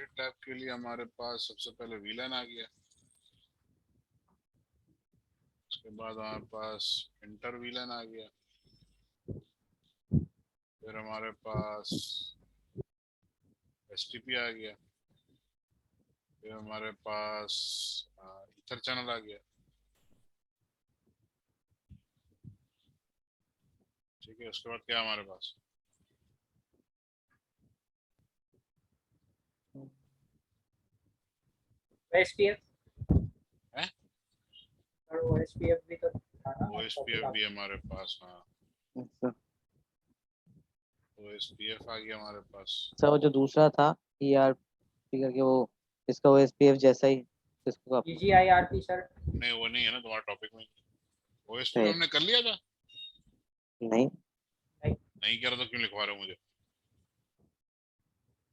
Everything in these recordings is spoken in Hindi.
ऑडिट लैब के लिए हमारे पास सबसे पहले वीलन आ गया, उसके बाद हमारे पास इंटर वीलन आ गया, फिर हमारे पास एसटीपी आ गया, फिर हमारे पास ईथर चैनल आ गया। ठीक है, उसके बाद क्या हमारे पास एसपीएफ है, और वो एसपीएफ भी तो था ना, ओएसपीएफ भी हमारे पास। हाँ, ओएसपीएफ आ गया हमारे पास। सर वो जो दूसरा था ईआरपी करके, वो इसका ओएसपीएफ जैसा ही इसको आप ईजीआईआरपी सर। नहीं, वो नहीं है ना तुम्हारे टॉपिक में। ओएसपीएफ हमने कर लिया था। नहीं नहीं किया तो क्यों लिखवा रहे हो मुझे?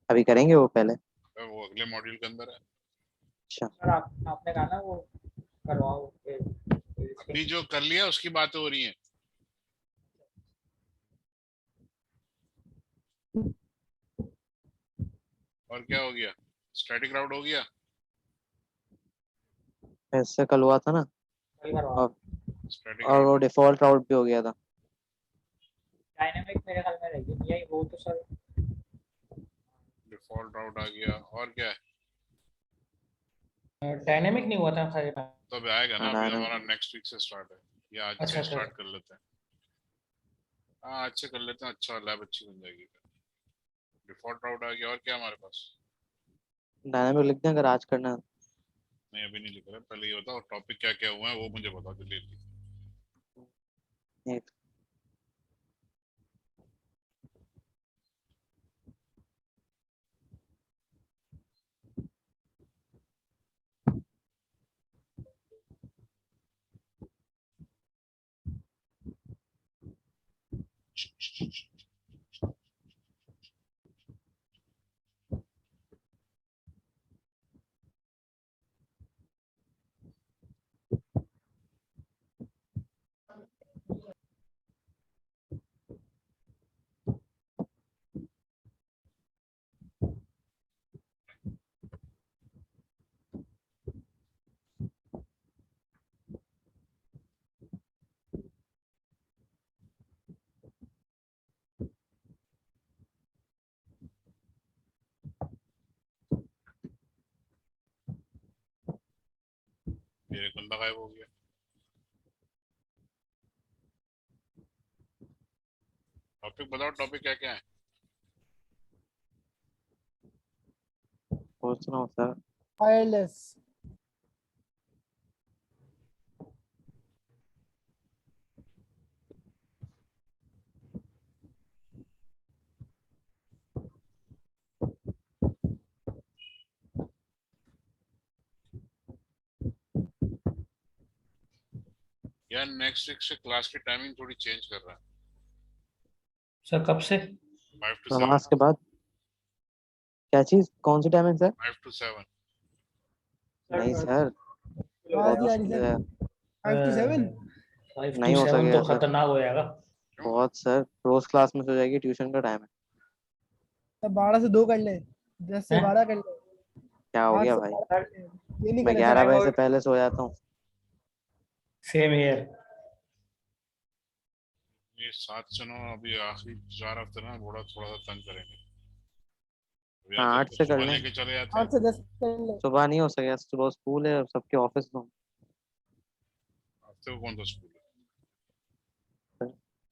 अभी करेंगे वो पहले। वो अगले मॉड्यूल के अंदर है। अच्छा सर आपने कहा ना वो करवाओ अभी जो कर लिया उसकी बातें हो रही हैं। और क्या हो गया? स्टैटिक राउट हो गया। ऐसे कल हुआ था ना, कल करवाओ। स्टैटिक और वो राउट, डिफॉल्ट राउट भी हो गया था। डायनामिक मेरे ख्याल में रहेगी यही, वो तो सर डिफॉल्ट राउट आ गया। और क्या है? डायनामिक नहीं हुआ था खाली। तो अभी आएगा ना, अभी डायनामिक हमारा नेक्स्ट वीक से स्टार्ट है, या आज अच्छा से स्टार्ट कर लेते हैं। हाँ, आज से कर लेते हैं, अच्छा लैब अच्छी बन जाएगी। डिफॉल्ट राउट आ गया। और क्या हमारे पास? डायनामिक लिख दें अगर आज करना है। नहीं, अभी नहीं लिख रहे, पहले ये बताओ टॉपिक क्या क्या हुआ है, वो मुझे बताओ जल्दी। एक मेरे बंदा गायब हो गया। टॉपिक बताओ, टॉपिक क्या क्या है? सोच रहा हूँ सर। वायरलेस। यार नेक्स्ट वीक से क्लास की टाइमिंग थोड़ी चेंज कर रहा है। सर कब से? 5 to 7। नमाज के बाद क्या चीज, कौन सी टाइमिंग सर? 5 to 7। नहीं सर, आवाज बहुत नहीं आ रही मुश्किल सर। है। 5 to 7 नहीं हो 5 to 7 सकेगा तो सर। खतरनाक हो जाएगा। बहुत सर, रोज क्लास में हो जाएगी, ट्यूशन का टाइम है। तब 12 से 2 कर ले, 10 से हैं? 12 कर ले, क्या हो 8 गया से भाई? 12 कर ले। ये नहीं मैं करे 11 सर। बजे से पहले सो जाता हूँ। Same here. ये 7 से 9 अभी आखिरी 4 हफ्ते ना थोड़ा थोड़ा सा तंग करेंगे। अभी हाँ ऐसा 8 तो से कर सुबह लें। लेके चले जाते हैं। 8 से 10 कर ले। सुबह नहीं हो सकेगा, सुबह स्कूल है, सबके ऑफिस में। हफ्ते को कौन सा स्कूल है?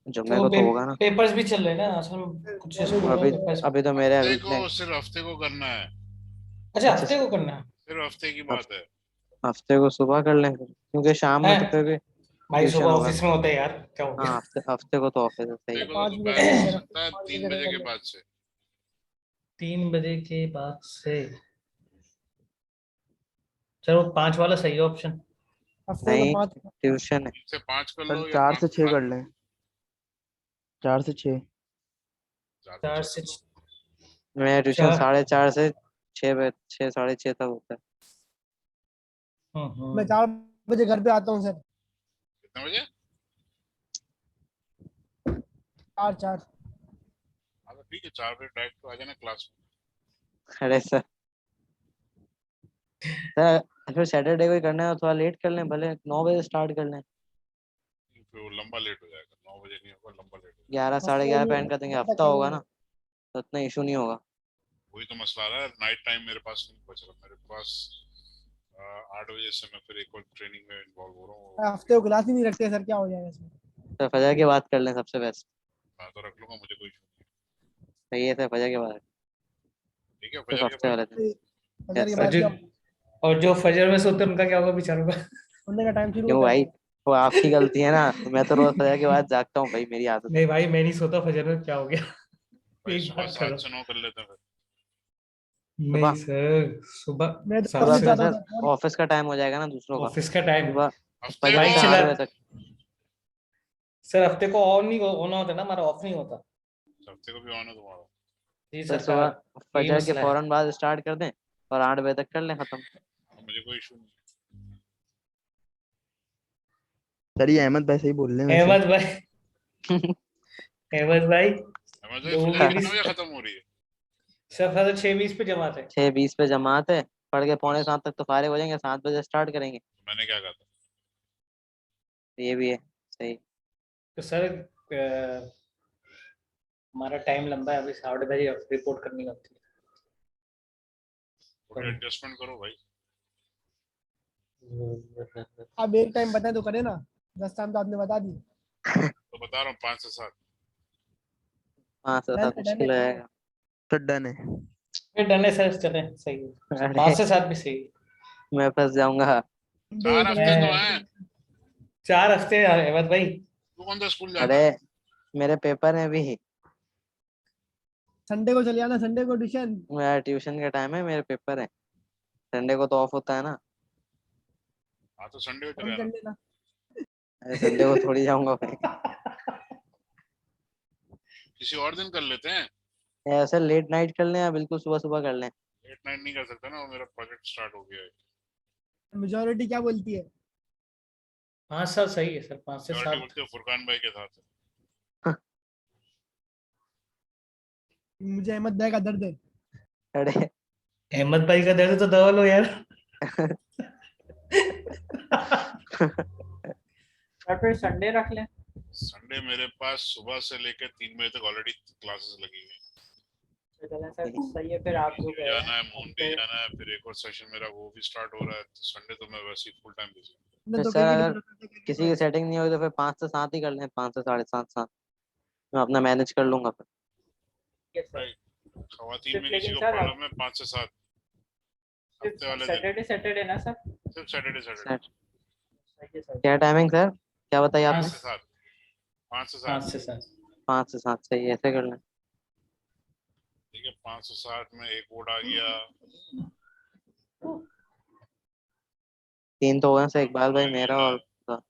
जुम्मे तो को तो होगा ना। पेपर्स भी चल रहे हैं ना असल में, कुछ स्कूल में अभी पेपर्स। अभी तो मेरे हफ्ते वीकनेस। को, सिर्फ हफ्ते को करना है। अच्छा, अच्छा, हफ्ते को करना है। सिर्फ हफ्ते की बात है। हफ्ते को सुबह कर लें फिर, क्योंकि शाम में तो हैं? फिर भी भाई ट्यूशन सुबह होगा। ऑफिस में होते हैं यार, क्या हो हाँ, गया? हफ्ते को तो ऑफिस है, सही हफ्ते है। को तो 5 बजे दोपहर कर में ले हो सर, सकता है, 5 3 बजे बजे कर के ले। बाद से। 3 बजे के बाद से। चलो 5 वाला सही है ऑप्शन। हफ्ते को नहीं, 5। ट्यूशन है। 3 से 5 कर सर लो या 4 5 से 6 7 कर कर लें, लो। 4 से 6। 4 4 से से 6 मेरा ट्यूशन 4:30 से 6 बजे, 6 साढ़े 6 तक होता है। मैं 4 बजे घर पे आता हूँ सर। कितने बजे? 4 4। हाँ तो ठीक है, 4 बजे डायरेक्ट तो आ जाना क्लास में। अरे सर, सर फिर सैटरडे को ही करना है तो थोड़ा लेट कर लें, भले 9 बजे स्टार्ट कर लें। फिर वो लंबा लेट हो जाएगा, 9 बजे नहीं होगा, लंबा लेट हो जाएगा। 11 साढ़े हफ्ते 11 में पे एंड कर देंगे, तब तक हफ्ता कर होगा लेंगे। ना तो इतना इशू नहीं होगा। वही तो मसला आ रहा है, नाइट टाइम मेरे पास नहीं बच रहा, मेरे पास 8 बजे से मैं फिर एक और ट्रेनिंग में इन्वॉल्व हो रहा हूँ। हफ्ते को क्लास ही नहीं रखते सर, क्या हो जाएगा इसमें? सर फजर के बाद कर लें सबसे बेस्ट। मैं तो रख लूंगा, मुझे कोई इशू नहीं सही है सर, फजर के बाद, है। ठीक है, सिर्फ फजर के हफ्ते बाद। वाले दिन। फजर के यस और सर। बाद जो क्या? और जो फजर में सोते हैं उनका क्या होगा बेचारों का? सोने का टाइम शुरू क्यों होता है भाई, सर। वो आपकी गलती है ना, मैं तो रोज फजर के बाद जागता हूँ भाई, मेरी आदत है। नहीं भाई मैं नहीं सोता फजर में, क्या हो गया? भाई एक सुबह बात 7 करो। से 9 कर लेते हैं फिर। नहीं सुबह, सर, सुबह मैं तो 7 सुबह कॉलेज से फिर जाता हूँ सर सर। ऑफिस का टाइम हो जाएगा ना दूसरों का। ऑफिस का टाइम। सुबह हफ्ते फजर बाइक से को। 8 चला। बजे तक। सर हफ्ते को ऑन नहीं होना होता ना, हमारा ऑफ नहीं होता। हफ्ते को भी ऑन है तुम्हारा? जी फिर सुबह सरकार, यही फजर के मसला है। फौरन बाद स्टार्ट कर दें और 8 बजे तक कर लें खत्म। तो मुझे कोई इशू नहीं सर ये अहमद भाई सही बोल रहे हैं वैसे। अहमद भाई, अहमद भाई है। मतलब लोगों फिर की कितने भी। बजे खत्म हो रही है? सर फजर 6:20 पे जमात है। 6:20 पे जमात है, पढ़ के बस, 6:45 तक तो फारिग हो जाएंगे, 7 बजे स्टार्ट करेंगे। मैंने क्या कहा था? ये भी है सही। तो सर हमारा टाइम लंबा है, अभी 8:30 रिपोर्ट करनी होती थोड़ी एडजस्टमेंट करो भाई। है। आप एक टाइम बताए तो करे ना, 10 टाइम तो आपने बता दी। तो बता रहा हूँ 5 से 7। 5 से डन 7 है, डन है, मुश्किल हो डन है। जाएगा। सर डन है। फिर डन है सर, चले सही है। अरे 5 से 7 भी सही है। मैं फंस जाऊंगा। 4 हफ्ते तो मैं हैं। 4 हफ्ते अहमद भाई। तू कौन सा स्कूल जाता अरे है? मेरे पेपर है भी, संडे को चले आना, संडे को ट्यूशन। मेरा ट्यूशन का टाइम है, मेरे पेपर है। संडे को तो ऑफ होता है ना। हाँ तो संडे को चले फोन कर आना। लेना। अरे संडे को थोड़ी जाऊंगा भाई। किसी और दिन कर लेते हैं। ऐसे लेट नाइट कर लें या बिल्कुल सुबह सुबह कर लें। लेट नाइट नहीं कर सकता ना, वो मेरा प्रोजेक्ट स्टार्ट हो गया है। मेजोरिटी क्या बोलती है? 5 साल सही है सर, 5 से मेजॉरिटी 7। बोलते हैं फुरकान भाई के साथ। मुझे अहमद भाई का दर्द है। अरे अहमद भाई का दर्द तो दवा लो यार। और फिर संडे रख लें। संडे मेरे पास सुबह से लेकर 3 बजे तक ऑलरेडी क्लासेस लगी हुई हैं। तो चलें सर, सही है। फिर आप जो कह रहे जाना है, हैं मून भी हफ्ते। जाना है, फिर एक और सेशन मेरा वो भी स्टार्ट हो रहा है, तो संडे तो मैं वैसे ही फुल टाइम बिजी हूँ। मैं फिर तो सर क्रिकेट अगर प्रेफर करता, क्रिकेट किसी की मैच। सेटिंग नहीं होगी तो फिर 5 से 7 ही कर लें, 5 से 7:30 7। मैं अपना मैनेज कर लूंगा फिर। Yes sir. भाई खवातीन सिर्फ में किसी लेकिन को सर प्रॉब्लम है 5 से 7 हफ्ते सिर्फ वाले दिन? सैटरडे सैटरडे ना सर? सिर्फ सैटरडे सैटरडे। सर सही है सर। क्या टाइमिंग सर, क्या बताइए 5 आपने? से 7। 5 से 7। 5 से 7। 5 से 7 सही है, ऐसे कर लें। ठीक है, 5 से 7 में एक वोट आ गया। 3 तो हो गए सर, इकबाल हो भाई मेरा गया। और उसका।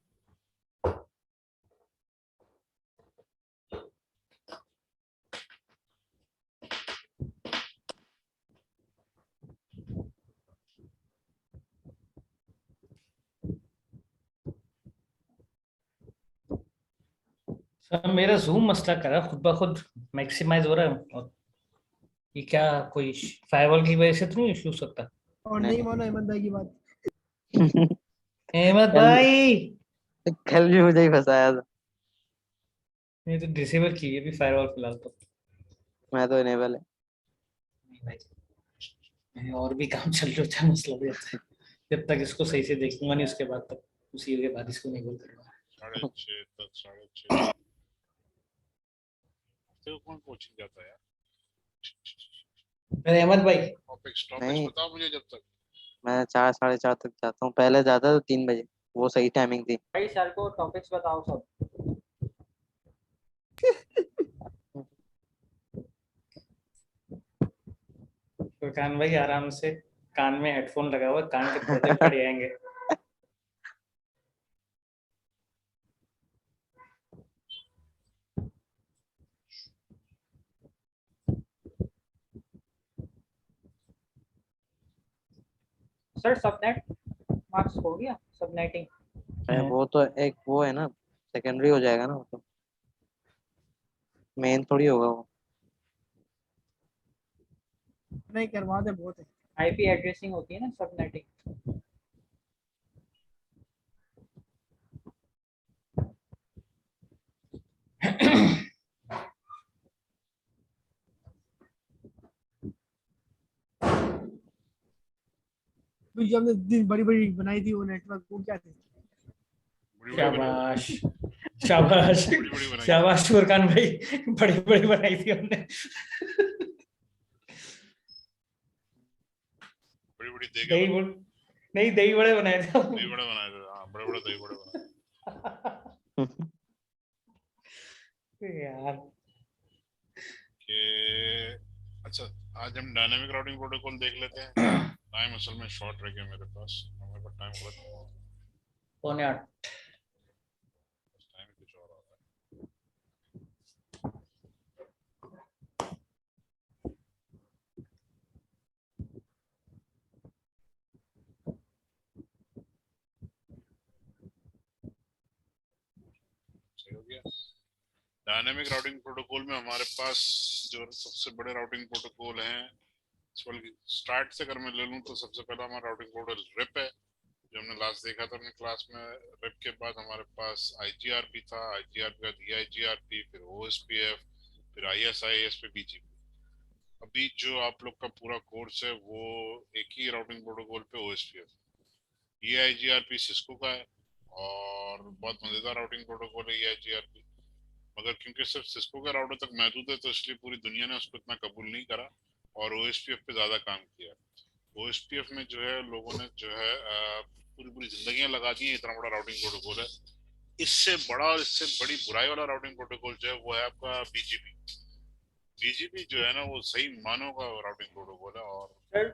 सर मेरा जूम मसला कर रहा है, खुद ब खुद मैक्सिमाइज हो रहा है। और ये क्या कोई फायरवॉल की वजह से तो नहीं इशू सकता? और नहीं नहीं। मानो अहमद भाई की बात। अहमद कल भाई, कल भी मुझे ही फंसाया था। नहीं तो डिसेबल की है भी फायरवॉल फिलहाल तो। मैं तो इनेबल है। नहीं भाई, नहीं, और भी काम चल रहा होता है, मसला हो जाता है। जब तक इसको सही से देखूंगा नहीं उसके बाद तक, उसी के बाद इसको नहीं बोल करूंगा। 6:30 तक 6:30। हफ्ते को कौन कोचिंग जाता है यार? अरे अहमद भाई, टॉपिक्स टॉपिक्स नहीं, बताओ मुझे जब तक। मैं 4 4:30 तक जाता हूँ, पहले जाता तो 3 बजे, वो सही टाइमिंग थी। भाई सर को टॉपिक्स बताओ सब। तो कान भाई आराम से, कान में हेडफोन लगा हुआ, कान के पर्दे फट जाएंगे। सर सबनेट मार्क्स हो गया, सबनेटिंग? वो तो एक वो है ना, सेकेंडरी हो जाएगा ना वो तो, मेन थोड़ी होगा वो। नहीं करवा दे, बहुत है। आईपी एड्रेसिंग होती है ना, सबनेटिंग। तो जो हमने दिन बड़ी बड़ी बनाई थी वो नेटवर्क, वो क्या थे? बड़ी बड़ी बनाई शाबाश शाबाश बड़ी बड़ी बनाई शाबाश फुरकान भाई, बड़ी बड़ी बनाई थी हमने। बड़ी बड़ी दे दही के बड़े नहीं, दही बड़े बनाए थे हम। दही बड़े बनाए थे। हाँ, बड़े बड़े दही बड़े बनाए यार कि अच्छा, आज हम डायनामिक राउटिंग प्रोटोकॉल देख लेते हैं। टाइम असल में शॉर्ट रह गया मेरे पास, हमारे पास टाइम बहुत कौन यार? टाइम कुछ और आ रहा है। सही हो गया। डायनामिक राउटिंग प्रोटोकॉल में हमारे पास जो सबसे बड़े राउटिंग प्रोटोकॉल हैं, स्टार्ट से अगर मैं ले लूं तो सबसे पहला हमारा राउटिंग प्रोटोकॉल रिप है, जो हमने लास्ट देखा था अपनी क्लास में। रिप के बाद हमारे पास आईजीआरपी था, आईजीआरपी के बाद ईआईजीआरपी, फिर ओएसपीएफ, फिर आईएसआईएस पे बीजीपी। अभी जो आप लोग का पूरा कोर्स है वो एक ही राउटिंग प्रोटोकॉल पे ओएसपीएफ। ईआईजीआरपी सिस्को का है और बहुत मजेदार राउटिंग प्रोटोकॉल है ईआईजीआरपी, मगर क्योंकि सिर्फ सिस्को के राउटर तक महदूद है तो इसलिए पूरी दुनिया ने उसको इतना कबूल नहीं करा और ओएसपीएफ पे ज्यादा काम किया। ओएसपीएफ में जो है लोगों ने जो है पूरी पूरी जिंदगियां लगा दी हैं, इतना बड़ा राउटिंग प्रोटोकॉल है। इससे बड़ा और इससे बड़ी बुराई वाला राउटिंग प्रोटोकॉल जो है वो है आपका बीजीपी। बीजीपी जो है ना वो सही मानों का राउटिंग प्रोटोकॉल है और सर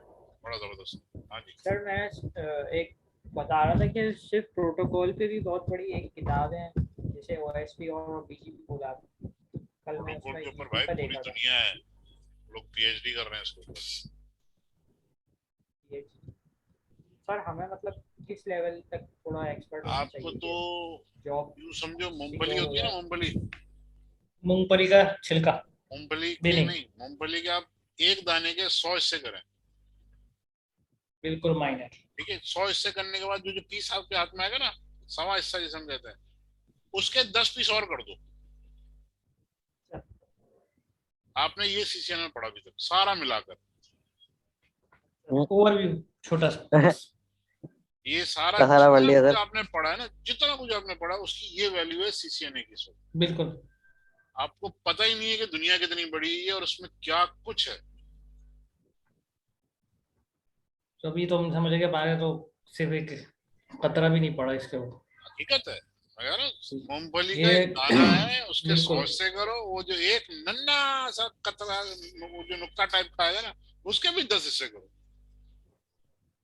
बड़ा जबरदस्त। हाँ जी सर मैं एक बता रहा था कि सिर्फ प्रोटोकॉल पे भी बहुत बड़ी एक किताब है, जैसे ओएसपी और बीजीपी बोला, कल मैं प्रोटोकॉल उसमें के ऊपर यूट्यूब भाई पे पूरी देखा था। दुनिया है, लोग पीएचडी कर रहे हैं इसके ऊपर। ये सर हमें मतलब किस लेवल तक थोड़ा एक्सपर्ट होना आपको चाहिए तो कि जॉब यूं समझो मूंगफली होती है ना, मूंगफली, मूंगफली का छिलका मूंगफली भी के नहीं, नहीं, मूंगफली के आप एक दाने के 100 हिस्से करें, बिल्कुल माइनर। ठीक है। 100 हिस्से करने के बाद जो जो पीस आपके हाथ में आएगा ना, 1.25 हिस्सा जिसे हम कहते हैं, उसके 10 पीस और कर दो। आपने ये सीसीएन में पढ़ा अभी तक सारा मिलाकर, ओवरव्यू छोटा सा बस। ये सारा सारा पढ़ जितना लिया कुछ सर। आपने पढ़ा है ना, जितना कुछ आपने पढ़ा उसकी ये वैल्यू है सीसीएनए की। सो बिल्कुल आपको पता ही नहीं है कि दुनिया कितनी बड़ी है और उसमें क्या कुछ है। तो अभी तो हम समझ गए, बारे तो सिर्फ एक कतरा भी नहीं पड़ा इसके ऊपर। हकीकत है अगर मूंगफली का ये एक दाना है उसके 100 बिल्कुल हिस्से करो, वो जो एक नन्ना सा कतरा वो जो नुक्ता टाइप का है ना, उसके भी 10 हिस्से करो,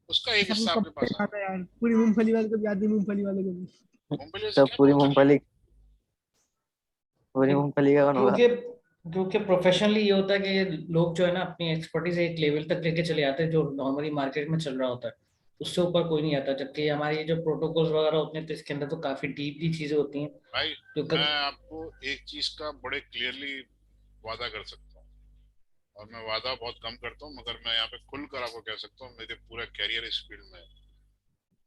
उसका एक हिस्सा सबको आपके कब पास याद है यार, पूरी मूंगफली वाले को भी याद है, मूंगफली वाले को भी। मूंगफली से तो क्या पूरी पता चलेगा? मूंगफली, पूरी मूंगफली का कौन होगा? क्योंकि क्योंकि प्रोफेशनली ये होता है कि लोग जो है ना अपनी एक्सपर्टीज एक लेवल तक लेके चले आते हैं जो नॉर्मली मार्केट में चल रहा होता है, उससे ऊपर कोई नहीं आता। जबकि हमारी जो प्रोटोकॉल्स वगैरह होते हैं तो इसके अंदर तो काफी डीपली चीजें होती हैं भाई जो मैं आपको एक चीज का बड़े क्लियरली वादा कर सकता हूँ, और मैं वादा बहुत कम करता हूँ मगर मैं यहाँ पे खुलकर आपको कह सकता हूँ, मेरे पूरा कैरियर इस फील्ड में है।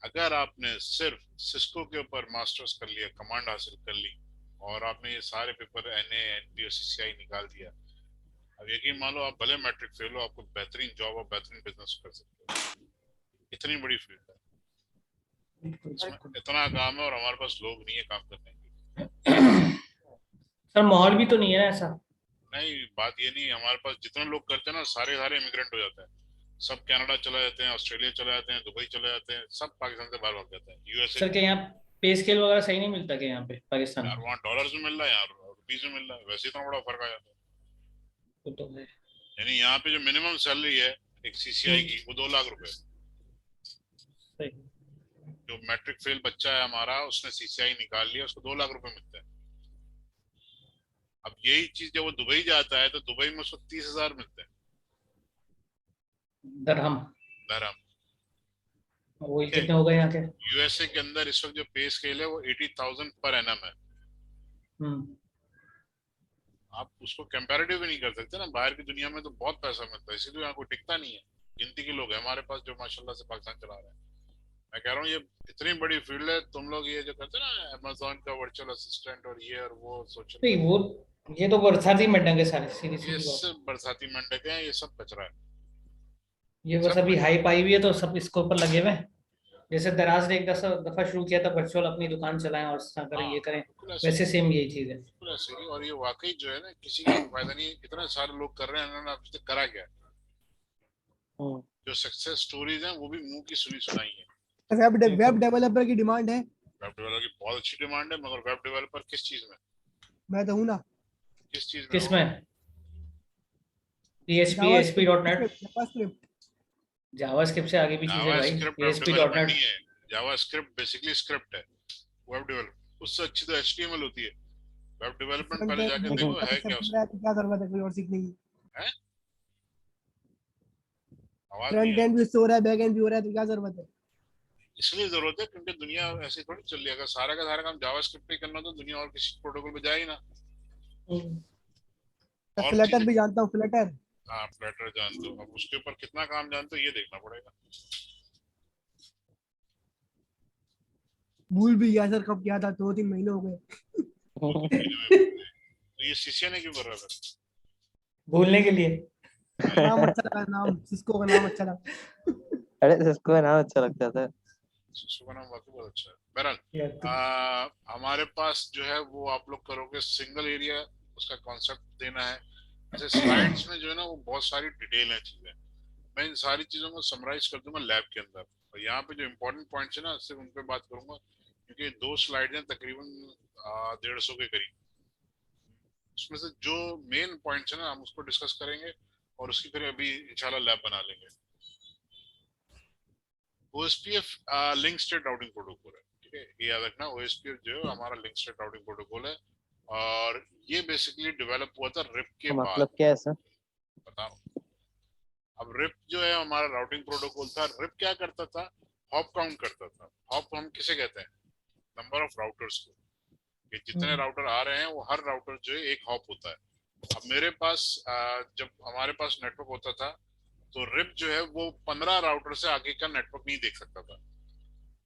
अगर आपने सिर्फ सिस्को के ऊपर मास्टर्स कर लिया, कमांड हासिल कर ली और आपने ये सारे पेपर एनए एनपी और सीसीआई निकाल दिया, अब यकीन मान लो आप भले मैट्रिक फेल हो, आपको बेहतरीन जॉब और बेहतरीन बिजनेस कर सकते हो। इतनी बड़ी फील्ड है, इसमें इतना काम है और हमारे पास लोग नहीं है काम करने के। सर माहौल भी तो नहीं है ना ऐसा। नहीं, बात ये नहीं, हमारे पास जितने लोग करते हैं ना सारे सारे इमिग्रेंट हो जाते हैं, सब कनाडा चले जाते हैं, ऑस्ट्रेलिया चले जाते हैं, दुबई चले जाते हैं, सब पाकिस्तान से बाहर भाग जाते हैं, यूएसए। सर के यहाँ पे स्केल वगैरह सही नहीं मिलता क्या यहाँ पे पाकिस्तान यार में? वहाँ डॉलर्स में मिल रहा है, यहाँ रुपीज में मिल रहा है, वैसे इतना बड़ा फर्क आ जाता है। वो तो है। यानी यहाँ पे जो मिनिमम सैलरी है एक सीसीआई की वो 2 लाख रुपए। सही। जो मैट्रिक फेल बच्चा है हमारा, उसने सीसीआई निकाल लिया, उसको 2 लाख रुपए मिलते हैं। अब यही चीज जब वो दुबई जाता है तो दुबई में उसको 30,000 मिलते हैं दरहम। दरहम। वही कितने हो गए यहाँ के? यूएसए के अंदर इस वक्त जो पे स्केल है वो 80,000 पर एनम है। हम्म। आप उसको कंपैरेटिव भी नहीं कर सकते ना, बाहर की दुनिया में तो बहुत पैसा मिलता है, इसीलिए यहाँ कोई टिकता नहीं है। गिनती के लोग हैं हमारे पास जो माशाल्लाह से पाकिस्तान चला रहे हैं। मैं कह रहा हूँ ये इतनी बड़ी फील्ड है, तुम लोग ये जो करते हैं ना अमेज़न का वर्चुअल असिस्टेंट और ये और वो सोशल नहीं मीडिया, वो ये तो बरसाती मेंढक है सारी, सीधी ये सीधी बात। सब बरसाती मेंढक है, ये सब कचरा है, ये बस सब अभी कचरा। हाइप आई हुई है तो सब इसके ऊपर लगे हुए हैं। जैसे दराज ने एक दफा शुरू किया था वर्चुअल अपनी दुकान चलाएं और इस तरह करें हाँ ये करें, बिल्कुल ऐसे ही, वैसे सेम यही चीज है। बिल्कुल ऐसे ही। और ये वाकई जो है ना किसी का फायदा नहीं है, इतने सारे लोग कर रहे हैं, इन्होंने अब तक करा क्या है? हम्म, जो सक्सेस स्टोरीज हैं वो भी मुंह की सुनी सुनाई है। वेब डेवलपर की डिमांड है। वेब डेवलपर की बहुत अच्छी डिमांड है, मगर वेब डेवलपर किस चीज में, मैं तो हूँ ना। किस चीज में हो? किसमें? PHP ASP.NET। जावास्क्रिप्ट जावास्क्रिप्ट से आगे भी चीजें जावा भाई, स्क्रिप्ट वेब डेवलपमेंट ASP.NEट। नहीं है, जावा स्क्रिप्ट बेसिकली स्क्रिप्ट है, वेब डेवलप उससे अच्छी तो HTML होती है। वेब डेवलपमेंट फ्रंट पहले जाके एंड देखो है क्या चल उसमें, रहा है तो क्या जरूरत है कोई और सीखने की। है? आवाज नहीं फ्रंट है। एंड भी हो रहा है, बैक एंड भी हो रहा है, तो क्या जरूरत है। इसलिए जरूरत है क्योंकि दुनिया ऐसी थोड़ी चल रही है, अगर सारा का सारा काम जावा स्क्रिप्ट पे करना तो दुनिया और किसी प्रोटोकॉल पे जाए ही ना। मैं और फ्लटर चीजें, भी जानता हूँ, फ्लटर। हाँ फ्लटर जानते हो, अब उसके ऊपर कितना काम जानते हो ये देखना पड़ेगा। भूल भी गया सर कब किया था, 2-3 महीने हो गए। 2-3 महीने में भूल गए। तो ये सीसीए ने क्यों कर रहा था? भूलने के लिए। नाम अच्छा लगा, नाम सिस्को का नाम अच्छा लगा। अरे इसको नाम अच्छा लगता था। उसका नाम वाकई बहुत अच्छा है। बहरहाल या तो हमारे पास जो है वो आप लोग करोगे सिंगल एरिया, उसका कॉन्सेप्ट देना है। ऐसे स्लाइड्स में जो है ना वो बहुत सारी डिटेल है चीजें, मैं इन सारी चीजों को समराइज कर दूंगा लैब के अंदर, और यहाँ पे जो इम्पोर्टेंट पॉइंट्स है ना सिर्फ उन पे बात करूंगा, क्योंकि 2 स्लाइड हैं तकरीबन 150 के करीब, उसमें से जो मेन पॉइंट्स है ना हम उसको डिस्कस करेंगे और उसकी फिर अभी इंशाल्लाह लैब बना लेंगे। OSPF link state routing protocol है, ठीक है, ये याद रखना। OSPF जो है हमारा लिंक स्टेट राउटिंग प्रोटोकॉल है, और ये बेसिकली डेवलप हुआ था रिप के तो बाद। मतलब क्या है सर? बताओ, अब रिप जो है हमारा राउटिंग प्रोटोकॉल था, रिप क्या करता था, हॉप काउंट करता था। हॉप हम किसे कहते हैं, नंबर ऑफ राउटर्स को, कि जितने राउटर आ रहे हैं वो हर राउटर जो है एक हॉप होता है। अब मेरे पास जब हमारे पास नेटवर्क होता था तो रिप जो है वो 15 राउटर से आगे का नेटवर्क नहीं देख सकता था।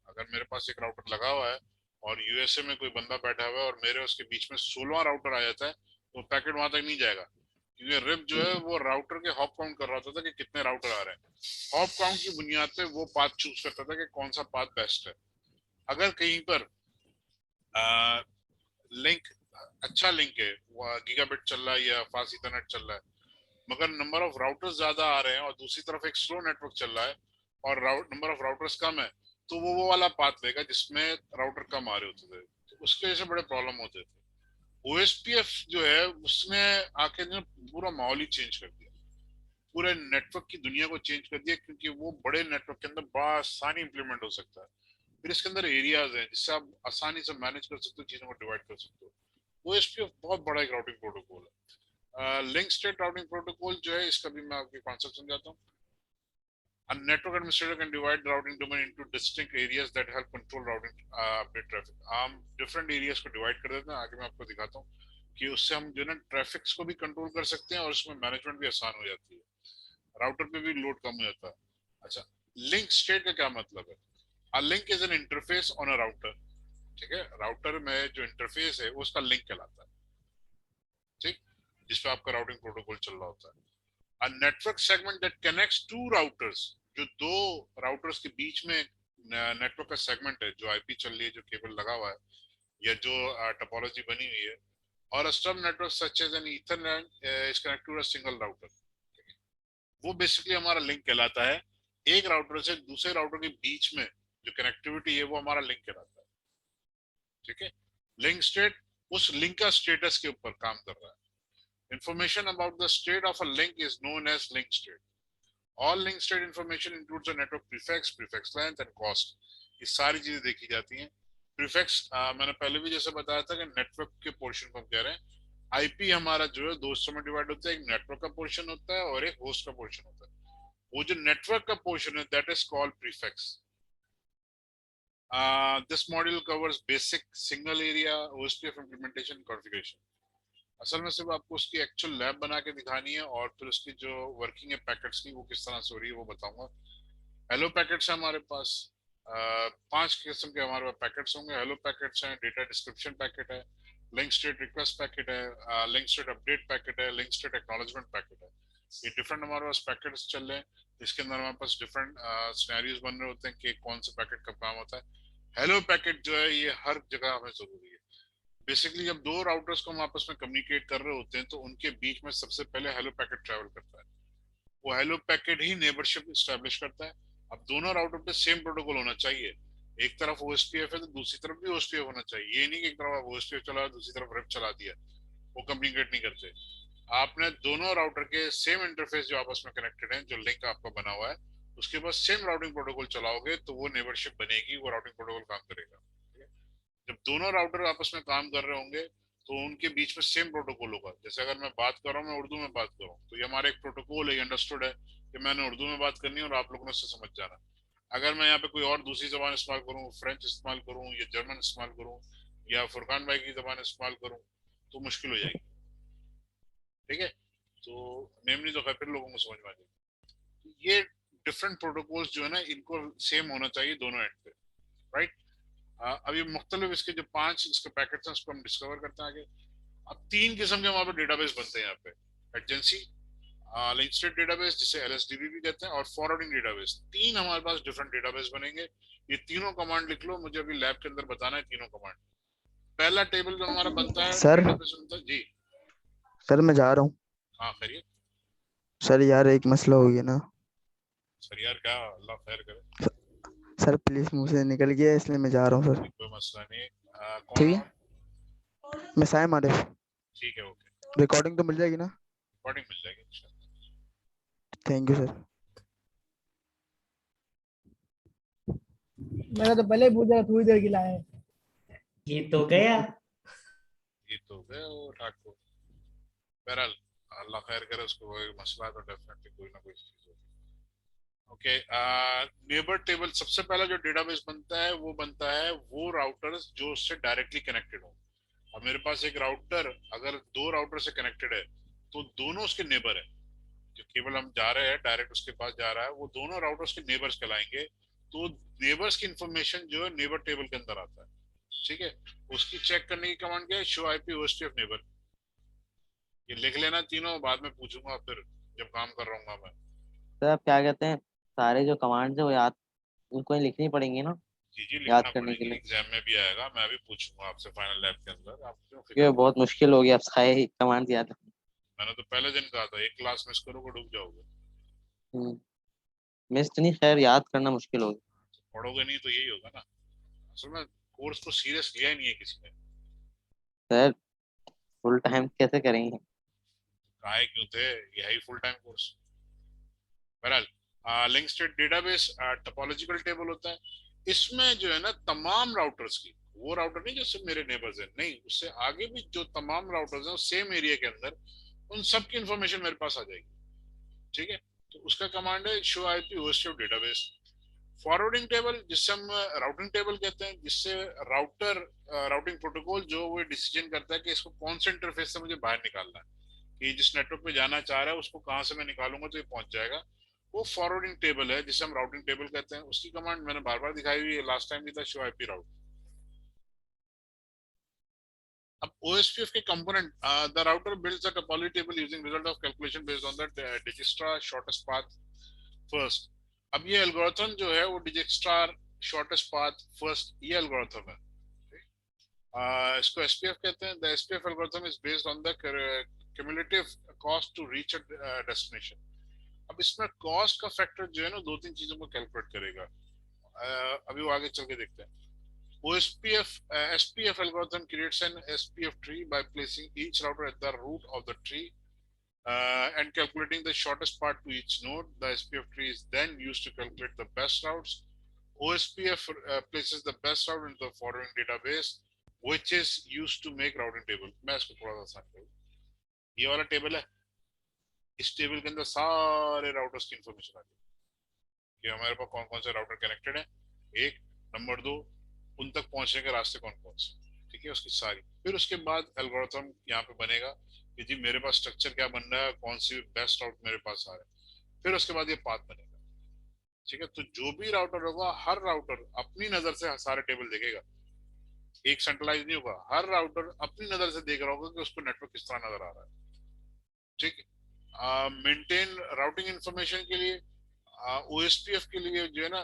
अगर मेरे पास एक राउटर लगा हुआ है और यूएसए में कोई बंदा बैठा हुआ है और मेरे उसके बीच में 16 राउटर आ जाता है तो पैकेट वहां तक नहीं जाएगा, क्योंकि रिप जो है वो राउटर के हॉप काउंट कर रहा होता था कि कितने राउटर आ रहे हैं। हॉप काउंट की बुनियाद पे वो पाथ चूज करता था कि कौन सा पाथ बेस्ट है। अगर कहीं पर लिंक अच्छा लिंक है, गीगाबिट चल रहा है या फास्ट इथरनेट चल रहा है, मगर नंबर ऑफ राउटर्स ज्यादा आ रहे हैं और दूसरी तरफ एक स्लो नेटवर्क चल रहा है और नंबर ऑफ राउटर्स कम है, तो वो वाला पाथ लेगा जिसमें राउटर कम आ रहे होते थे, तो उसके वजह से बड़े प्रॉब्लम होते थे। OSPF जो है उसने आके जो पूरा माहौल ही चेंज कर दिया, पूरे नेटवर्क की दुनिया को चेंज कर दिया, क्योंकि वो बड़े नेटवर्क के अंदर बड़ा आसानी इंप्लीमेंट हो सकता है। फिर इसके अंदर एरियाज हैं जिससे आप आसानी से मैनेज कर सकते हो, चीजों को डिवाइड कर सकते हो। OSPF बहुत बड़ा एक राउटिंग प्रोटोकॉल है। लिंक स्टेट राउटिंग प्रोटोकॉल जो है इसका भी मैं आपके कॉन्सेप्ट समझाता हूँ। A network administrator can divide the routing domain into distinct areas that help control routing update traffic. हम different areas को divide कर देते हैं, आगे मैं आपको दिखाता हूँ कि उससे हम जो है ना ट्रैफिक्स को भी कंट्रोल कर सकते हैं और उसमें मैनेजमेंट भी आसान हो जाती है, राउटर पे भी लोड कम हो जाता है। अच्छा, लिंक स्टेट का क्या मतलब है? A link is an interface on a router, ठीक है, राउटर में जो इंटरफेस है उसका लिंक कहलाता है, ठीक, जिसपे आपका राउटिंग प्रोटोकॉल चल रहा होता है। A network segment that connects two routers, जो 2 राउटर्स के बीच में नेटवर्क का सेगमेंट है, जो आईपी चल रही है, जो केबल लगा हुआ है या जो टोपोलॉजी बनी हुई है, और a sub network such as an ethernet is connected to a single router, वो बेसिकली हमारा लिंक कहलाता है। एक राउटर से दूसरे राउटर के बीच में जो कनेक्टिविटी है वो हमारा लिंक कहलाता है, ठीक है। लिंक स्टेट उस लिंक का स्टेटस के ऊपर काम कर रहा है। Information about the state of a link is known as link state. All link state information includes the network prefix, prefix length and cost. ये सारी चीजें देखी जाती हैं। प्रीफिक्स मैंने पहले भी जैसे बताया था कि नेटवर्क के पोर्शन को हम कह रहे हैं। आईपी हमारा जो है 2 हिस्सों में डिवाइड होता है, एक नेटवर्क का पोर्शन होता है और एक होस्ट का पोर्शन होता है। वो जो नेटवर्क का पोर्शन है that is called prefix. This module covers basic single area OSPF implementation configuration. असल में सिर्फ आपको उसकी एक्चुअल लैब बना के दिखानी है और फिर उसकी जो वर्किंग है पैकेट्स की वो किस तरह से हो रही है वो बताऊंगा। हेलो पैकेट्स है हमारे पास, 5 किस्म के हमारे पास पैकेट्स होंगे। हेलो पैकेट्स हैं, डेटा डिस्क्रिप्शन पैकेट है, लिंक स्टेट रिक्वेस्ट पैकेट है, लिंक स्टेट अपडेट पैकेट है, लिंक स्टेट एक्नॉलेजमेंट पैकेट है। ये डिफरेंट हमारे पास पैकेट्स चल रहे हैं। इसके अंदर हमारे पास डिफरेंट सिनेरियोज बन रहे होते हैं कि कौन सा पैकेट कब काम होता है। हेलो पैकेट जो है ये हर जगह हमें जरूरी है। बेसिकली जब दो राउटर्स को हम आपस में कम्युनिकेट कर रहे होते हैं तो उनके बीच में सबसे पहले हेलो पैकेट ट्रैवल करता है। वो हेलो पैकेट ही नेबरशिप स्टैब्लिश करता है। अब दोनों राउटर पे सेम प्रोटोकॉल होना चाहिए। एक तरफ ओएसपीएफ है तो दूसरी तरफ भी ओएसपीएफ होना चाहिए। ये नहीं कि एक तरफ आप ओएसपीएफ चला दूसरी तरफ रिप चला दिया, वो कम्युनिकेट नहीं करते। आपने दोनों राउटर के सेम इंटरफेस जो आपस में कनेक्टेड है, जो लिंक आपका बना हुआ है, उसके पास सेम राउटिंग प्रोटोकॉल चलाओगे तो वो नेबरशिप बनेगी, वो राउटिंग प्रोटोकॉल काम करेगा। जब दोनों राउटर आपस में काम कर रहे होंगे तो उनके बीच में सेम प्रोटोकॉल होगा। जैसे अगर मैं बात कर रहा हूँ, मैं उर्दू में बात कर रहा हूँ, तो ये हमारा एक प्रोटोकॉल है, अंडरस्टूड है कि मैंने उर्दू में बात करनी है और आप लोगों ने उससे समझ जाना। अगर मैं यहाँ पे कोई और दूसरी जबान इस्तेमाल करूँ, फ्रेंच इस्तेमाल करूँ या जर्मन इस्तेमाल करूँ या फुरकान भाई की जबान इस्तेमाल करूँ तो मुश्किल हो जाएगी। ठीक है, तो नेम नहीं तो खैर फिर लोगों को समझ में आ जाएगी। ये डिफरेंट प्रोटोकॉल्स जो है ना, इनको सेम होना चाहिए दोनों एंड पे, राइट। अब ये मुख्तलिफ इसके जो 5 इसके पैकेट्स हैं उसको हम डिस्कवर करते हैं आगे। अब 3 किस्म के हमारे डेटाबेस बनते हैं यहाँ पे, एडजेंसी, लिंक स्टेट डेटाबेस जिसे एलएसडीबी भी कहते हैं, और फॉरवर्डिंग डेटाबेस। 3 हमारे पास डिफरेंट डेटाबेस बनेंगे। ये तीनों कमांड लिख लो, मुझे अभी लैब के अंदर बताना है तीनों कमांड। पहला टेबल जो हमारा बनता है सर डेटाबेस बनता है जी। सर मैं जा रहा हूँ। हाँ खैरियत सर यार एक मसला हो गया ना। सर यार, क्या अल्लाह खैर करे। सर प्लीज मुंह से निकल गया इसलिए मैं जा रहा हूँ सर। कोई मसला नहीं। कौन ठीक हो? है, मैं साइम आरिफ। ठीक है, ओके, रिकॉर्डिंग तो मिल जाएगी ना? रिकॉर्डिंग मिल जाएगी इंशाल्लाह। Thank you sir. मैंने तो पहले ही पूछा थोड़ी देर की लाए। ये तो गया। ये तो गए वो ठाकुर। बहरहाल अल्लाह खैर करे, उसको कोई मसला तो डेफिनेटली कोई ना कोई चीज होगी। ओके, नेबर टेबल सबसे पहला जो डेटाबेस बनता है वो बनता है वो राउटर्स जो उससे डायरेक्टली कनेक्टेड हो। अब मेरे पास एक राउटर अगर 2 राउटर से कनेक्टेड है तो दोनों उसके नेबर है। जो केबल हम जा रहे हैं डायरेक्ट उसके पास जा रहा है, वो दोनों राउटर्स के नेबर्स कहलाएंगे। तो नेबर्स की इंफॉर्मेशन जो है नेबर टेबल के अंदर आता है। ठीक है, उसकी चेक करने की कमांड क्या है, शो आईपी ओएसपीएफ नेबर। ये लिख लेना तीनों, बाद में पूछूंगा फिर जब काम कर रहा हूँ मैं। सर आप क्या कहते हैं, सारे जो कमांड्स है वो याद उनको ही लिखनी पड़ेंगी ना जी जी, याद लिखना करने के पड़ेगी, लिए? एग्जाम में भी आएगा। मैं भी पूछूंगा आपसे फाइनल लैब के अंदर, आप क्यों फिक्र ये कर रहे बहुत मुश्किल हो गया अब सारे कमांड्स याद रखना। हैं? मैंने तो पहले दिन कहा था, एक क्लास मिस करोगे डूब जाओगे। मिस नहीं, खैर याद करना मुश्किल हो गया। पढ़ोगे नहीं तो यही होगा ना। असल में कोर्स को सीरियस लिया ही नहीं है किसी ने। सर फुल टाइम कैसे करेंगे? काहे क्यों थे, यही फुल टाइम कोर्स। बहरहाल link state database topological table होता है। इसमें जो है ना तमाम राउटर्स की, वो राउटर नहीं जो सिर्फ मेरे नेबर्स हैं, नहीं, उससे आगे भी जो तमाम राउटर्स हैं सेम एरिया के अंदर, उन सब की इंफॉर्मेशन मेरे पास आ जाएगी। ठीक है, तो उसका कमांड है show IP OSPF database. Forwarding table जिससे हम राउटिंग टेबल कहते हैं, जिससे राउटर राउटिंग प्रोटोकॉल जो वो डिसीजन करता है कि इसको कौन से इंटरफेस से मुझे बाहर निकालना है, कि जिस नेटवर्क पे जाना चाह रहा है उसको कहाँ से मैं निकालूंगा तो ये पहुंच जाएगा। वो फॉरवर्डिंग टेबल है जिसे हम राउटिंग टेबल कहते हैं। उसकी कमांड मैंने बार बार दिखाई हुई है, लास्ट टाइम भी था, शो आईपी राउट। अब OSPF के component, the router builds a topology table using result of calculation based on the Dijkstra shortest path first. अब ये एल्गोरिथम जो है वो डिजिस्ट्रा शॉर्टेस्ट पाथ फर्स्ट, ये एल्गोरिथम है। इसको SPF कहते हैं। The SPF algorithm is based on the cumulative cost to reach a destination। अब इसमें कॉस्ट का फैक्टर जो है ना 2-3 चीजों को कैलकुलेट करेगा। अभी वो आगे चल के देखते हैं। SPF algorithm creates an SPF tree by placing each router at the root of the tree and calculating the shortest path to each node. The SPF tree is then used to calculate the best routes. OSPF places the best route into the following database, which is used to make routing table। मैं इसको थोड़ा सा आसान करूँ। ये वाला टेबल है, इस टेबल के अंदर सारे राउटर्स की इंफॉर्मेशन आती है कि हमारे पास कौन कौन से राउटर कनेक्टेड है, 1 नंबर 2 उन तक पहुंचने के रास्ते कौन कौन से, ठीक है, उसकी सारी। फिर उसके बाद एल्गोरिथम यहाँ पे बनेगा कि जी मेरे पास स्ट्रक्चर क्या बन रहा है, कौन सी बेस्ट राउट मेरे पास आ रहा है, फिर उसके बाद ये पाथ बनेगा। ठीक है, तो जो भी राउटर होगा, हर राउटर अपनी नजर से सारे टेबल देखेगा, एक सेंट्रलाइज नहीं होगा, हर राउटर अपनी नजर से देख रहा होगा कि उसको नेटवर्क किस तरह नजर आ रहा है। ठीक है, मेंटेन राउटिंग इंफॉर्मेशन के लिए ओएसपीएफ के लिए जो है ना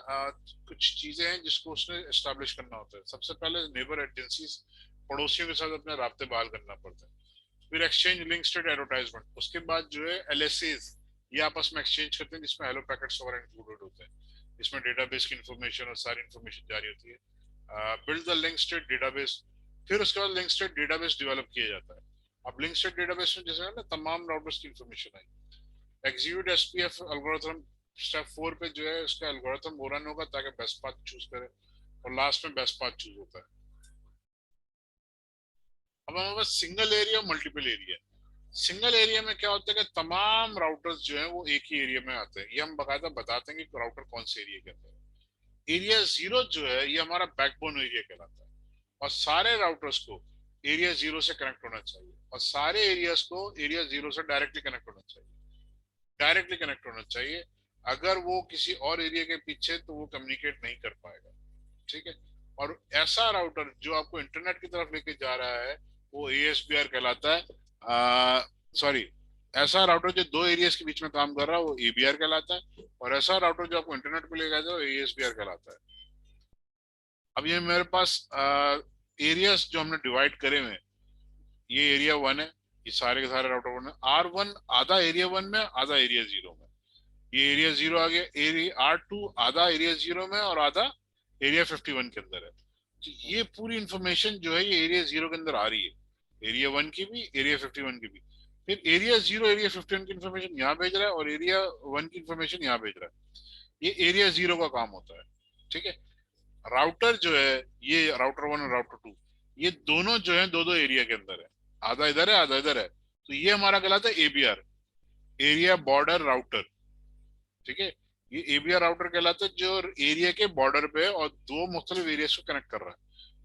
कुछ चीजें हैं जिसको उसने एस्टैब्लिश करना होता है। सबसे पहले नेबर एजेंसीज, पड़ोसियों के साथ अपने राब्ते बहाल करना पड़ता है। फिर एक्सचेंज लिंक स्टेट एडवर्टाइजमेंट, उसके बाद जो है एलएसएस, ये आपस में एक्सचेंज करते हैं जिसमें हेलो पैकेट्स वगैरह इंक्लूडेड होते हैं। इसमें डेटाबेस की इंफॉर्मेशन और सारी इंफॉर्मेशन जारी होती है। Build the link state database, फिर उसके बाद लिंक स्टेट डेटाबेस डेवलप किया जाता है। अब लिंक स्टेट डेटाबेस में जैसे है ना तमाम राउटर्स की इंफॉर्मेशन आई। एग्जीक्यूट एसपीएफ एल्गोरिथम, स्टेप 4 पे जो है उसका एल्गोरिथम वो रन होगा ताकि बेस्ट पाथ चूज करे, और लास्ट में बेस्ट पाथ चूज होता है। अब हमारे पास सिंगल एरिया और मल्टीपल एरिया। सिंगल एरिया में क्या होता है कि तमाम राउटर्स जो हैं वो एक ही एरिया में आते हैं। ये हम बकायदा बताते हैं कि राउटर कौन से एरिया के अंदर है। एरिया 0 जो है ये हमारा बैकबोन एरिया कहलाता है, और सारे राउटर्स को एरिया 0 से कनेक्ट होना चाहिए, और सारे एरियाज को एरिया 0 से डायरेक्टली कनेक्ट होना चाहिए, डायरेक्टली कनेक्ट होना चाहिए। अगर वो किसी और एरिया के पीछे तो वो कम्युनिकेट नहीं कर पाएगा। ठीक है, और ऐसा राउटर जो आपको इंटरनेट की तरफ लेके जा रहा है वो एएसबीआर कहलाता है। सॉरी, ऐसा राउटर जो दो एरियाज के बीच में काम कर रहा है वो एबीआर कहलाता है, और ऐसा राउटर जो आपको इंटरनेट पे लेके जाए वो एएसबीआर कहलाता है। अब ये मेरे पास एरियाज जो हमने डिवाइड करे हुए, ये एरिया 1 है, ये सारे के सारे राउटर 1 है। R1 आधा एरिया 1 में, आधा एरिया 0 में, ये एरिया 0 आ गया। एरिया R2 आधा एरिया 0 में और आधा एरिया 51 के अंदर है। तो ये पूरी इंफॉर्मेशन जो है ये एरिया 0 के अंदर आ रही है, एरिया 1 की भी, एरिया 51 की भी। फिर एरिया 0 एरिया 51 की इंफॉर्मेशन यहाँ भेज रहा है और एरिया 1 की इंफॉर्मेशन यहाँ भेज रहा है। ये एरिया 0 का काम होता है। ठीक है, राउटर जो है ये राउटर 1 और राउटर 2 ये दोनों जो है दो दो एरिया के अंदर है, आधा इधर है आधा इधर है। तो ये हमारा कहलाता है एबीआर, एरिया बॉर्डर राउटर। ठीक है, ये एबीआर राउटर कहलाता है जो एरिया के बॉर्डर पे और दो मुख्तलिफ एरियाज को कनेक्ट कर रहा है,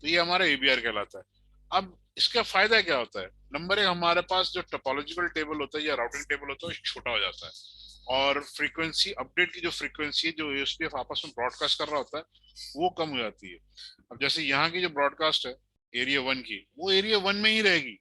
तो ये हमारा एबीआर कहलाता है। अब इसका फायदा क्या होता है? नंबर 1, हमारे पास जो टोपोलॉजिकल टेबल होता है या राउटिंग टेबल होता है छोटा हो जाता है, और फ्रीक्वेंसी अपडेट की जो फ्रीक्वेंसी है जो एएसपीएफ आपस में ब्रॉडकास्ट कर रहा होता है वो कम हो जाती है। अब जैसे यहाँ की जो ब्रॉडकास्ट है एरिया 1 की, वो एरिया 1 में ही रहेगी,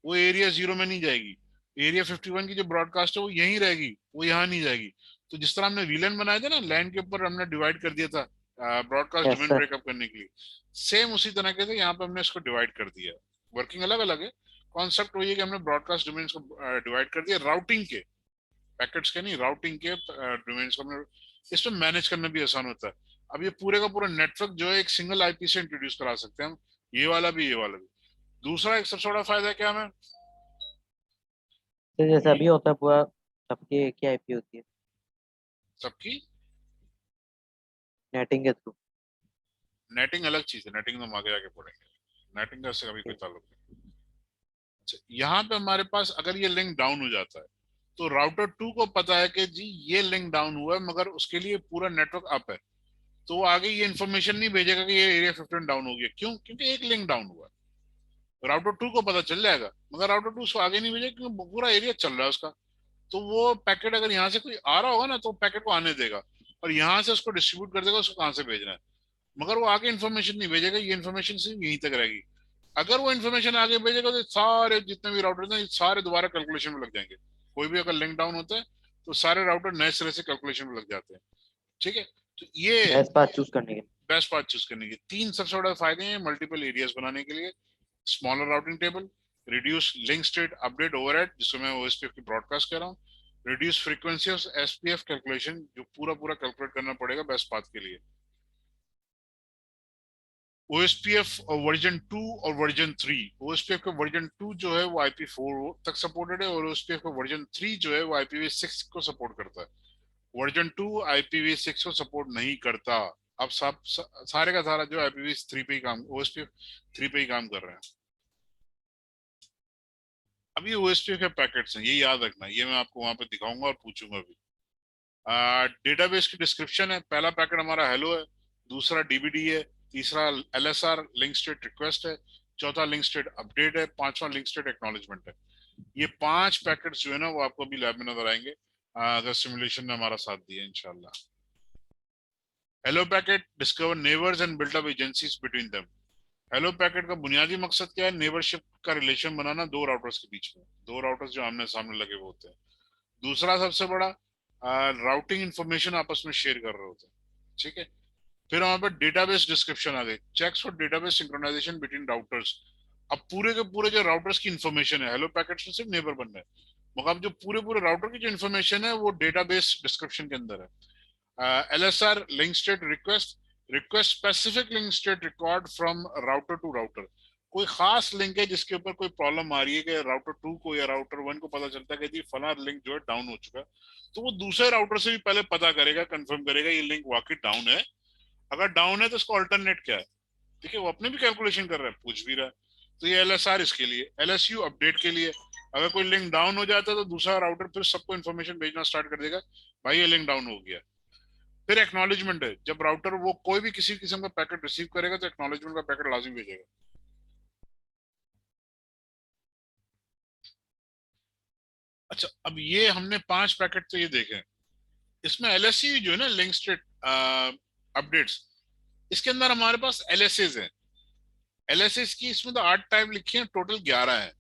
वो एरिया 0 में नहीं जाएगी। एरिया 51 की जो ब्रॉडकास्ट है वो यहीं रहेगी, वो यहाँ नहीं जाएगी। तो जिस तरह हमने वीलन बनाए थे ना, लैंड के ऊपर हमने डिवाइड कर दिया था broadcast Yes, domain sir. Breakup करने के लिए, सेम उसी तरह के थे यहाँ पे हमने इसको डिवाइड कर दिया। वर्किंग अलग अलग है, कॉन्सेप्ट वही है कि हमने ब्रॉडकास्ट डोमेन्स को डिवाइड कर दिया, राउटिंग के, पैकेट्स के नहीं, राउटिंग के डोमेन्स को हमने, इसमें मैनेज करना भी आसान होता है। अब ये पूरे का पूरा नेटवर्क जो है एक सिंगल आईपी से इंट्रोड्यूस करा सकते हैं हम, ये वाला भी ये वाला भी। दूसरा एक सबसे बड़ा फायदा क्या हमें, तो जैसे अभी होता है पूरा सबकी एक ही आईपी होती है सबकी नेटिंग के थ्रू। नेटिंग अलग चीज है, नेटिंग तो हम आगे जाके पढ़ेंगे, नेटिंग का इससे कभी कोई ताल्लुक नहीं। अच्छा, यहाँ पे हमारे पास अगर ये लिंक डाउन हो जाता है तो राउटर 2 को पता है कि जी ये लिंक डाउन हुआ है, मगर उसके लिए पूरा नेटवर्क अप है, तो वो आगे ये इन्फॉर्मेशन नहीं भेजेगा कि ये एरिया 15 डाउन हो गया। क्यों? क्योंकि एक लिंक डाउन हुआ है। राउटर 2 को पता चल जाएगा, मगर राउटर 2 उसको आगे नहीं भेजेगा क्योंकि पूरा एरिया चल रहा है उसका। तो वो पैकेट अगर यहाँ से कोई आ रहा होगा ना तो पैकेट को आने देगा, और यहाँ से उसको डिस्ट्रीब्यूट कर देगा उसको कहाँ से भेजना है, मगर वो आगे इन्फॉर्मेशन नहीं भेजेगा, ये इन्फॉर्मेशन सिर्फ यहीं तक रहेगी। अगर वो इन्फॉर्मेशन आगे भेजेगा तो सारे जितने भी राउटर हैं सारे दोबारा कैलकुलेशन में लग जाएंगे। कोई भी अगर लिंक डाउन होता है तो सारे राउटर नए सिरे से कैलकुलेशन में लग जाते हैं। ठीक है, तो ये बेस्ट पाथ चूज करने के लिए। बेस्ट पाथ चूज करने के 3 सबसे बड़े फायदे हैं मल्टीपल एरियाज बनाने के लिए। Smaller routing table, reduce link state update overhead जिसको मैं ओएसपीएफ की ब्रॉडकास्ट कर रहा हूँ, reduce frequency of SPF calculation जो पूरा पूरा कैलकुलेट करना पड़ेगा बेस्ट पाथ के लिए। OSPF वर्जन 2 और वर्जन 3, OSPF का वर्जन 2 जो है वो IP4 तक सपोर्टेड है, और OSPF का वर्जन 3 जो है वो IPv6 को सपोर्ट करता है। वर्जन 2 IPv6 को सपोर्ट नहीं करता। अब सब सारे का सारा जो IPv3 पे ही काम, OSPF 3 पे ही काम कर रहे हैं। अब ये OSPF के पैकेट्स हैं, ये याद रखना, ये मैं आपको वहां पे दिखाऊंगा और पूछूंगा भी। डेटाबेस की डिस्क्रिप्शन है, पहला पैकेट हमारा हेलो है, दूसरा डीबीडी है, तीसरा LSR लिंक स्टेट रिक्वेस्ट है, चौथा लिंक स्टेट अपडेट है, पांचवा लिंक स्टेट एक्नॉलेजमेंट है। ये 5 पैकेट्स जो है ना वो आपको अभी लैब में नजर आएंगे अगर सिमुलेशन ने हमारा साथ दिया इंशाल्लाह। Hello packet discover neighbours and build up agencies between them. Hello packet का बुनियादी मकसद क्या है? नेबरशिप का रिलेशन बनाना दो राउटर्स के बीच में, दो राउटर्स जो आमने सामने लगे हुए होते हैं। दूसरा सबसे बड़ा राउटिंग इंफॉर्मेशन आपस में शेयर कर रहे होते हैं, ठीक है। फिर हमारे पास डेटाबेस डिस्क्रिप्शन आ गई, checks for database synchronisation between routers. अब पूरे के पूरे जो राउटर्स की इंफॉर्मेशन है, हेलो पैकेट में सिर्फ नेबर बन रहे हैं, मगर अब जो पूरे पूरे राउटर की जो इंफॉर्मेशन है वो डेटाबेस डिस्क्रिप्शन के अंदर है। LSR link state request, request specific link state record from router to router. कोई खास लिंक है जिसके ऊपर कोई प्रॉब्लम आ रही है कि राउटर 2 को या राउटर 1 को पता चलता है कि जी फला लिंक जो है डाउन हो चुका है, तो वो दूसरे राउटर से भी पहले पता करेगा, कंफर्म करेगा ये लिंक वाकई डाउन है। अगर डाउन है तो इसका अल्टरनेट क्या है, ठीक है, वो अपने भी कैलकुलेशन कर रहा है, पूछ भी रहा है। तो ये LSR इसके लिए। LSU अपडेट के लिए, अगर कोई लिंक डाउन हो जाता है तो दूसरा राउटर फिर सबको इन्फॉर्मेशन भेजना स्टार्ट कर देगा, भाई ये लिंक डाउन हो गया। फिर एक्नॉलेजमेंट है, जब राउटर वो कोई भी किसी किस्म का पैकेट रिसीव करेगा तो एक्नॉलेजमेंट का पैकेट लाजिम भेजेगा। अच्छा, अब ये हमने 5 पैकेट तो ये देखे। इसमें LSE जो है ना, लिंक स्टेट अपडेट्स, इसके अंदर हमारे पास LSAs हैं। LSAs की इसमें तो 8 टाइप लिखी है, टोटल 11 है।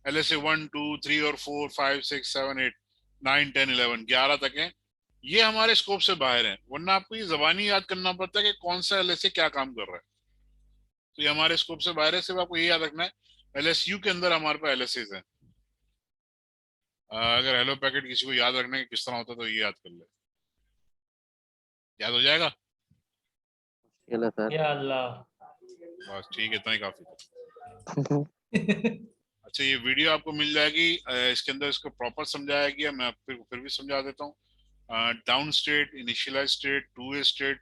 LSA 1 2 3 और 4 5 6 7 8 9 10 11 11 तक है। ये हमारे स्कोप से बाहर है, वरना आपको ये जबानी याद करना पड़ता है कि कौन सा LSA क्या काम कर रहा है। तो ये हमारे स्कोप से बाहर है, सिर्फ आपको ये याद रखना है LSU के अंदर हमारे पास LSAs हैं। अगर हेलो पैकेट किसी को याद रखने किस तरह होता है तो ये याद कर ले, याद हो जाएगा। मुश्किल है सर। या अल्लाह। बस ठीक है, इतना ही काफी था। अच्छा, ये वीडियो आपको मिल जाएगी, इसके अंदर इसको प्रॉपर समझाया गया, मैं फिर भी समझा देता हूँ। Down state, initialise state, two way state,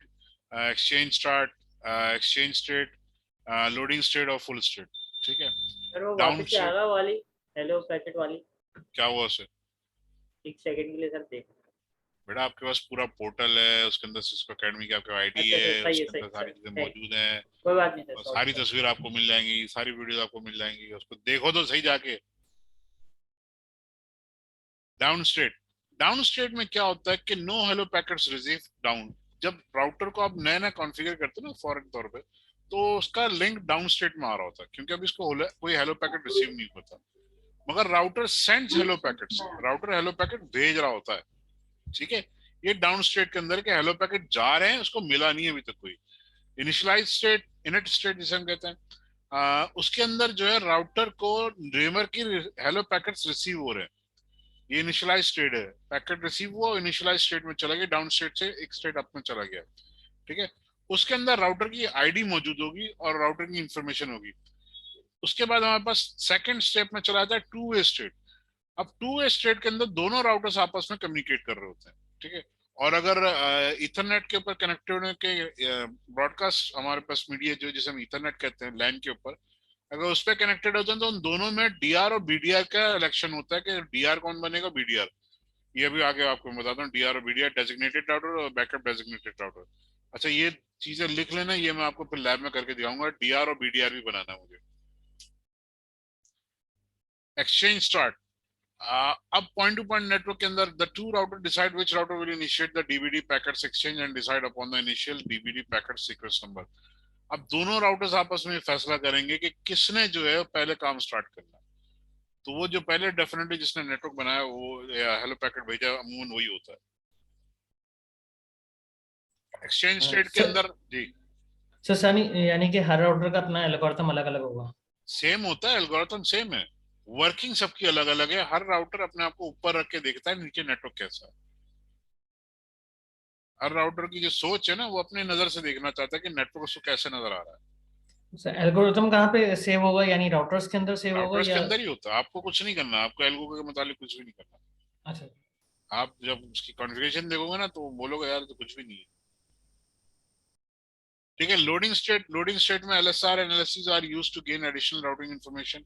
exchange start, exchange state, loading state और फुल स्टेट, ठीक है। सर वो डाउन वापस से स्टेट आगा वाली हेलो पैकेट वाली, क्या हुआ उसे? एक सेकंड के लिए सर देख। बेटा आपके पास पूरा पोर्टल है, उसके अंदर सिस्को एकेडमी की आपकी आईडी अच्छा है, सही है, उसके सही अंदर सारी सही चीजें सही, मौजूद हैं, कोई बात नहीं सर, और सॉरी सारी सर। तस्वीर आपको मिल जाएंगी, सारी वीडियो आपको मिल जाएंगी, उसको देखो तो सही जाके। डाउन स्टेट, डाउन स्टेट में क्या होता है कि no hello packets receive down. जब राउटर को आप नया नया कॉन्फ़िगर करते हो ना फॉरन तौर पे, तो उसका लिंक डाउन स्टेट में आ रहा होता है, क्योंकि अभी इसको कोई हेलो पैकेट रिसीव नहीं होता। मगर router sends hello packets, router hello packet भेज रहा होता है, ठीक है। ये डाउन स्टेट के अंदर के हेलो पैकेट जा रहे हैं, उसको मिला नहीं है अभी तक कोई। इनिशियलाइज स्टेट, इनिट स्टेट जिसे हम कहते हैं, उसके अंदर जो है राउटर को ड्रीमर की हेलो पैकेट्स रिसीव हो रहे हैं। ये इनिशियलाइज स्टेट है, पैकेट रिसीव हुआ, इनिशियलाइज स्टेट में चला गया, डाउन स्टेट से एक स्टेट अप में चला गया, ठीक है। उसके अंदर राउटर की आईडी मौजूद होगी और राउटर की इंफॉर्मेशन होगी। उसके बाद हमारे पास सेकंड स्टेप में चला जाता है टू वे स्टेट। अब टू वे स्टेट के अंदर दोनों राउटर्स आपस में कम्युनिकेट कर रहे होते हैं, ठीक है। और अगर इथरनेट के ऊपर कनेक्टेड होने के ब्रॉडकास्ट हमारे पास मीडिया जो जिसे हम इथरनेट कहते हैं लैन के ऊपर, अगर उस पर कनेक्टेड होते हैं तो उन दोनों में डीआर और बीडीआर का इलेक्शन होता है कि डीआर कौन बनेगा, बीडीआर। ये भी आगे आपको बताता हूँ, डीआर और बीडीआर, डेजिग्नेटेड राउटर और बैकअप डेजिग्नेटेड राउटर। अच्छा, ये चीजें लिख लेना, ये मैं आपको फिर लैब में करके दिखाऊंगा। डीआर और बीडीआर भी बनाना है मुझे। एक्सचेंज स्टार्ट, अब पॉइंट टू पॉइंट नेटवर्क के अंदर the two router decide which router will initiate the DBD packets exchange and decide upon the initial DBD packet sequence number. अब दोनों राउटर्स आपस में फैसला करेंगे कि किसने जो है पहले काम स्टार्ट करना है। तो वो जो पहले डेफिनेटली जिसने नेटवर्क बनाया वो हेलो पैकेट भेजा, अमूमन वही होता है। एक्सचेंज स्टेट के अंदर जी सर सनी, यानी कि हर राउटर का अपना एल्गोरिथम अलग अलग होगा? सेम होता है, एल्गोरिथम सेम है, वर्किंग सबकी अलग अलग है। हर राउटर अपने आप को ऊपर रख के देखता है नीचे नेटवर्क कैसा है। हर राउटर की जो सोच है ना, वो अपने नजर से देखना चाहता है कि नेटवर्क उसको कैसे नजर आ रहा है। सर एल्गोरिथम कहाँ पे सेव होगा, यानी राउटर्स के अंदर सेव होगा राउटर्स के या? अंदर ही होता है, आपको कुछ नहीं करना, आपको एल्गो के मुतालिक कुछ भी नहीं करना। अच्छा। आप जब उसकी कॉन्फ़िगरेशन देखोगे ना तो बोलोगे यार तो कुछ भी नहीं है, ठीक है। लोडिंग स्टेट, लोडिंग स्टेट में LSR and LSCs are used to gain additional routing information,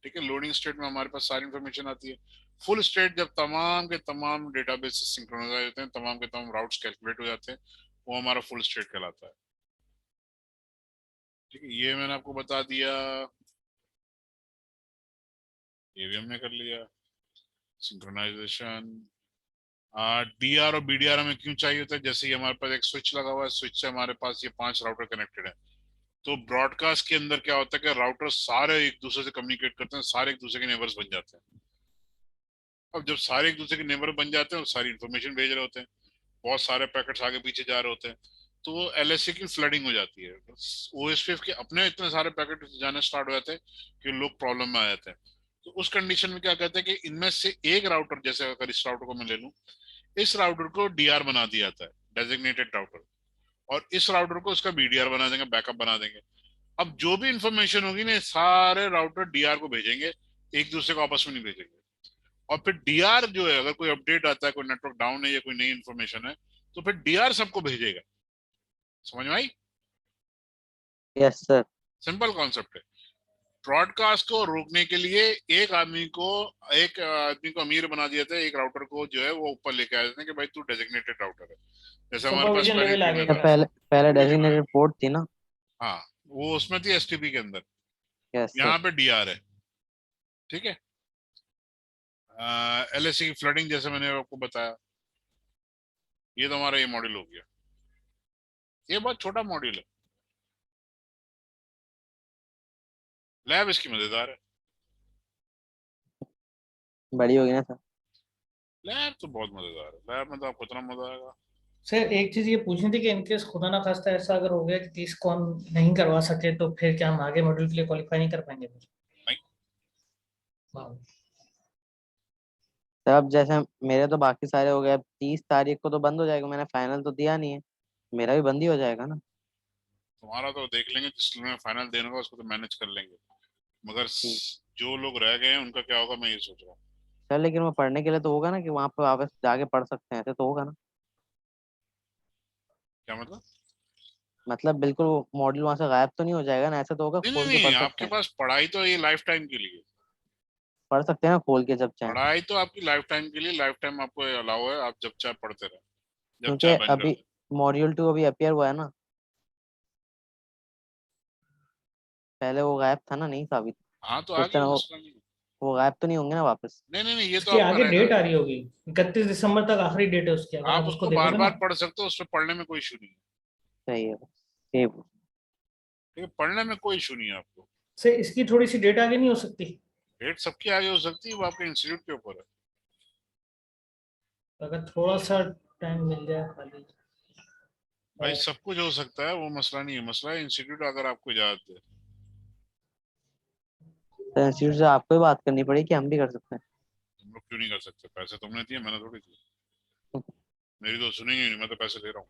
ठीक है। लोडिंग स्टेट में हमारे पास सारी इंफॉर्मेशन आती है। फुल स्टेट, जब तमाम के तमाम डेटाबेस सिंक्रोनाइज होते हैं, तमाम के तमाम राउट्स कैलकुलेट हो जाते हैं, वो हमारा फुल स्टेट कहलाता है, ठीक है। ये मैंने आपको बता दिया। ये भी हमने कर लिया। सिंक्रोनाइजेशन, डीआर और बीडीआर हमें क्यों चाहिए होता है? जैसे ही हमारे पास एक स्विच लगा हुआ है, स्विच से हमारे पास ये 5 राउटर कनेक्टेड है, तो ब्रॉडकास्ट के अंदर क्या होता है कि राउटर सारे एक दूसरे से कम्युनिकेट करते हैं, सारे एक दूसरे के नेबर्स बन जाते हैं। अब जब सारे एक दूसरे के नेबर बन जाते हैं, सारी इन्फॉर्मेशन भेज रहे होते हैं, बहुत सारे पैकेट्स आगे पीछे जा रहे होते हैं, तो एलएसए की फ्लडिंग हो जाती है। ओएसपीएफ के अपने इतने सारे पैकेट जाने स्टार्ट हो जाते हैं कि लोग प्रॉब्लम में आ जाते हैं। तो उस कंडीशन में क्या कहते हैं कि इनमें से एक राउटर, जैसे अगर इस राउटर को मैं ले लूं, इस राउटर को डीआर बना दिया जाता है, डेजिग्नेटेड राउटर, और इस राउटर को इसका बीडीआर बना देंगे, बैकअप बना देंगे। अब जो भी इंफॉर्मेशन होगी ना, सारे राउटर डीआर को भेजेंगे, एक दूसरे को आपस में नहीं भेजेंगे। और फिर डीआर जो है, अगर कोई अपडेट आता है, कोई नेटवर्क डाउन है या कोई नई इंफॉर्मेशन है, तो फिर डीआर सबको भेजेगा। समझ में आई? Yes sir. सिंपल कॉन्सेप्ट है। ब्रॉडकास्ट को रोकने के लिए एक आदमी को अमीर बना दिया था, एक राउटर को जो है वो ऊपर लेके आए थे कि भाई तू डेजिग्नेटेड राउटर है। जैसे हमारे पास सुपरविजन लेवल आ गया तो क्या? पहले डेजिग्नेटेड पोर्ट थी ना। हाँ, वो उसमें थी एसटीपी के अंदर, यस यहाँ सर। पे डीआर है। ठीक है। एलएससी की फ्लडिंग जैसे मैंने आपको बताया, ये तो हमारा ये मॉड्यूल हो गया। ये बहुत छोटा मॉड्यूल है, लैब इसकी मजेदार है। बड़ी होगी ना सर। लैब तो बहुत मजेदार है, लैब में तो आपको इतना मजा आएगा। सर एक चीज ये पूछनी थी कि इनकेस खुदा ना खास्ता ऐसा अगर हो गया कि 30 को हम नहीं करवा सके, तो फिर क्या हम आगे मॉड्यूल के लिए क्वालिफाई नहीं कर पाएंगे? नहीं। वाह। सर अब जैसे मेरे तो बाकी सारे हो गए, अब 30 तारीख को तो बंद हो जाएगा, मैंने फाइनल तो दिया नहीं है, मेरा भी बंद ही हो जाएगा ना। तुम्हारा तो देख लेंगे, जिसमें फाइनल देना होगा उसको तो मैनेज कर लेंगे, मगर ठीक। जो लोग रह गए हैं उनका क्या होगा, मैं ये सोच रहा हूँ। सर लेकिन वो पढ़ने के लिए तो होगा ना, कि वहां पे वापस जाके पढ़ सकते हैं, ऐसे तो होगा ना? क्या मतलब? मतलब बिल्कुल मॉड्यूल वहां से गायब तो नहीं हो जाएगा ना? ऐसा तो होगा, नहीं नहीं खोल के नहीं, पढ़ सकते आपके हैं। पास पढ़ाई तो ये लाइफ टाइम के लिए। पढ़ सकते हैं ना खोल के जब चाहे? पढ़ाई तो आपकी लाइफ टाइम के लिए, लाइफ टाइम आपको अलाउ है, आप जब चाहे पढ़ते रहे, जब क्योंकि चाहे बंद कर अभी दे। मॉड्यूल 2 अभी अपियर हुआ है ना, पहले वो गायब था ना, नहीं था अभी। हाँ तो तो आ इस गई, तरह वो मसला नहीं है। वो गायब तो नहीं होंगे ना वापस? नहीं नहीं नहीं, ये तो उसके आपका आगे रहेगा। डेट आ रही होगी, 31 दिसंबर तक आखिरी डेट है उसकी, अगर आप आप उसको उसको बार देखोगे बार ना। पढ़ सकते हो, उसमें पढ़ने में कोई इशू नहीं है। सही है बस। ठीक। ठीक है, पढ़ने में कोई इशू नहीं है आपको। से इसकी थोड़ी सी डेट आगे नहीं हो सकती? डेट सबकी आगे हो सकती है, वो आपके इंस्टीट्यूट के ऊपर है। अगर थोड़ा सा टाइम मिल जाए खाली। भाई सब कुछ हो सकता है, वो मसला नहीं है, मसला है इंस्टीट्यूट अगर आपको इजाजत दे। तो इंस्टीट्यूट से आपको ही बात करनी पड़ेगी कि हम भी कर सकते हैं? तुम लोग क्यों नहीं कर सकते? पैसे तुमने दिए, मैंने थोड़ी दिए। मेरी तो सुनेंगे ही नहीं, मैं तो पैसे दे रहा हूँ।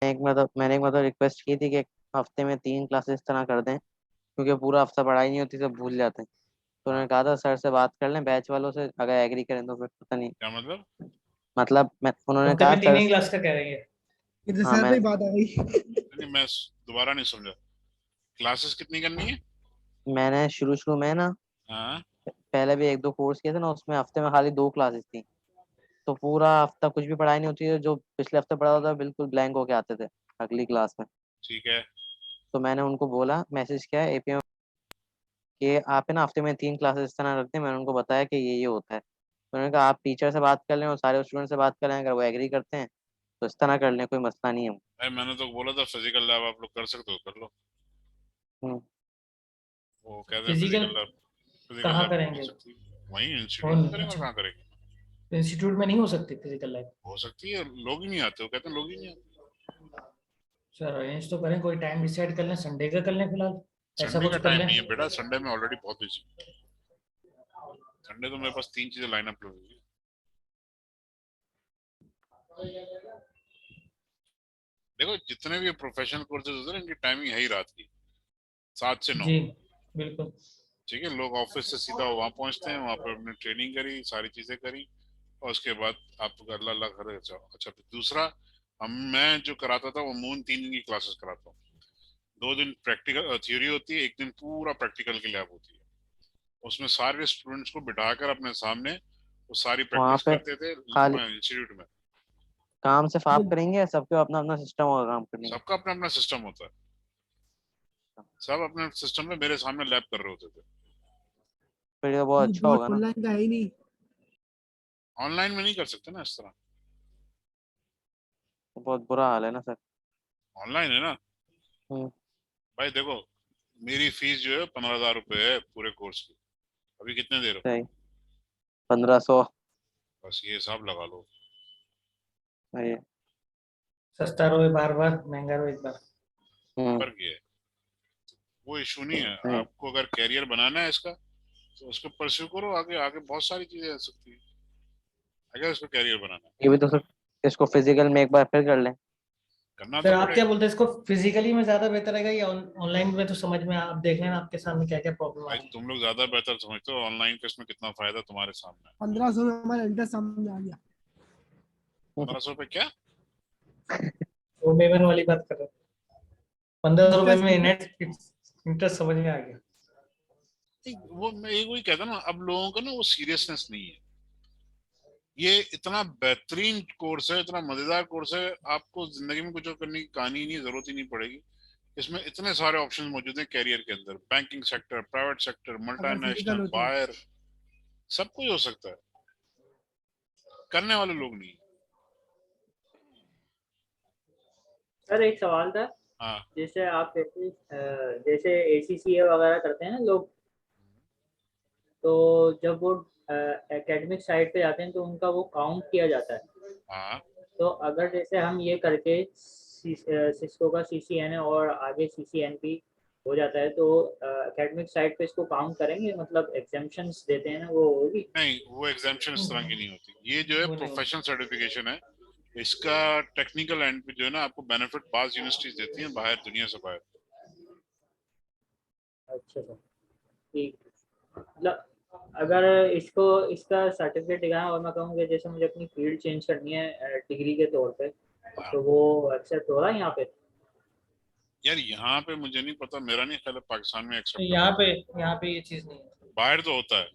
मैंने एक मतलब रिक्वेस्ट की थी कि हफ्ते में 3 क्लासेस इस तरह कर दें, क्योंकि पूरा हफ्ता पढ़ाई नहीं होती, सब भूल जाते हैं। तो हाँ, उन्होंने कहा था सर से बात कर लें बैच वालों से, अगर एग्री करें तो फिर पता नहीं। क्या मतलब? मतलब मैं उन्होंने हफ्ते कहा में तीन सर। ही क्लास का कह रहे हैं? ये तो हाँ सर मैं पे ही बात आ गई। नहीं, मैं दोबारा नहीं समझा। क्लासेस कितनी करनी है? मैंने शुरू शुरू में ना, हाँ पहले भी 1-2 कोर्स किए थे ना, उसमें हफ्ते में खाली 2 क्लासेस थी। तो पूरा हफ्ता कुछ भी पढ़ाई नहीं होती है, जो पिछले हफ्ते पढ़ा होता बिल्कुल ब्लैंक होके आते थे अगली क्लास में। ठीक है। तो मैंने उनको बोला, मैसेज किया एपीएम, कि आप है ना हफ्ते में 3 क्लासेस इस तरह रखते हैं। मैंने उनको बताया कि ये होता है, तो उन्होंने कहा आप टीचर से बात कर लें और सारे स्टूडेंट से बात कर लें, अगर वो एग्री करते हैं तो इस तरह कर लें, कोई मसला नहीं है। भाई मैंने तो बोला था फिजिकल लैब आप लोग कर सकते हो, कर लो। हम्म। वो कहते हैं फिजिकल फिजिकल लैब, फिजिकल कहाँ लैब नहीं हो करेंगे? सकती। वहीं इंस्टीट्यूट में कौन? करेंगे, और अच्छा, कहाँ करेंगे? इंस्टीट्यूट में नहीं हो सकती फिजिकल लैब? हो सकती है, लोग ही नहीं आते, वो कहते हैं लोग ही नहीं आते। सर अरेंज तो करें, कोई टाइम डिसाइड कर लें, संडे का कर लें फिलहाल, ऐसा संडे का कुछ कर टाइम लें। नहीं है बेटा, संडे में ऑलरेडी बहुत बिजी। संडे तो मेरे पास 3 चीजें लाइनअप लगी है। देखो जितने भी प्रोफेशनल कोर्सेज होते हैं ना, इनकी टाइमिंग है ही रात की 7 से 9। जी बिल्कुल। ठीक है, लोग ऑफिस से सीधा वहां पहुंचते हैं, वहां पर अपनी ट्रेनिंग करी, सारी चीजें करी, और उसके बाद आप अल्लाह अल्लाह करे जाओ। अच्छा, फिर दूसरा, मैं जो कराता था वो मून 3 दिन की क्लासेस कराता हूँ। 2 दिन प्रैक्टिकल थ्योरी होती है, एक दिन पूरा प्रैक्टिकल की लैब होती है। उसमें सारे स्टूडेंट्स को बिठाकर अपने सामने वो सारी वहाँ प्रैक्टिस पे करते थे खाली इंस्टीट्यूट में। काम सिर्फ आप करेंगे या सबके अपना अपना सिस्टम होगा काम करने का? सबका अपना अपना सिस्टम होता है, सब अपने सिस्टम में मेरे सामने लैब कर रहे होते थे। फिर तो बहुत अच्छा होगा ना। ऑनलाइन का है ही नहीं। ऑनलाइन में नहीं कर सकते ना इस तरह, तो बहुत बुरा हाल है ना सर। ऑनलाइन है ना। हम्म, भाई देखो, मेरी फीस जो है 15,000 रुपये है पूरे कोर्स की। अभी कितने दे रहे सही। 1500। हो? बस ये हिसाब लगा लो। सही है। सस्ता रहो बार बार, महंगा रहो एक बार। फर्क ये है, वो इशू नहीं है। सही। आपको अगर कैरियर बनाना है इसका, तो उसको परस्यू करो, आगे आगे बहुत सारी चीजें आ सकती है अगर उसको कैरियर बनाना है। ये भी तो सर, इसको फिजिकल में एक बार फिर कर लें। करना सर तो आप क्या पड़ेगा। बोलते हैं, इसको फिजिकली में ज्यादा बेहतर रहेगा या ऑनलाइन में? तो समझ में आप देख लेना आपके सामने क्या क्या प्रॉब्लम आ भाई रही है। तुम लोग ज्यादा बेहतर समझते हो ऑनलाइन का, इसमें कितना फायदा तुम्हारे सामने है। 1500 में हमारा इंटरेस्ट सामने आ गया। 1500 रुपये क्या? वो मेमन वाली बात कर रहे हैं। 1500 रुपए में इंटरेस्ट नेट इंटरेस्ट समझ में आ गया। वो मैं एक वही कहता ना, अब लोगों का ना वो सीरियसनेस नहीं है। ये इतना बेहतरीन कोर्स है, इतना मजेदार कोर्स है, आपको जिंदगी में कुछ और करने की कहानी नहीं, जरूरत ही नहीं पड़ेगी। इसमें इतने सारे ऑप्शन मौजूद हैं कैरियर के अंदर, बैंकिंग सेक्टर, प्राइवेट सेक्टर, अगर फिजिकल मल्टीनेशनल, हो तो। बायर, सब कुछ हो सकता है। करने वाले लोग नहीं। सर एक सवाल था, हाँ जैसे आप जैसे ACCA वगैरह करते हैं ना लोग, तो जब वो एकेडमिक साइड पे जाते हैं तो उनका वो काउंट किया जाता है। हाँ। तो अगर जैसे हम ये करके सिस्को का CCNA और आगे CCNP हो जाता है, तो एकेडमिक साइड पे इसको काउंट करेंगे, मतलब एग्जाम्पशंस देते हैं ना, वो होगी? नहीं, वो एग्जाम्पशन इस तरह की नहीं होती। ये जो है वो नहीं होता। प्रोफेशनल सर्टिफिकेशन है। इसका टेक्निकल एंड पे जो है ना, आपको बेनिफिट बाज यूनिवर्सिटीज देती हैं बाहर, दुनिया से बाहर। अच्छा सर, ठीक। मतलब अगर इसको इसका सर्टिफिकेट दिखाना और मैं कहूँ कि जैसे मुझे अपनी फील्ड चेंज करनी है डिग्री के तौर पे, हाँ। तो वो एक्सेप्ट हो रहा है यहाँ पे? यार यहाँ पे मुझे नहीं पता, मेरा नहीं ख्याल है पाकिस्तान में तो एक्सेप्ट होगा। यहाँ पे ये चीज नहीं है। बाहर तो होता है,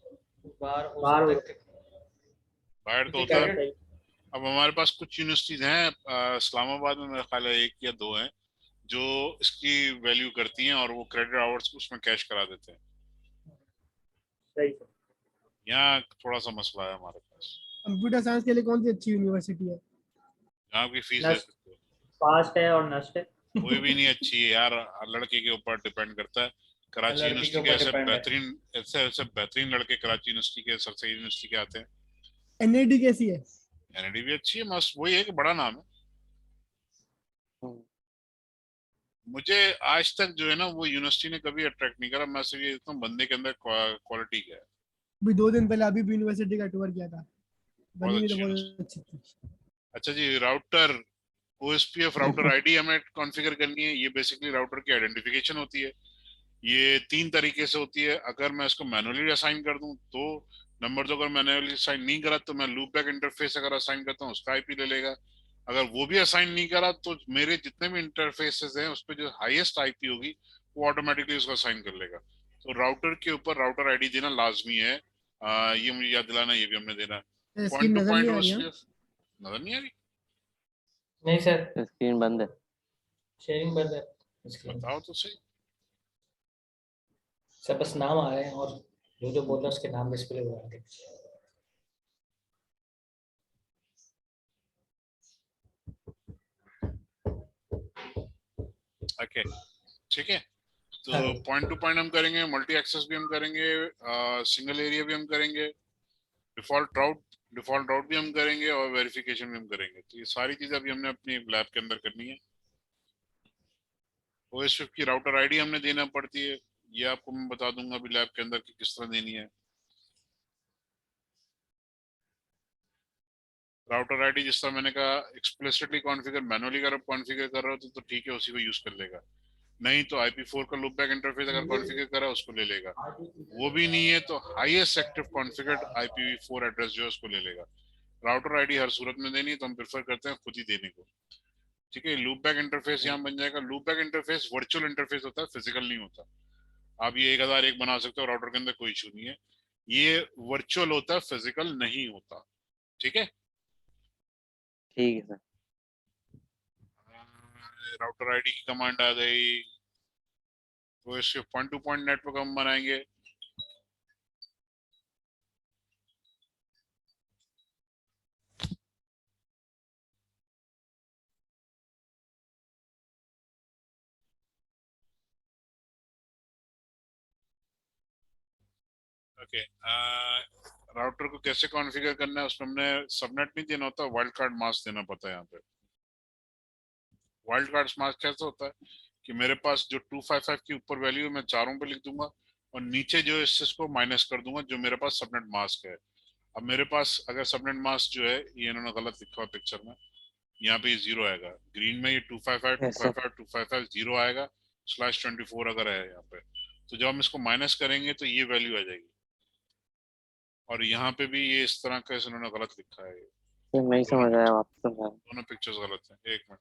बाहर हो बाहर सकता हो? है। बाहर तो क्योंकि होता है। सही। अब हमारे पास कुछ यूनिवर्सिटीज हैं, इस्लामाबाद में मेरा ख्याल है एक या दो हैं, जो इसकी वैल्यू करती हैं और वो क्रेडिट आवर्स उसमें कैश करा देते हैं। सही सर। यहाँ थोड़ा सा मसला है हमारे पास। कंप्यूटर साइंस के लिए कौन सी अच्छी यूनिवर्सिटी है? यहाँ की फीस दे नस्ट सकते हो। फास्ट है और नस्ट है। कोई भी नहीं अच्छी है यार, लड़के के ऊपर डिपेंड करता है। कराची लड़की के यूनिवर्सिटी के ऊपर ऐसे डिपेंड है। बेहतरीन, ऐसे ऐसे बेहतरीन लड़के कराची यूनिवर्सिटी के, सरसई यूनिवर्सिटी के आते हैं। NIT कैसी है? एनआईडी भी अच्छी है, मस्त, वही है कि बड़ा नाम है। हम्म, मुझे आज तक जो है ना वो यूनिवर्सिटी ने कभी अट्रैक्ट नहीं करा। मैं सिर्फ ये देखता हूँ बंदे के अंदर क्वालिटी क्या है। अभी 2 दिन पहले अभी भी यूनिवर्सिटी का टूर किया था, बहुत बनी हुई तो अच्छी यूनिवर्सिटी। बहुत अच्छी थी। अच्छा जी, राउटर, OSPF राउटर आईडी हमें कॉन्फ़िगर करनी है। ये बेसिकली राउटर की आइडेंटिफिकेशन होती है। ये 3 तरीके से होती है। अगर मैं इसको मैनुअली असाइन कर दूं तो नंबर, तो अगर मैनुअली असाइन नहीं करा तो मैं लूप बैक इंटरफेस अगर असाइन करता हूँ उसका आईपी ले लेगा। अगर वो भी असाइन नहीं करा तो मेरे जितने भी इंटरफेसेस हैं उस पर जो हाईएस्ट आईपी होगी वो ऑटोमेटिकली उसको असाइन कर लेगा। तो राउटर के ऊपर राउटर आईडी देना लाजमी है। ये मुझे याद दिलाना, ये भी हमने देना। पॉइंट स्क्रीन टू नजर पॉइंट नहीं आ रही है? OSPF नजर नहीं आ रही? नहीं सर, स्क्रीन बंद है। शेयरिंग बंद है स्क्रीन। बताओ तो सही। सर बस नाम आ रहे हैं और जो जो बोल रहे हैं उसके नाम डिस्प्ले हो रहे हैं। ओके, ठीक है। तो हाँ। पॉइंट टू पॉइंट हम करेंगे, मल्टी एक्सेस भी हम करेंगे, सिंगल एरिया भी हम करेंगे, डिफॉल्ट राउट भी हम करेंगे और वेरिफिकेशन भी हम करेंगे। तो ये सारी चीजें अभी हमने अपनी लैब के अंदर करनी है। OSPF की राउटर आईडी हमने देना पड़ती है, ये आपको मैं बता दूंगा अभी लैब के अंदर की किस तरह देनी है। राउटर आईडी जिस तरह मैंने कहा एक्सप्लिसिटली कॉन्फ़िगर, मैनुअली अगर कॉन्फ़िगर कर रहे हो तो ठीक है, उसी को यूज कर लेगा। नहीं तो IP4 का लूप बैक इंटरफेस अगर कॉन्फ़िगर करा उसको ले लेगा। वो भी नहीं है तो highest active configured IPv4 address जो है उसको ले लेगा। राउटर आईडी हर सूरत में देनी है, तो हम प्रेफर करते हैं खुद ही देने को। ठीक है, लूप बैक इंटरफेस यहाँ बन जाएगा। Loop back interface virtual interface होता है, फिजिकल नहीं होता। आप ये 1001 बना सकते हो राउटर के अंदर, कोई इशू नहीं है। ये वर्चुअल होता है, फिजिकल नहीं होता। ठीक है। ठीक है सर। राउटर आईडी की कमांड आ गई, तो इसके पॉइंट टू पॉइंट नेटवर्क हम बनाएंगे। ओके, राउटर को कैसे कॉन्फ़िगर करना है, उसमें हमने सबनेट नहीं देना होता, वाइल्ड कार्ड मास्क देना पड़ता है। यहाँ पे वाइल्ड कार्ड मास्क कैसे होता है कि मेरे पास जो 255 की ऊपर वैल्यू है मैं चारों पे लिख दूंगा और नीचे जो इसको माइनस कर दूंगा जो मेरे पास सबनेट मास्क है। अब मेरे पास अगर सबनेट मास्क जो है ये इन्होंने गलत लिखा हुआ पिक्चर में, यहाँ पे ये 0 आएगा, ग्रीन में ये 255 यस सर 255 255 0 आएगा, /24 अगर है यहाँ पे, तो जब हम इसको माइनस करेंगे तो ये वैल्यू आ जाएगी। और यहाँ पे भी ये इस तरह का इन्होंने गलत लिखा है, सर नहीं समझ आया, वापस समझाया। दोनों पिक्चर्स गलत हैं। एक minute,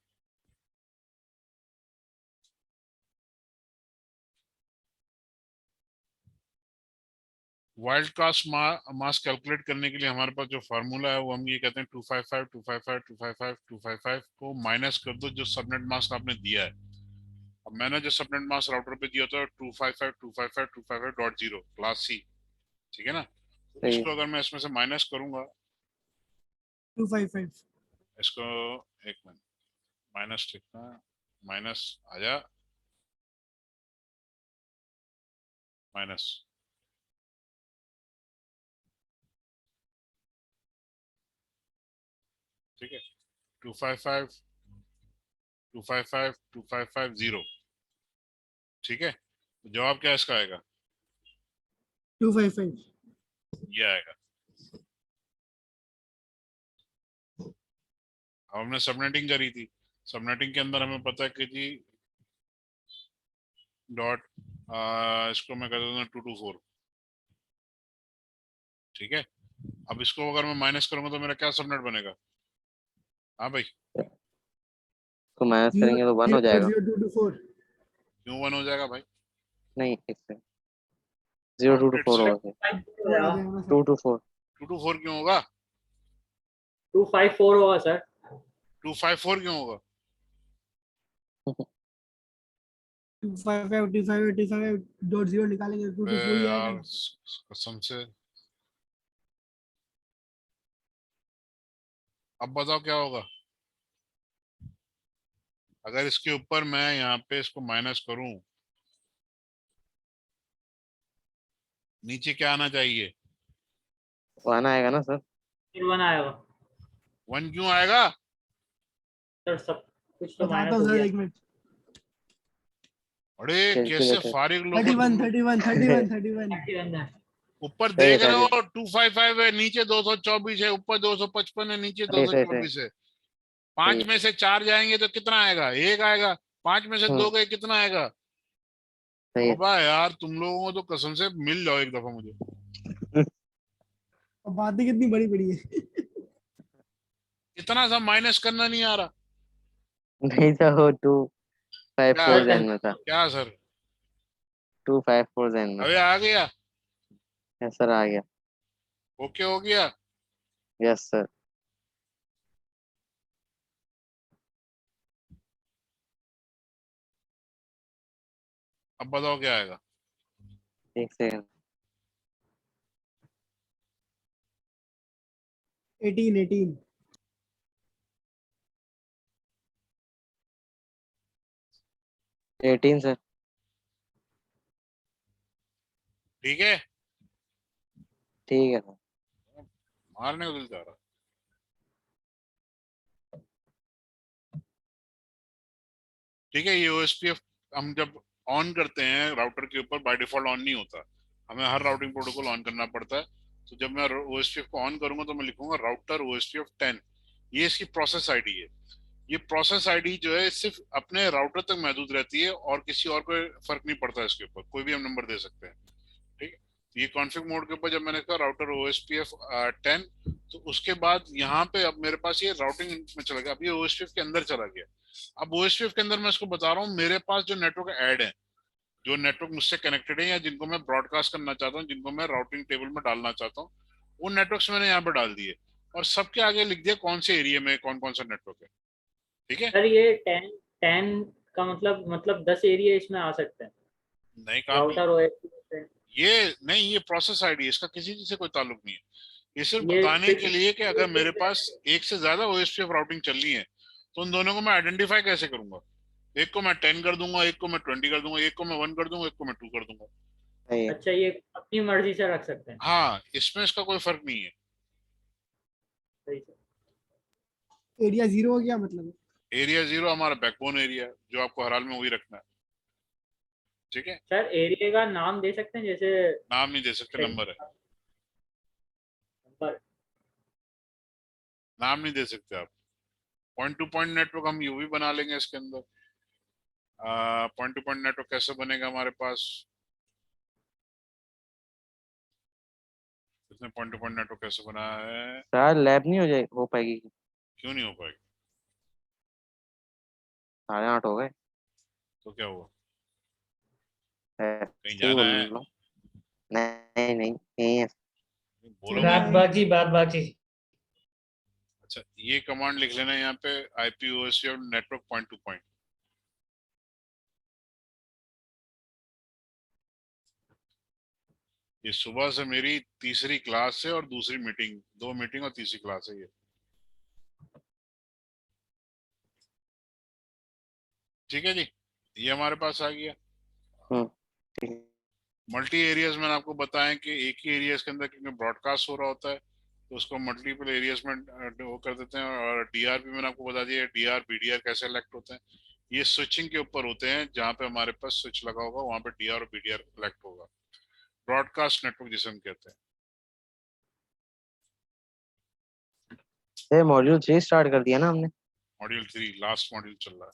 wildcard mask calculate करने के लिए हमारे पास जो फार्मूला है वो हम ये कहते हैं 255 255 255 255 को माइनस कर दो जो सबनेट मास्क आपने दिया है। अब मैंने जो सबनेट मास्क राउटर पे दिया था 255 255 255.0 क्लास सी, ठीक है ना, तो सही है। इसको अगर मैं इसमें से माइनस करूंगा 255 इसको, एक मिनट, माइनस लिखना, माइनस आया, माइनस, ठीक है, 255 255 255 0, ठीक है, तो जवाब क्या इसका आएगा, 255 ये आएगा। अब हमने सबनेटिंग करी थी, सबनेटिंग के अंदर हमें पता है कि जी डॉट इसको मैं कर देता हूँ 224, ठीक है। अब इसको अगर मैं माइनस करूंगा तो मेरा क्या सबनेट बनेगा, हाँ भाई, तो माइनस करेंगे तो 1 हो जाएगा। 0224 क्यों 1 हो जाएगा भाई, नहीं, एक से 0224 से होगा सर। 224 224 क्यों होगा, 254 होगा सर। 254 क्यों होगा, 255 निकालेंगे 224 ही यार आएगा। कसम से, अब बताओ क्या होगा अगर इसके ऊपर मैं यहाँ पे इसको माइनस करूं, नीचे क्या आना चाहिए, वो आना आएगा ना सर। फिर 1 आएगा 1 क्यों आएगा, सर, सब कुछ तो बताता माइनस हूँ हो सर गया। एक मिनट। अरे कैसे कैलकुलेटर फारिग लोग हो तुम 31 लोग, 31 31 31 एक्टिव अंदर ऊपर सही है देख रहे सर। हो 255 है, नीचे 224 है, ऊपर 255 है, नीचे सही सही सही 224 है, सही 5 में से 4 जाएंगे तो कितना आएगा, 1 आएगा, 5 में से 2 गए कितना आएगा। सही है। बाबा यार तुम लोगों को तो कसम से मिल जाओ एक दफा मुझे, और बातें कितनी बड़ी बड़ी है। इतना सा माइनस करना नहीं आ रहा नहीं था वो क्या, 254 जैन में था। क्या सर, 254 जैन में अबे था। आ गया, यस सर, आ गया। ओके हो गया। Yes sir. अब बताओ क्या आएगा, एक सेकंड। 18 18 सर। ठीक है, ठीक है सर। मारने को दिल जा रहा, ठीक है। ये OSPF हम जब ऑन करते हैं राउटर के ऊपर बाय डिफॉल्ट ऑन नहीं होता, हमें हर राउटिंग प्रोटोकॉल ऑन करना पड़ता है। तो जब मैं OSPF को ऑन करूंगा तो मैं लिखूंगा राउटर OSPF 10, ये इसकी प्रोसेस आईडी है। ये प्रोसेस आईडी जो है सिर्फ अपने राउटर तक महदूद रहती है और किसी और को फर्क नहीं पड़ता, इसके ऊपर कोई भी हम नंबर दे सकते हैं, ठीक है। तो ये कॉन्फ़िग मोड के ऊपर जब मैंने कहा राउटर OSPF 10, तो उसके बाद यहाँ पे अब मेरे पास ये राउटिंग में चला गया, अब ये OSPF के अंदर चला गया। अब OSPF के अंदर मैं इसको बता रहा हूँ मेरे पास जो नेटवर्क ऐड है, जो नेटवर्क मुझसे कनेक्टेड है या जिनको मैं ब्रॉडकास्ट करना चाहता हूँ, जिनको मैं राउटिंग टेबल में डालना चाहता हूँ, वो नेटवर्क्स मैंने यहाँ पे डाल दिए और सबके आगे लिख दिया कौन से एरिया में कौन कौन सा नेटवर्क है, ठीक है। सर, ये 10 का मतलब 10 एरिया इसमें आ सकते हैं, नहीं कहा राउटर OSPF से। ये नहीं, ये प्रोसेस आईडी, इसका किसी चीज से कोई ताल्लुक नहीं है, ये सिर्फ ये बताने फिर- के लिए कि अगर मेरे पास एक से ज्यादा OSPF राउटिंग चल रही है तो उन दोनों को मैं आइडेंटिफाई कैसे करूंगा, एक को मैं 10 कर दूंगा, एक को मैं 20 कर दूंगा, एक को मैं 1 कर दूंगा, एक को मैं 2 कर दूंगा, सही है। अच्छा, ये अपनी मर्जी से रख सकते हैं। हाँ, इसमें इसका कोई फर्क नहीं है। सही से। एरिया 0 हो गया मतलब। एरिया 0 हमारा बैकबोन एरिया, जो आपको हर हाल में वही रखना है। ठीक है, सर एरिया का नाम दे सकते हैं, जैसे नाम नहीं दे सकते, नंबर है। नंबर। नाम नहीं दे सकते आप। पॉइंट टू पॉइंट नेटवर्क हम यूवी बना लेंगे इसके अंदर। पॉइंट टू पॉइंट नेटवर्क कैसे बनेगा हमारे पास? इसने पॉइंट टू पॉइंट नेटवर्क कैसे बनाया है? सर लैब नहीं हो पाएगी? क्यों नहीं हो पाएगी? 8:30 हो गए। तो क्या हुआ? कहीं ऐसे ही जाना बोल है? लो। नहीं नहीं यही है। बोलो चलना मत। बात है। बाकी बात बाकी। अच्छा, ये कमांड लिख लेना है यहाँ पे, IPOSC और नेटवर्क पॉइंट टू पॉइंट। ये सुबह से मेरी तीसरी क्लास है और दूसरी मीटिंग, 2 मीटिंग और तीसरी क्लास है ये। ठीक है जी, ये हमारे पास आ गया। ठीक है। मल्टी एरियाज मैंने आपको बताया कि एक ही एरियाज के अंदर क्योंकि ब्रॉडकास्ट हो रहा होता है तो उसको मल्टीपल एरियाज में वो कर देते हैं। और डीआर भी मैंने आपको बता दिया, डीआर बीडीआर कैसे इलेक्ट होते हैं। ये स्विचिंग के ऊपर होते हैं, जहाँ पे हमारे पास स्विच लगा होगा वहां पे डीआर और बीडीआर इलेक्ट होगा। ब्रॉडकास्ट नेटवर्क जिसे हम कहते हैं। ये मॉड्यूल 3 स्टार्ट कर दिया ना हमने। मॉड्यूल 3 लास्ट मॉड्यूल चल रहा है।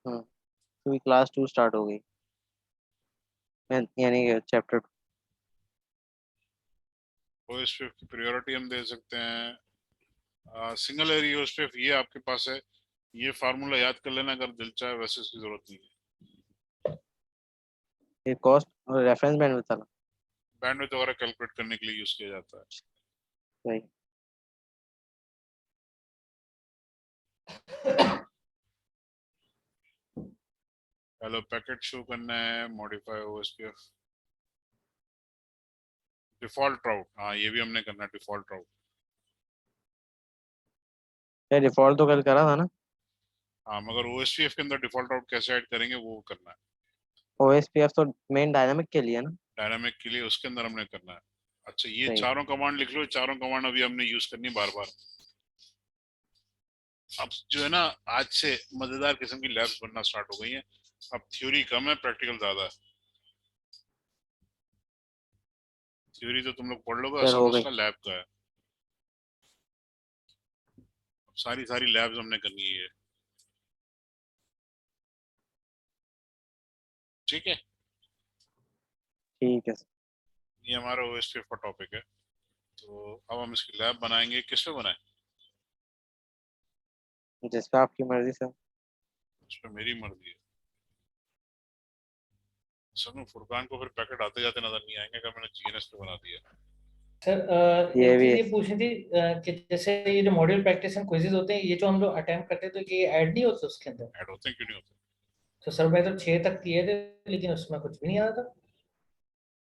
तो क्लास 2 स्टार्ट हो गई, यानी कि चैप्टर। OSPF की प्रायोरिटी हम दे सकते हैं। सिंगल एरिया OSPF ये आपके पास है, ये फार्मूला याद कर लेना अगर दिल चाहे, वैसे इसकी जरूरत नहीं है। ये कॉस्ट और रेफरेंस बैंड बताना। बैंडविड्थ वगैरह कैलकुलेट करने के लिए यूज किया जाता है। सही। हेलो पैकेट शो करना है, मॉडिफाई OSPF डिफॉल्ट राउट। हाँ, ये भी हमने करना है, डिफॉल्ट राउट। ये डिफॉल्ट तो कल करा था ना। हाँ, मगर OSPF के अंदर डिफॉल्ट राउट कैसे ऐड करेंगे वो करना है। ओएसपीएफ तो मेन डायनामिक के लिए है ना। डायनामिक के लिए उसके अंदर हमने करना है। अच्छा, ये सही। चारों कमांड लिख लो, चारों कमांड अभी हमने यूज करनी बार बार। अब जो है ना, आज से मजेदार किस्म की लैब्स बनना स्टार्ट हो गई हैं। अब थ्योरी कम है, प्रैक्टिकल ज्यादा है। थ्योरी तो तुम लोग पढ़ लोगे, सर असल हो गई। मसला लैब का है। अब सारी सारी लैब्स हमने करनी है। ठीक है, ठीक है सर। ये हमारा OSPF का टॉपिक है। तो अब हम इसकी लैब बनाएंगे, किस पे बनाए? जिस पे आपकी मर्जी सर। उस पर मेरी मर्जी है। सनु फुरकान को फिर पैकेट आते जाते नजर नहीं आएंगे अगर मैंने GNS पे बना दिया। सर ये एक भी चीज है। ये पूछनी थी कि जैसे ये जो मॉड्यूल प्रैक्टिस एंड क्विजेज होते हैं, ये जो हम लोग अटेम्प्ट करते हैं, तो ये ऐड नहीं होते उसके अंदर? ऐड होते हैं, क्यों नहीं होते? तो सर मैं तो 6 तक किए थे, लेकिन उसमें कुछ भी नहीं आ रहा था।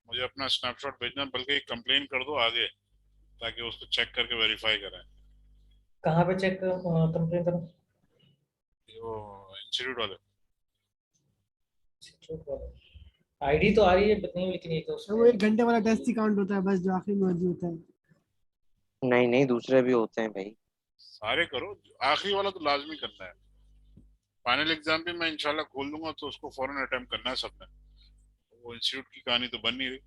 मुझे अपना स्नैपशॉट भेजना, बल्कि एक कंप्लेन कर दो आगे, ताकि उसको चेक करके वेरीफाई करें। कहाँ पे चेक कंप्लेन करूँ? वो इंस्टीट्यूट वाले। आईडी तो आ रही है पता नहीं, लेकिन ये तो तो वो उसमें 1 घंटे वाला टेस्ट ही काउंट होता है बस, जो आखिरी में मर्जी होता है। नहीं नहीं दूसरे भी होते हैं भाई। सारे करो, आखिरी वाला तो लाजमी करना है। फाइनल एग्जाम भी मैं इंशाल्लाह खोल दूंगा तो उसको फौरन अटेम्प्ट करना है सबने। वो इंस्टीट्यूट की कहानी तो बन नहीं रही।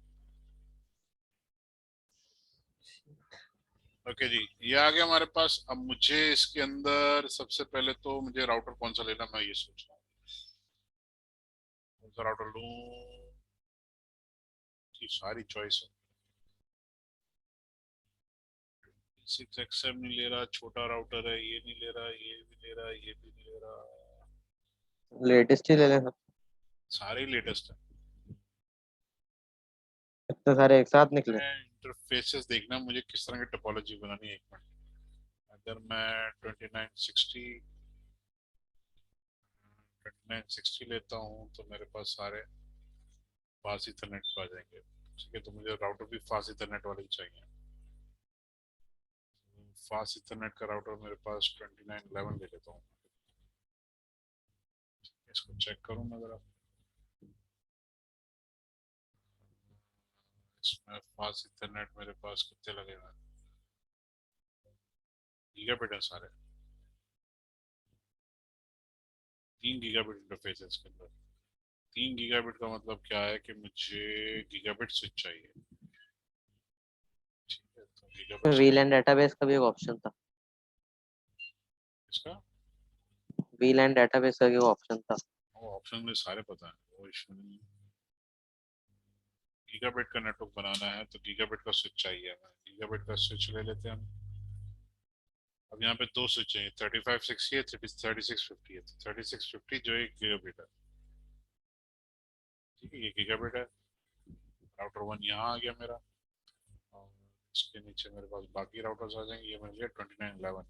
ओके जी, ये आ गया हमारे पास। अब मुझे इसके अंदर सबसे पहले तो मुझे राउटर कौन सा लेना, मैं ये सोच रहा हूँ कौन सा राउटर लूँ। की सारी चॉइस है। 6XM नहीं ले रहा, छोटा राउटर है, ये नहीं ले रहा, ये भी ले रहा, ये भी नहीं ले रहा। लेटेस्ट ही ले लें सर। सारे लेटेस्ट है। इतने सारे एक साथ निकले। इंटरफेसेस देखना मुझे किस तरह की टोपोलॉजी बनानी है, एक मिनट। अगर मैं 2960 लेता हूँ तो मेरे पास सारे फास्ट इथरनेट पे आ जाएंगे। ठीक है, तो मुझे राउटर भी फास्ट इथरनेट वाले ही चाहिए। फास्ट इथरनेट का राउटर मेरे पास 2911 ले लेता हूँ। इसको चेक करूँ मैं जरा। इसमें फास्ट इथरनेट मेरे पास कितने लगेगा, गीगाबिट है सारे, 3 गीगाबिट इंटरफेस है इसके अंदर। 3 गीगाबिट का मतलब क्या है कि मुझे गीगाबिट स्विच चाहिए, ठीक है। तो गीगाबिट वीलैन डेटाबेस का भी एक ऑप्शन था, इसका वीलैन डेटाबेस का भी एक ऑप्शन था। वो ऑप्शन में सारे पता है, वो इशू नहीं है। गीगाबिट का नेटवर्क बनाना है तो गीगाबिट का स्विच चाहिए हमें, गीगाबिट का स्विच ले लेते हैं हम। अब यहाँ पे 2 स्विच हैं, 3560 है, 3650 है। 3650 जो है गीगाबिट है, ठीक है, ये गीगाबिट है। राउटर 1 यहाँ आ गया मेरा, और इसके नीचे मेरे पास बाकी राउटर्स आ जाएंगे। ये मिल गया 2911,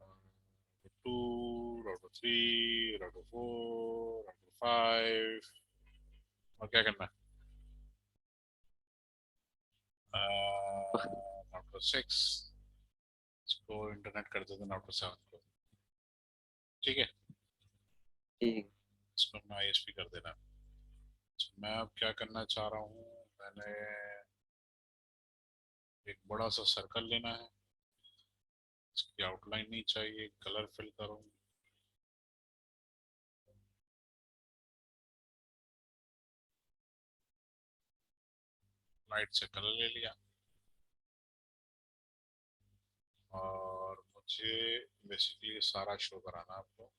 राउटर 2, राउटर 3, राउटर 4, राउटर 5, और क्या करना है, राउटर 6, इसको इंटरनेट कर देते हैं राउटर 7 को, ठीक है। ठीक। इसको अपना ISP कर देना। तो मैं अब क्या करना चाह रहा हूँ, मैंने एक बड़ा सा सर्कल लेना है, इसकी आउटलाइन नहीं चाहिए, कलर फिल करूँ। लाइट से कलर ले लिया, और मुझे बेसिकली सारा शो कराना आपको।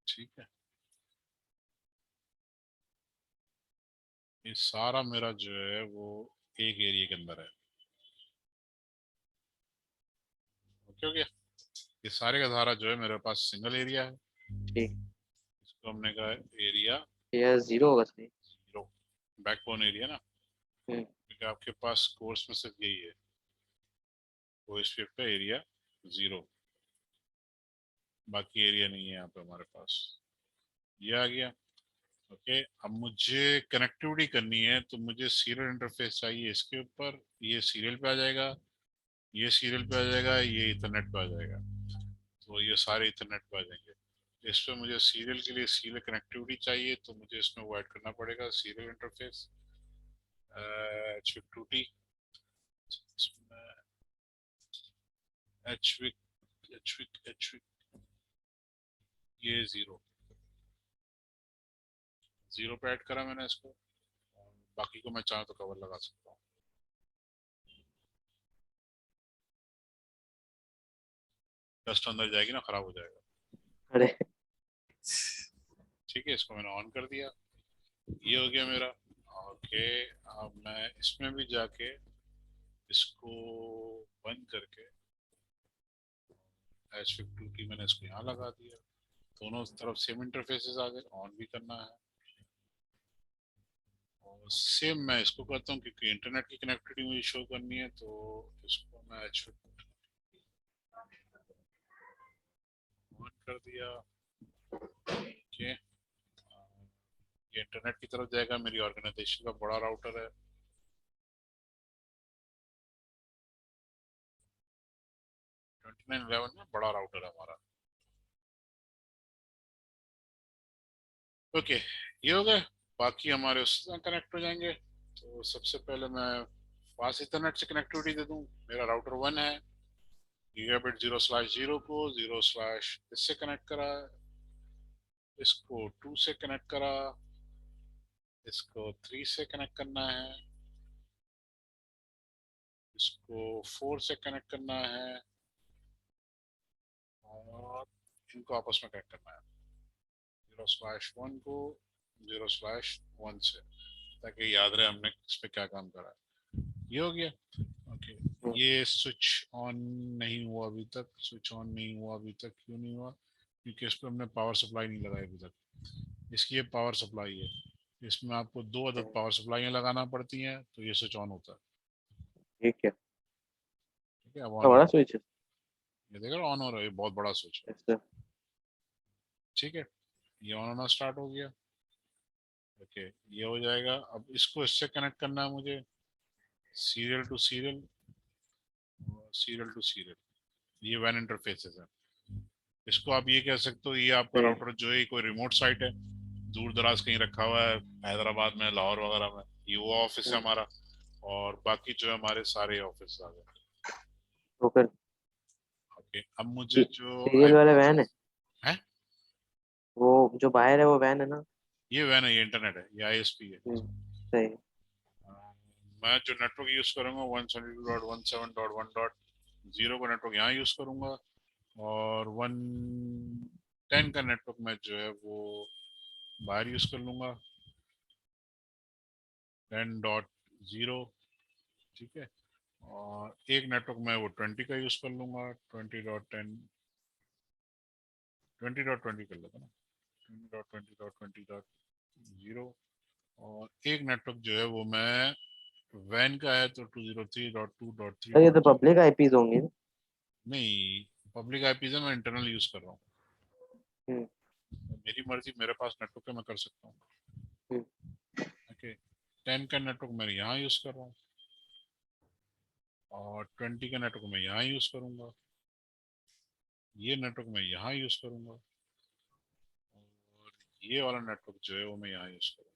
ठीक है, ये सारा मेरा जो है वो एक एरिया के अंदर है, ओके हो गया। ये सारे का सारा जो है मेरे पास सिंगल एरिया है, ठीक। इसको हमने कहा एरिया ये 0 होगा सही। जीरो, बैकबोन एरिया ना, क्योंकि आपके पास कोर्स में सिर्फ यही है, OSPF का एरिया 0, बाकी एरिया नहीं है यहाँ पे हमारे पास। ये आ गया, ओके। अब मुझे कनेक्टिविटी करनी है तो मुझे सीरियल इंटरफेस चाहिए इसके ऊपर, ये सीरियल पे आ जाएगा, ये सीरियल पे आ जाएगा, ये इथरनेट पे आ जाएगा, तो ये सारे इथरनेट पे आ जाएंगे। इस पे मुझे सीरियल के लिए सीरियल कनेक्टिविटी चाहिए, तो मुझे इसमें वो ऐड करना पड़ेगा, सीरियल इंटरफेस H2T, HWIC, ये 0 पे ऐड करा मैंने इसको, बाकी को मैं चाहूँ तो कवर लगा सकता हूँ। डस्ट अंदर जाएगी ना, खराब हो जाएगा। अरे ठीक है, इसको मैंने ऑन कर दिया, ये हो गया मेरा, ओके। अब मैं इसमें भी जाके इसको बंद करके H52T मैंने इसको यहाँ लगा दिया, दोनों तरफ सेम इंटरफेसेस आ गए, ऑन भी करना है। और सेम मैं इसको करता हूँ क्योंकि इंटरनेट की कनेक्टिविटी मुझे शो करनी है, तो इसको मैं H52 ऑन कर दिया, ओके। ये इंटरनेट की तरफ जाएगा, मेरी ऑर्गेनाइजेशन का बड़ा राउटर है, 2911 में बड़ा राउटर है हमारा, ओके। ये हो गए, बाकी हमारे उससे कनेक्ट हो जाएंगे। तो सबसे पहले मैं फास्ट इथरनेट से कनेक्टिविटी दे दूं, मेरा राउटर 1 है, गीगाबिट 0/0 को 0/ इससे कनेक्ट करा, इसको 2 से कनेक्ट करा, इसको 3 से कनेक्ट करना है, इसको 4 से कनेक्ट करना है, और इनको आपस में कनेक्ट करना है, 0/1 को 0/1 से, ताकि याद रहे हमने इस पे क्या काम करा है। ये हो गया, ओके। ये स्विच ऑन नहीं हुआ अभी तक, स्विच ऑन नहीं हुआ अभी तक, क्यों नहीं हुआ, क्योंकि इस पर हमने पावर सप्लाई नहीं लगाई अभी तक। इसकी ये पावर सप्लाई है, इसमें आपको 2 अदद पावर सप्लाई लगाना पड़ती हैं, तो ये स्विच ऑन होता है, ठीक है। ठीक है। अब तो ऑन हो बड़ा रहा है, स्विच है ये देख रहे हो ऑन हो रहा है, ये बहुत बड़ा स्विच है, इससे। ठीक है। ये ऑन होना स्टार्ट हो गया, ओके। ये हो जाएगा, अब इसको इससे कनेक्ट करना है मुझे, serial to serial, serial to serial, ये वैन इंटरफेसेस है, इसको आप ये कह सकते हो, ये आपका सही। राउटर जो है कोई रिमोट साइट है, दूर दराज कहीं रखा हुआ है, हैदराबाद में, लाहौर वगैरह में, ये वो ऑफिस है हमारा, और बाकी जो है हमारे सारे ऑफिस आ गए। तो फिर ओके, अब मुझे जो सीरियल वाले वैन है, है, वो जो बाहर है वो वैन है ना? ये वैन है, ये इंटरनेट है, ये आईएसपी है। सही। मैं जो नेटवर्क यूज करूंगा 172.17.1.0 का नेटवर्क यहाँ यूज करूंगा, और 110 का नेटवर्क मैं जो है वो बाहर यूज कर लूंगा, 10.0, ठीक है। और एक नेटवर्क मैं वो 20 का यूज कर लूंगा, 20.10, 20.20 कर लेता ना, 20.20.20.0। और एक नेटवर्क जो है वो मैं वैन का है, तो 203.2.3. सर ये तो पब्लिक आईपीज होंगे ना? नहीं, पब्लिक आईपी मैं इंटरनल यूज कर रहा हूँ, हम्म, मेरी मर्जी, मेरे पास नेटवर्क है, मैं कर सकता हूँ। हम्म। ओके, 10 का नेटवर्क मैं यहाँ यूज कर रहा हूँ, और 20 का नेटवर्क मैं यहाँ यूज करूंगा, ये नेटवर्क मैं यहाँ यूज करूंगा, और ये वाला नेटवर्क जो है वो मैं यहाँ यूज करूंगा।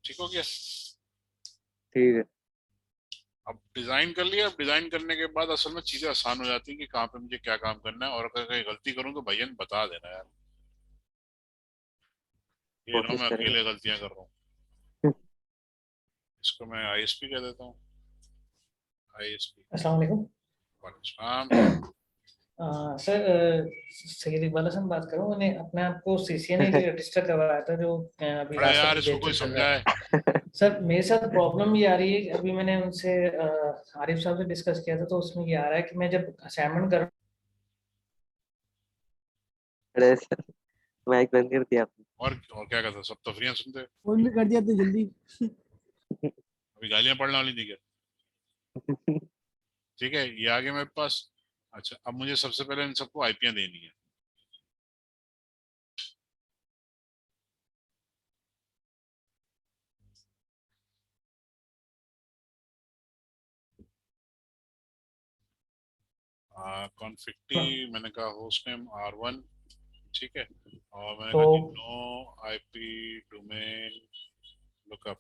ठीक हो गया? ठीक है। अब डिजाइन कर लिया, अब डिजाइन करने के बाद असल में चीजें आसान हो जाती है कि कहाँ पे मुझे क्या काम करना है, और अगर कहीं गलती करूँ तो भैया ने बता देना यार, ये ना कोशिश मैं करेंगे। अकेले गलतियां कर रहा हूँ। इसको मैं आईएसपी कह देता हूँ, आईएसपी। अस्सलाम वालेकुम। वालेकुम। सर, सैयद इकबाल हसन बात कर रहा हूँ। मैंने अपने आप को सीसीएनए के लिए रजिस्टर करवाया था, जो अभी अरे लास्ट यार, सर्विस इसको डेट कोई से चल रहा समझाए। है। सर मेरे साथ प्रॉब्लम ये आ रही है कि अभी मैंने उनसे आरिफ साहब से डिस्कस किया था, तो उसमें ये आ रहा है कि मैं जब असाइनमेंट कर अरे सर, माइक बंद कर दिया आपने। और क्या कहता, सब तफरियां सुनते, फोन भी कर दिया इतनी जल्दी। अभी गालियां पड़ने वाली थी क्या? ठीक है, ये आ गया मेरे पास। अच्छा, अब मुझे सबसे पहले इन सबको आईपियां देनी है। कॉन्फ़िग टी, मैंने कहा होस्ट नेम R1, ठीक है, और मैंने तो कहा कि नो आईपी डोमेन लुकअप,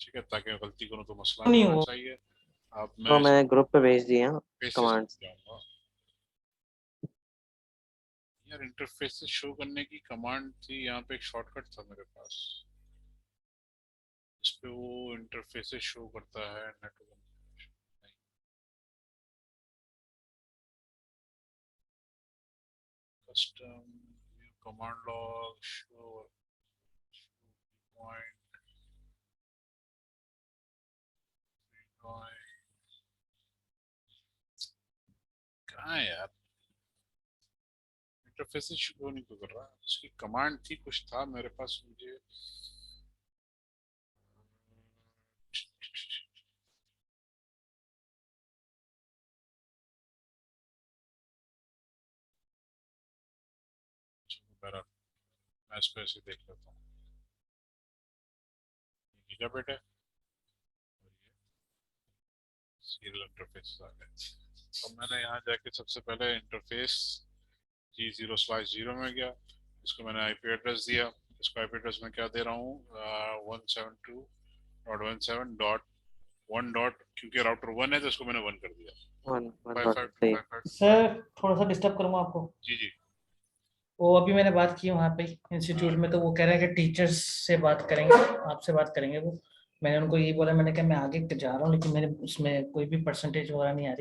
ठीक है, ताकि मैं गलती करूं तो मसला नहीं नहीं होना हुआ। चाहिए। अब तो मैं मैंने ग्रुप पे भेज दिया इंटरफेसेस कमांड्स। जाऊंगा। यार, इंटरफेसेस शो करने की कमांड थी, यहाँ पे एक शॉर्टकट था मेरे पास, इस पे वो इंटरफेसेस शो करता है, network custom command log show point कहाँ है यार, इंटरफेसेस शो नहीं तो कर रहा, उसकी कमांड थी, कुछ था मेरे पास, मुझे मैं इस पे ऐसे देख लेता हूँ। गीगाबिट है, सीरियल इंटरफेस आ गए। तो मैंने यहाँ जाके सबसे पहले इंटरफेस G0/0 में गया, इसको मैंने आईपी एड्रेस दिया, इसको आईपी एड्रेस में क्या दे रहा हूँ, 172.17.1 डॉट, क्योंकि राउटर 1 है तो इसको मैंने 1 कर दिया, वन वन डॉट सही। 55.55. सर थोड़ा सा डिस्टर्ब करूंगा आपको। जी जी। वो अभी मैंने बात की वहाँ पे इंस्टीट्यूट में, तो वो कह रहे हैं कि टीचर्स से बात करेंगे, आपसे बात करेंगे वो। मैंने उनको यही बोला, मैंने कहा मैं आगे जा रहा हूँ, लेकिन मेरे उसमें कोई भी परसेंटेज वगैरह नहीं आ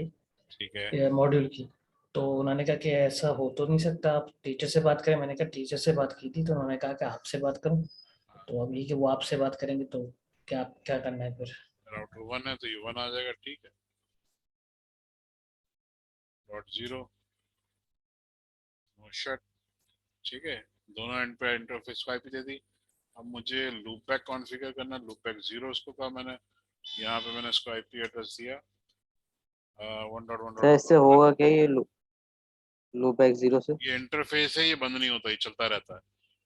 ठीक है, रही मॉड्यूल की। तो उन्होंने कहा कि ऐसा हो तो नहीं सकता, आप टीचर से बात करें। मैंने कहा टीचर से बात की थी, तो उन्होंने कहा कि आपसे बात करूँ। तो अभी कि वो आपसे बात करेंगे, तो क्या करना है फिर? राउटर 1 है तो ये 1 आ जाएगा, ठीक है, .0 नो शट, ठीक है, दोनों एंड पे इंटरफेस को आईपी दे दी। अब मुझे लूपबैक कॉन्फ़िगर करना, लूपबैक 0 उसको कहा मैंने, यहाँ पे मैंने इसको आईपी एड्रेस दिया, 1.1. सर इससे होगा क्या ये लूप बैक 0 से? ये इंटरफेस है, ये बंद नहीं होता, ये चलता रहता है।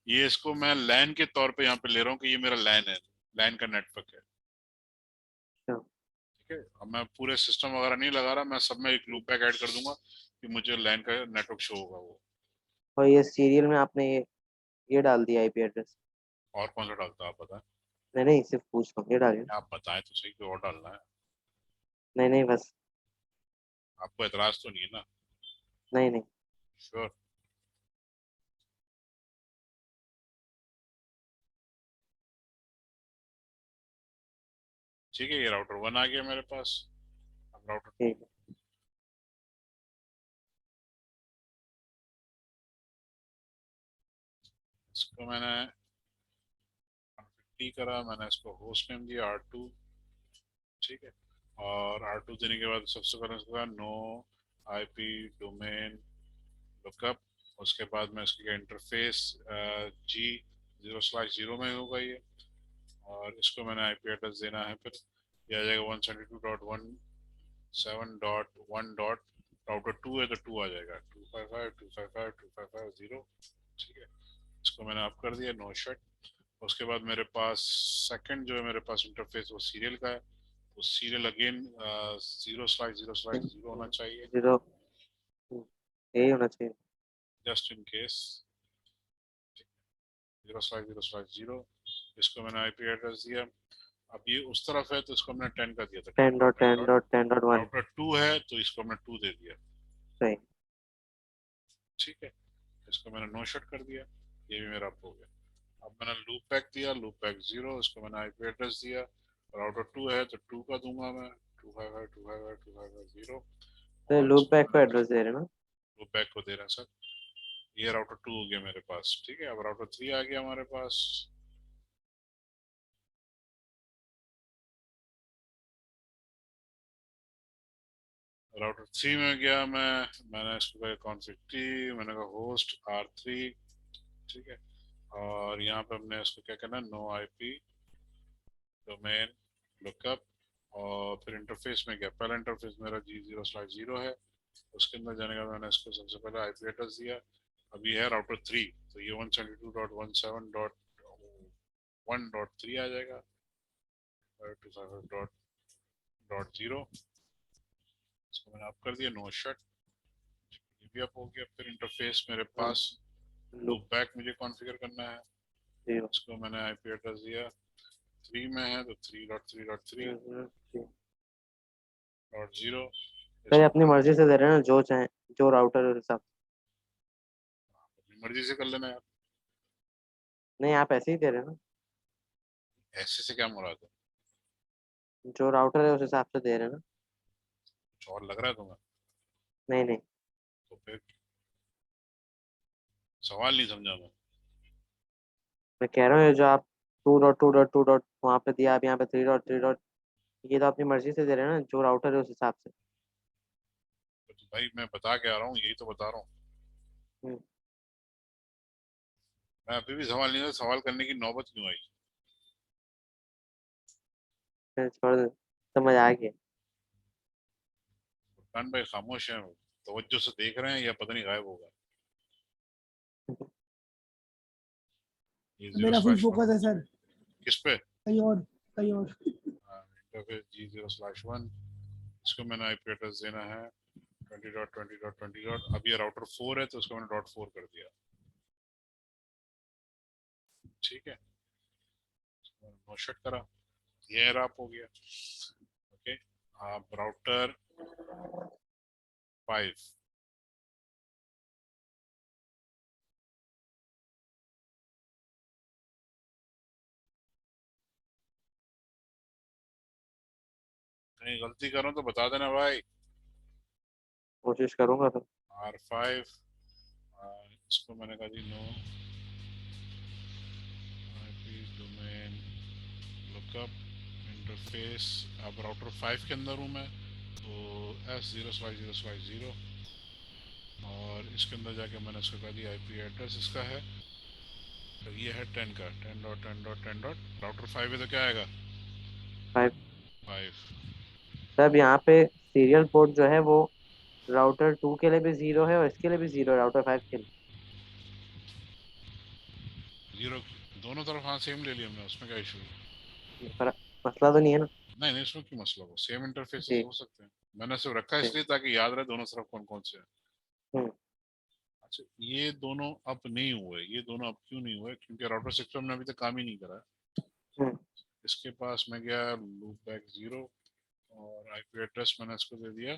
ये इसको मैं लैन के तौर पे यहाँ पे ले रहा हूँ कि ये मेरा लैन है, लैन का नेटवर्क है, अच्छा। ठीक है। अब मैं पूरे सिस्टम वगैरह नहीं लगा रहा, मैं सब में एक लूप बैक ऐड कर दूंगा कि मुझे लैन का नेटवर्क शो होगा वो। और ये सीरियल में आपने ये डाल दिया आईपी एड्रेस? और कौन सा डालता है आप बताएं? नहीं नहीं, सिर्फ पूछ रहा हूँ, ये डालिए। आप बताएं तो सही, कोई और डालना है? नहीं नहीं, बस। आपको एतराज तो नहीं है ना? नहीं नहीं। श्योर? ठीक है, ये राउटर 1 आ गया मेरे पास। अब राउटर 2। ठीक है। इसको मैंने टी करा, मैंने इसको होस्ट नेम दिया R2। ठीक है, और R2 देने के बाद सबसे पहले इसका नो IP डोमेन लुकअप। उसके बाद में इसका इंटरफेस G0/0 में होगा ये, और इसको मैंने IP एड्रेस देना है। फिर ये आ जाएगा 172.167.1. राउटर 2 है तो 2 आ जाएगा 255.255.255.0। ठीक है, इसको मैंने अप कर दिया, नो शट। उसके बाद मेरे पास सेकंड जो है मेरे पास इंटरफेस वो सीरियल का है, तो सीरियल अगेन 0/0/0 होना चाहिए, 0 यही होना चाहिए। Just in case. 0/0/0। इसको मैंने IP एड्रेस दिया। अब ये उस तरफ है तो इसको हमने 10 का दिया था, 10.10. 10.10.10.1। राउटर 2 है तो इसको हमने 2 दे दिया। सही। ठीक है, इसको मैंने नो शट कर दिया, ये भी मेरा अप हो गया। अब मैंने लूप बैक दिया, लूप बैक 0, इसको मैंने IP एड्रेस दिया। राउटर 2 है तो 2 का दूंगा मैं, 255.255.255.0। तो और लूप इसको बैक को मैंने एड्रेस दे रहे हैं ना? लूप बैक को दे रहे हैं सर। ये राउटर 2 हो गया मेरे पास। ठीक है, अब राउटर 3 आ गया हमारे पास। राउटर 3 में गया मैंने इसको कहा कॉन्फ़िग टी, मैंने कहा होस्ट R3। ठीक है, और यहाँ पे हमने इसको क्या करना है, नो IP डोमेन लुकअप। और फिर इंटरफेस में गया, पहला इंटरफेस मेरा G0/0 है, उसके अंदर जाने का मैंने इसको सबसे पहले IP एड्रेस दिया। अभी है राउटर 3, तो ये 172.17.1.3 आ जाएगा, 255.0। इसको मैंने अप कर दिया, नो शट, ये भी अप हो गया। फिर इंटरफेस मेरे पास लूप बैक मुझे कॉन्फ़िगर करना है, 0। इसको मैंने IP एड्रेस दिया। 3 में है तो 3.3.3.0। तो ये अपनी मर्जी से दे रहे हैं ना, जो चाहे, जो राउटर है हिसाब से। अपनी मर्जी से कर लेना यार, नहीं, आप ऐसे ही दे रहे हैं ना, ऐसे से क्या मुराद है? जो राउटर है उस हिसाब से दे रहे हैं ना। कुछ और लग रहा है तुम्हें? नहीं नहीं। तो फिर सवाल नहीं समझा मैं। मैं कह रहा हूँ ये जो आप 2.2.2. वहाँ पे दिया, आप यहाँ पे 3.3. ये तो अपनी मर्जी से दे रहे हैं ना, जो राउटर है उस हिसाब से। तो भाई मैं बता के आ रहा हूँ, यही तो बता रहा हूँ। हम्म, मैं अभी भी सवाल नहीं था, सवाल करने की नौबत क्यों आई? फिर छोड़ दो, समझ आ गया। फरहान भाई खामोश है, तवज्जो से देख रहे हैं या पता नहीं गायब होगा? ये मेरा फुल 0/1 फोकस है सर, किस पे? कहीं और कहीं और। इंटरफेस G0/1, इसको मैंने IP एड्रेस देना है 20.20.20. अब ये राउटर 4 है तो उसको मैंने .4 कर दिया। ठीक है, नो शट करा, ये रैप हो गया। ओके, अब राउटर 5, कहीं गलती करो तो बता देना भाई। कोशिश करूंगा फिर। R5, इसको मैंने कहा जी no IP domain lookup interface. अब राउटर 5 के अंदर हूँ मैं, तो S0/0/0, और इसके अंदर जाके मैंने इसको कहा दिया IP एड्रेस इसका है, तो ये है 10 का 10.10.10. राउटर 5 है तो क्या आएगा? 5। 5। तब यहाँ पे सीरियल पोर्ट जो है वो राउटर 2 के लिए भी 0 है और इसके लिए भी 0 है, राउटर 5 के लिए। 0 दोनों तरफ, हाँ सेम ले लिया हमने, उसमें क्या इशू है? पर मसला तो नहीं है ना? नहीं नहीं, इसमें क्यों मसला हो, सेम इंटरफेसेस जी हो सकते हैं। मैंने सिर्फ रखा जी। इसलिए ताकि याद रहे दोनों तरफ कौन कौन से हैं। अच्छा, ये दोनों अप नहीं हुए, ये दोनों अप क्यों नहीं हुए? क्योंकि राउटर 6 पे हमने अभी तक काम ही नहीं करा। हम्म। इसके पास मैं गया लूप बैक 0 और आईपी एड्रेस मैंने इसको दे दिया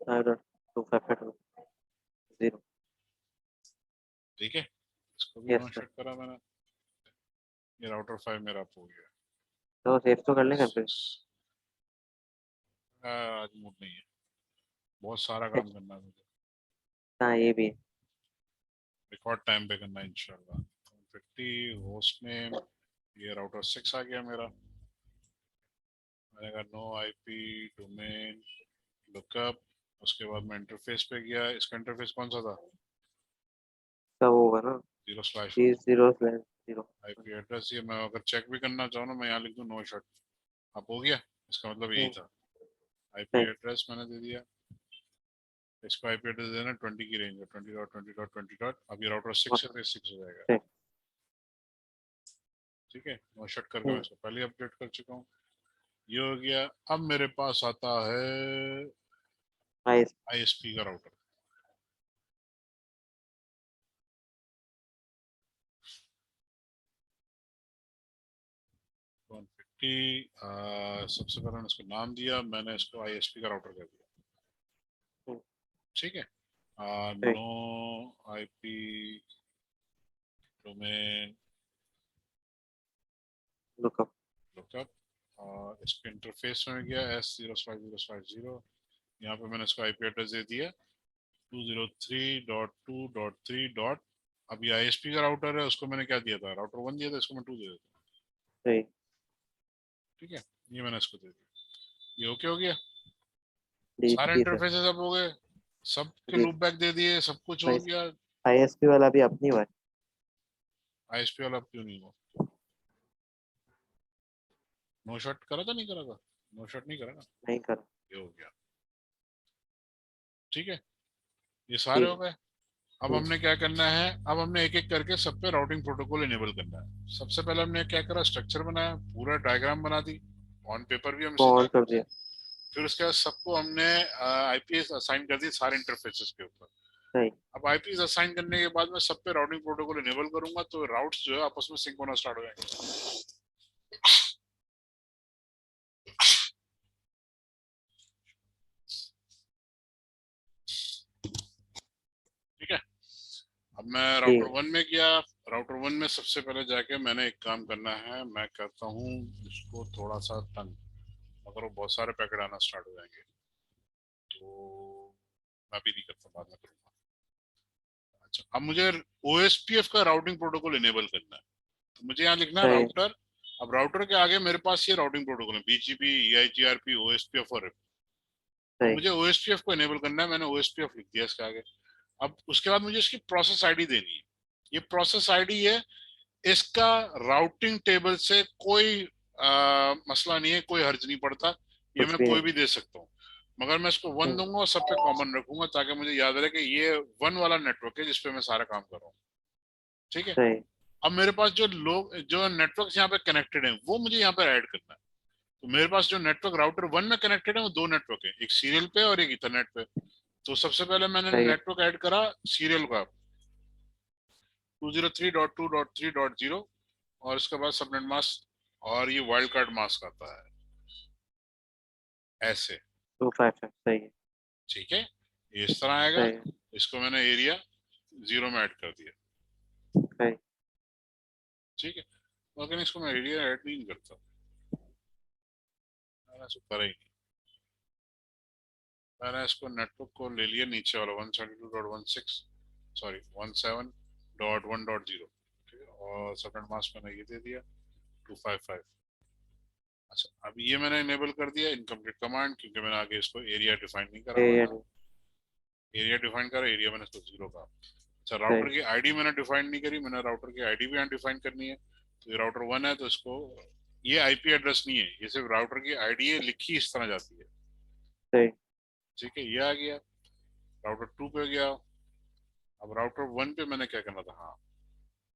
255.0। ठीक है, इसको भी यस नो सर। शट करा मैंने, ये राउटर 5 मेरा अप हो गया। तो सेव तो कर लेंगे फिर। आज मूड नहीं है, बहुत सारा काम करना है मुझे, हाँ ये भी है। रिकॉर्ड टाइम पे करना है इंशाल्लाह। 50 होस्ट नेम, ये राउटर 6 आ गया मेरा। मैंने कहा नो आईपी डोमेन लुकअप, उसके बाद मैं इंटरफेस पे गया। इसका इंटरफेस कौन सा था? सब होगा ना। 0/1 0/0। IP address. ये मैं अगर चेक भी करना चाहूँ ना, मैं यहाँ लिख दूँ नो शट, अब हो गया। इसका मतलब यही था। आईपी सही। एड्रेस मैंने दे दिया, इसको आईपी एड्रेस देना 20 की रेंज है, 20.20.20. अब ये राउटर 6 है तो 6 हो जाएगा। सही। ठीक है, नो शट करके मैं इसको पहले अपडेट कर चुका हूँ, ये हो गया। अब मेरे पास आता है आईएस। आईएसपी का राउटर। सबसे पहले मैंने इसको नाम दिया, मैंने इसको आईएसपी का राउटर कर दिया। ठीक है, no IP domain lookup. Lookup. इसके इंटरफेस में गया S0/0/0। यहाँ पे मैंने इसको आईपी एड्रेस दे दिया 203.2.3. अब ये आईएसपी का राउटर है, उसको मैंने क्या दिया था? राउटर 1 दिया था, इसको मैं 2 दे देता हूँ। सही। ठीक है, ये मैंने इसको दे दिया। ये ओके हो गया, जी सारे जी सर। इंटरफेसेस अब हो गए, सबके जी लूप बैक दे दिए, सब कुछ हो गया। आईएसपी वाला भी अपनी हुआ है। आईएसपी वाला अब क्यों नहीं हुआ? नो शॉट करा था, नहीं करा था? नो शॉट नहीं करा ना, नहीं कर। ये हो गया। ठीक है, ये सारे ठीक हो है। गए। अब हमने क्या करना है? अब हमने एक एक करके सब पे राउटिंग प्रोटोकॉल इनेबल करना है। सबसे पहले हमने क्या करा, स्ट्रक्चर बनाया, पूरा डायग्राम बना दी, ऑन पेपर भी हम को इसी ऑन तरह कर करते दिया। हैं। फिर उसके बाद सबको हमने आईपीएस असाइन कर दी सारे इंटरफेसेस के ऊपर। सही। अब आईपीएस असाइन करने के बाद मैं सब पे राउटिंग प्रोटोकॉल इनेबल करूंगा, तो राउट्स जो है आपस में सिंक होना स्टार्ट हो जाएंगे। ठीक है, अब मैं ठीक राउटर है। 1 में गया। राउटर 1 में सबसे पहले जाके मैंने एक काम करना है, मैं करता हूँ इसको थोड़ा सा तंग, अगर वो बहुत सारे पैकेट आना स्टार्ट हो जाएंगे तो मैं भी नहीं करता, बाद में करूंगा। अच्छा, अब मुझे OSPF का राउटिंग प्रोटोकॉल इनेबल करना है, तो मुझे यहाँ लिखना है सही। राउटर। अब राउटर के आगे मेरे पास ये राउटिंग प्रोटोकॉल है, BGP, EIGRP, OSPF और RIP। तो सही। मुझे OSPF को इनेबल करना है, मैंने OSPF लिख दिया इसके आगे। अब उसके बाद मुझे इसकी प्रोसेस आईडी देनी है। ये प्रोसेस आईडी है, इसका राउटिंग टेबल से कोई मसला नहीं है, कोई हर्ज नहीं पड़ता, ये कुछ मैं भी कोई नहीं। भी दे सकता हूँ। मगर मैं इसको 1 दूंगा और सब पे कॉमन रखूंगा, ताकि मुझे याद रहे कि ये 1 वाला नेटवर्क है जिसपे मैं सारा काम कर रहा हूँ। ठीक है, सही। अब मेरे पास जो लोग, जो नेटवर्क यहाँ पे कनेक्टेड है, वो मुझे यहाँ पे ऐड करना है। तो मेरे पास जो नेटवर्क राउटर 1 में कनेक्टेड है वो 2 नेटवर्क है, एक सीरियल पे और एक इथरनेट पे। तो सबसे पहले मैंने सही है। नेटवर्क ऐड करा सीरियल का 203.2.3.0, और उसके बाद सबनेट मास्क, और ये वाइल्ड कार्ड मास्क आता है ऐसे। 255 सही है। ठीक है, ये इस तरह आएगा। सही है। इसको मैंने एरिया 0 में ऐड कर दिया। सही। ठीक है, लेकिन इसको मैं एरिया ऐड नहीं करता, मैंने इसको करा ही नहीं। मैंने इसको नेटवर्क को ले लिया नीचे वाला 172.16, सॉरी 17.1.0। ठीक है, और सबनेट मास्क मैंने ये दे दिया 255। अच्छा, अब ये मैंने इनेबल कर दिया इनकम्प्लीट कमांड, क्योंकि मैंने आगे इसको एरिया डिफाइन नहीं करा हुआ ये था। एरिया डिफाइन करा, एरिया मैंने इसको 0 कहा। अच्छा, सही। राउटर की आईडी मैंने डिफाइन नहीं करी, मैंने राउटर की आईडी भी यहाँ डिफाइन करनी है। तो ये राउटर 1 है, तो इसको, ये आईपी एड्रेस नहीं है, ये सिर्फ राउटर की आईडी है, लिखी इस तरह जाती है। सही। ठीक है, ये आ गया। राउटर 2 पे गया। अब राउटर 1 पे मैंने क्या करना था, हाँ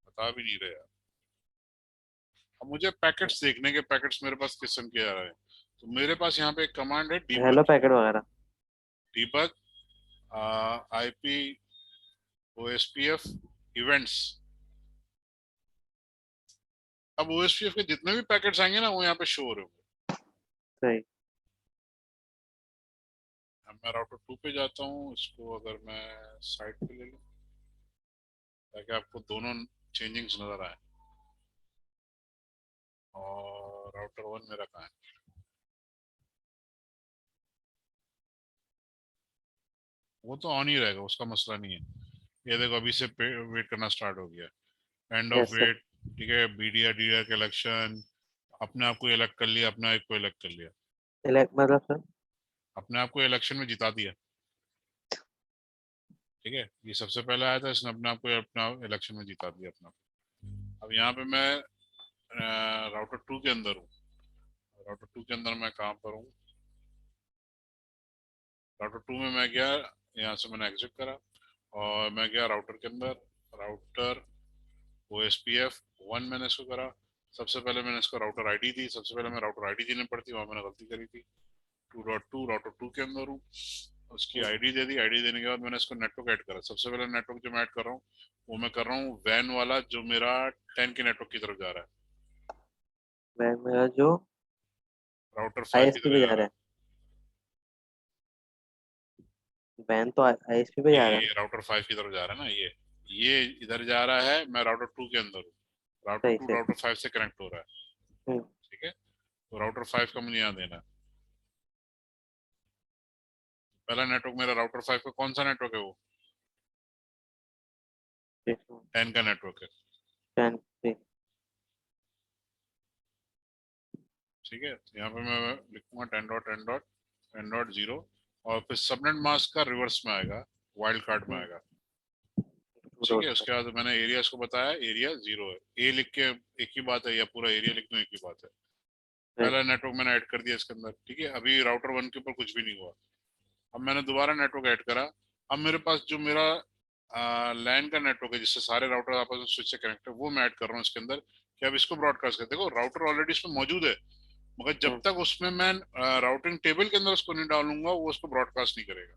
बता भी नहीं रहे यार। अब मुझे पैकेट्स देखने के, पैकेट्स मेरे पास किस किस्म के आ रहे हैं। तो मेरे पास यहाँ पे एक कमांड है हेलो डीबग। पैकेट वगैरह। Debug IP OSPF events. अब OSPF के जितने भी पैकेट्स आएंगे ना वो यहाँ पे शो हो रहे होंगे। सही। अब मैं राउटर 2 पे जाता हूँ, इसको अगर मैं साइड पे ले लूँ ताकि आपको दोनों चेंजिंग्स नजर आए। और राउटर 1 मेरा कहाँ है? वो तो ऑन ही रहेगा, उसका मसला नहीं है। ये देखो अभी से वेट करना स्टार्ट हो गया, and of yes sir. Wait. ठीक है, BDR DDR के इलेक्शन अपने आप को अलग कर लिया, अपने आप को अलग कर लिया, मतलब सर अपने आप को इलेक्शन में जिता दिया। ठीक है, ये सबसे पहले आया था, इसने अपने आप को अपना इलेक्शन में जिता दिया अपना। अब यहाँ पे मैं राउटर 2 के अंदर हूँ। राउटर 2 के अंदर मैं कहाँ पर हूँ? राउटर 2 में मैं गया, यहाँ से मैंने एग्जिट करा और मैं गया राउटर के अंदर। राउटर OSPF 1 मैंने इसको करा। सबसे पहले मैंने इसको राउटर आईडी दी, सबसे पहले मैं राउटर आईडी देनी पड़ती, वहां मैंने गलती करी थी। 2.2 राउटर 2 के अंदर हूँ, उसकी आईडी दे दी। आईडी देने के बाद मैंने इसको नेटवर्क ऐड करा। सबसे पहले नेटवर्क जो मैं ऐड कर रहा हूँ वो मैं कर रहा हूँ वैन वाला, जो मेरा 10 के नेटवर्क की तरफ जा रहा है। मेरा जो राउटर 5 की ISP तरफ पे जा जा रहा रहा है। है, वैन तो ISP पे जा रहा है। ये राउटर 5 की तरफ जा रहा है ना, ये इधर जा रहा है। मैं राउटर 2 के अंदर हूँ, राउटर सही 2 से। राउटर 5 से कनेक्ट हो रहा है। हम्म। ठीक है, तो राउटर 5 का मुझे यहाँ देना है। पहला नेटवर्क मेरा राउटर 5 का कौन सा नेटवर्क है? वो 10 का नेटवर्क है। 10 से। ठीक है, तो यहाँ पे मैं लिखूंगा 10.10.10.0 और फिर सबनेट मास्क का रिवर्स में आएगा, वाइल्ड कार्ड में आएगा। ठीक है, उसके बाद मैंने एरिया को बताया, एरिया 0 है। ए लिख के एक ही बात है, या पूरा एरिया लिख दूं एक ही बात है। पहला नेटवर्क मैंने ऐड कर दिया इसके अंदर। ठीक है, अभी राउटर 1 के ऊपर कुछ भी नहीं हुआ। अब मैंने दोबारा नेटवर्क ऐड करा। अब मेरे पास जो मेरा लैन का नेटवर्क है जिससे सारे राउटर आपस में स्विच से कनेक्ट है, वो मैं ऐड कर रहा हूँ इसके अंदर कि अब इसको ब्रॉडकास्ट कर। देखो राउटर ऑलरेडी इसमें मौजूद है, मगर जब तक उसमें मैं राउटिंग टेबल के अंदर उसको नहीं डालूंगा वो उसको ब्रॉडकास्ट नहीं करेगा।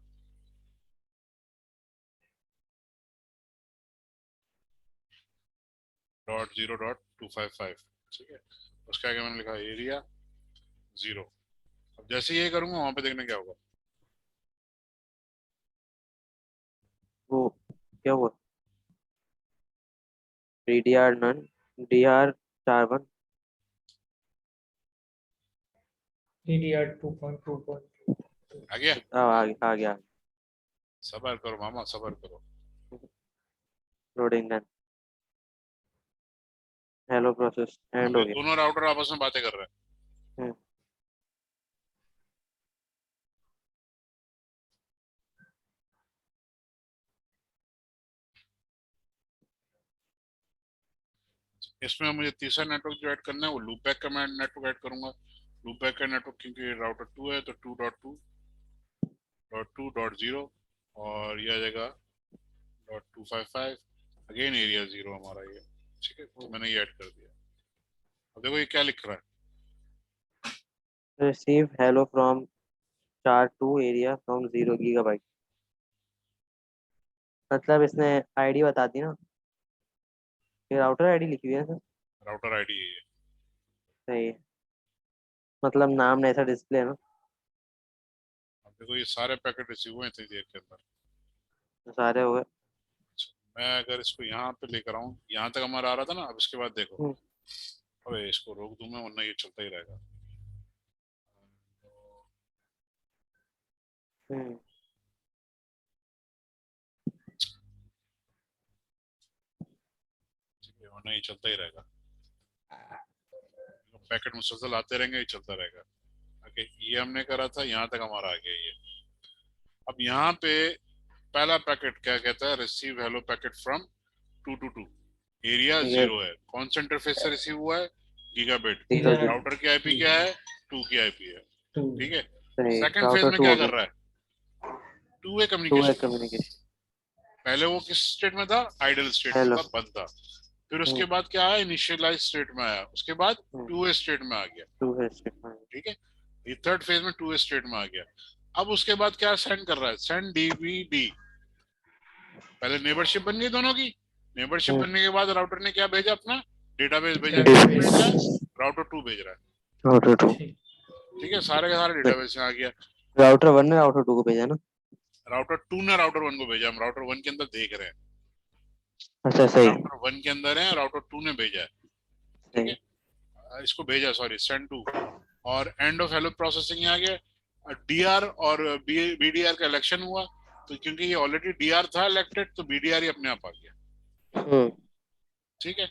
.0.255। ठीक है, उसके आगे मैंने लिखा एरिया 0। अब जैसे ये करूंगा वहां पे देखने क्या होगा। वो क्या हुआ? DDR none, DR41, DDR 2.2. आ गया? आ गया। सबर करो मामा, सबर करो। Loading done. Hello process and हो अभी गया। दोनों राउटर आपस में बातें कर रहे हैं। हम्म। इसमें मुझे तीसरा नेटवर्क जो ऐड करना है वो लूपबैक का मैं नेटवर्क ऐड करूंगा। लूपबैक का नेटवर्क क्योंकि राउटर 2 है तो 2.2.2.0 और यह आ जाएगा .255। अगेन एरिया 0 हमारा ये। ठीक है, तो मैंने ये ऐड कर दिया। अब देखो ये क्या लिख रहा है। Receive hello from SHA-2 area from 0 gigabyte. मतलब इसने आईडी बता दी ना, ये राउटर आईडी लिखी हुई है सर। राउटर आईडी है ये। सही है, मतलब नाम नहीं ऐसा डिस्प्ले है ना। अब देखो ये सारे पैकेट रिसीव हुए इतनी देर के अंदर। तो सारे हो गए। मैं अगर इसको यहाँ पे लेकर आऊँ, यहाँ तक हमारा आ रहा था ना, अब इसके बाद देखो। हम्म। अबे इसको रोक दूं मैं, वरना ये चलता ही रहेगा। हम्म। ठीक है, वरना ये चलता ही रहेगा। पैकेट मुसलसल आते रहेंगे, ये चलता रहेगा। ओके, ये हमने करा था, यहाँ तक हमारा आ गया ये। अब यहाँ पे पहला पैकेट क्या कहता है? Receive hello packet from 222। Area ठीक है। 0 है, कौन सा इंटरफेस से रिसीव हुआ है? गीगाबिट। ठीक है। राउटर की आईपी क्या है? 2 की आईपी है। ठीक है, सही। सेकंड फेज राउटर में 2 क्या हो कर गया। रहा है? 2 वे 2 वे कम्युनिकेशन। कम्युनिकेशन। पहले वो किस स्टेट में था? आइडल स्टेट में हेलो। था, बंद था। फिर उसके बाद क्या आया? इनिशियलाइज स्टेट में आया। उसके बाद 2 वे स्टेट में आ गया। 2 है स्टेट में। ठीक है, ये थर्ड फेज में 2 वे स्टेट में आ गया। अब उसके बाद क्या सेंड कर रहा है, सेंड डीवीडी। पहले नेबरशिप बन गई दोनों की, नेबरशिप बनने के बाद राउटर ने क्या भेजा, अपना डेटाबेस भेजा, Database. भेजा राउटर 2 भेज रहा है। राउटर 2, ठीक है, सारे के सारे डेटाबेस में आ गया। राउटर 1 ने राउटर 2 को भेजा ना। राउटर 2 ने राउटर 1 को भेजा, हम राउटर 1 के अंदर देख रहे हैं। अच्छा सही राउटर 1 के अंदर है, राउटर 2 ने भेजा है। ठीक सही। है, इसको भेजा, सॉरी सेंड टू, और एंड ऑफ हेलो प्रोसेसिंग आ गया। डीआर और बीडीआर का इलेक्शन हुआ, तो क्योंकि ये ऑलरेडी डीआर था इलेक्टेड, तो बीडीआर ही अपने आप आ गया। ठीक है,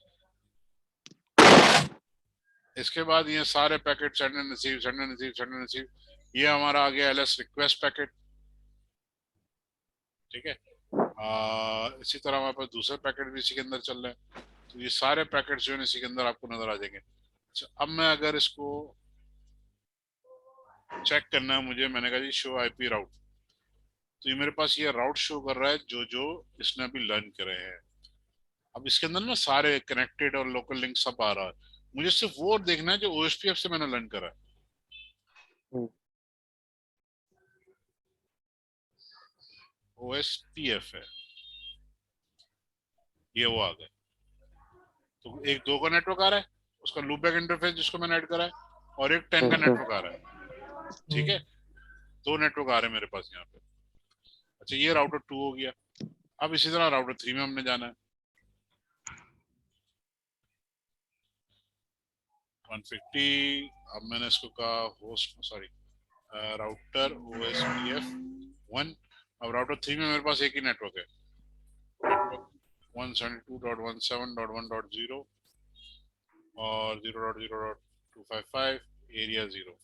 इसके बाद ये सारे packet send and receive, send and receive, send and receive, ये हमारा आ गया एलएस रिक्वेस्ट पैकेट। ठीक है, इसी तरह हमारे पास दूसरे पैकेट भी इसी के अंदर चल रहे हैं। तो ये सारे पैकेट जो है इसी के अंदर आपको नजर आ जाएंगे। अच्छा, अब मैं अगर इसको चेक करना है मुझे, मैंने कहा जी शो आईपी राउट, तो ये मेरे पास ये राउट शो कर रहा है जो जो इसने अभी लर्न करे हैं। अब इसके अंदर ना सारे कनेक्टेड और लोकल लिंक सब आ रहा है, मुझे सिर्फ वो देखना है जो ओएसपीएफ से मैंने लर्न करा है। ओएसपीएफ है, ये वो आ गए। तो एक 2 का नेटवर्क आ रहा है, उसका लूपबैक इंटरफेस जिसको मैंने ऐड करा है, और एक 10 का नेटवर्क आ रहा है। ठीक है, 2 नेटवर्क आ रहे हैं मेरे पास यहाँ पे। अच्छा, ये राउटर 2 हो गया। अब इसी तरह राउटर 3 में हमने जाना है। 150, अब मैंने इसको कहा होस्ट, सॉरी राउटर ओएसपीएफ 1। अब राउटर 3 में मेरे पास एक ही नेटवर्क है, नेटवर्क 172.17.1.0 और 0.0.255 एरिया 0।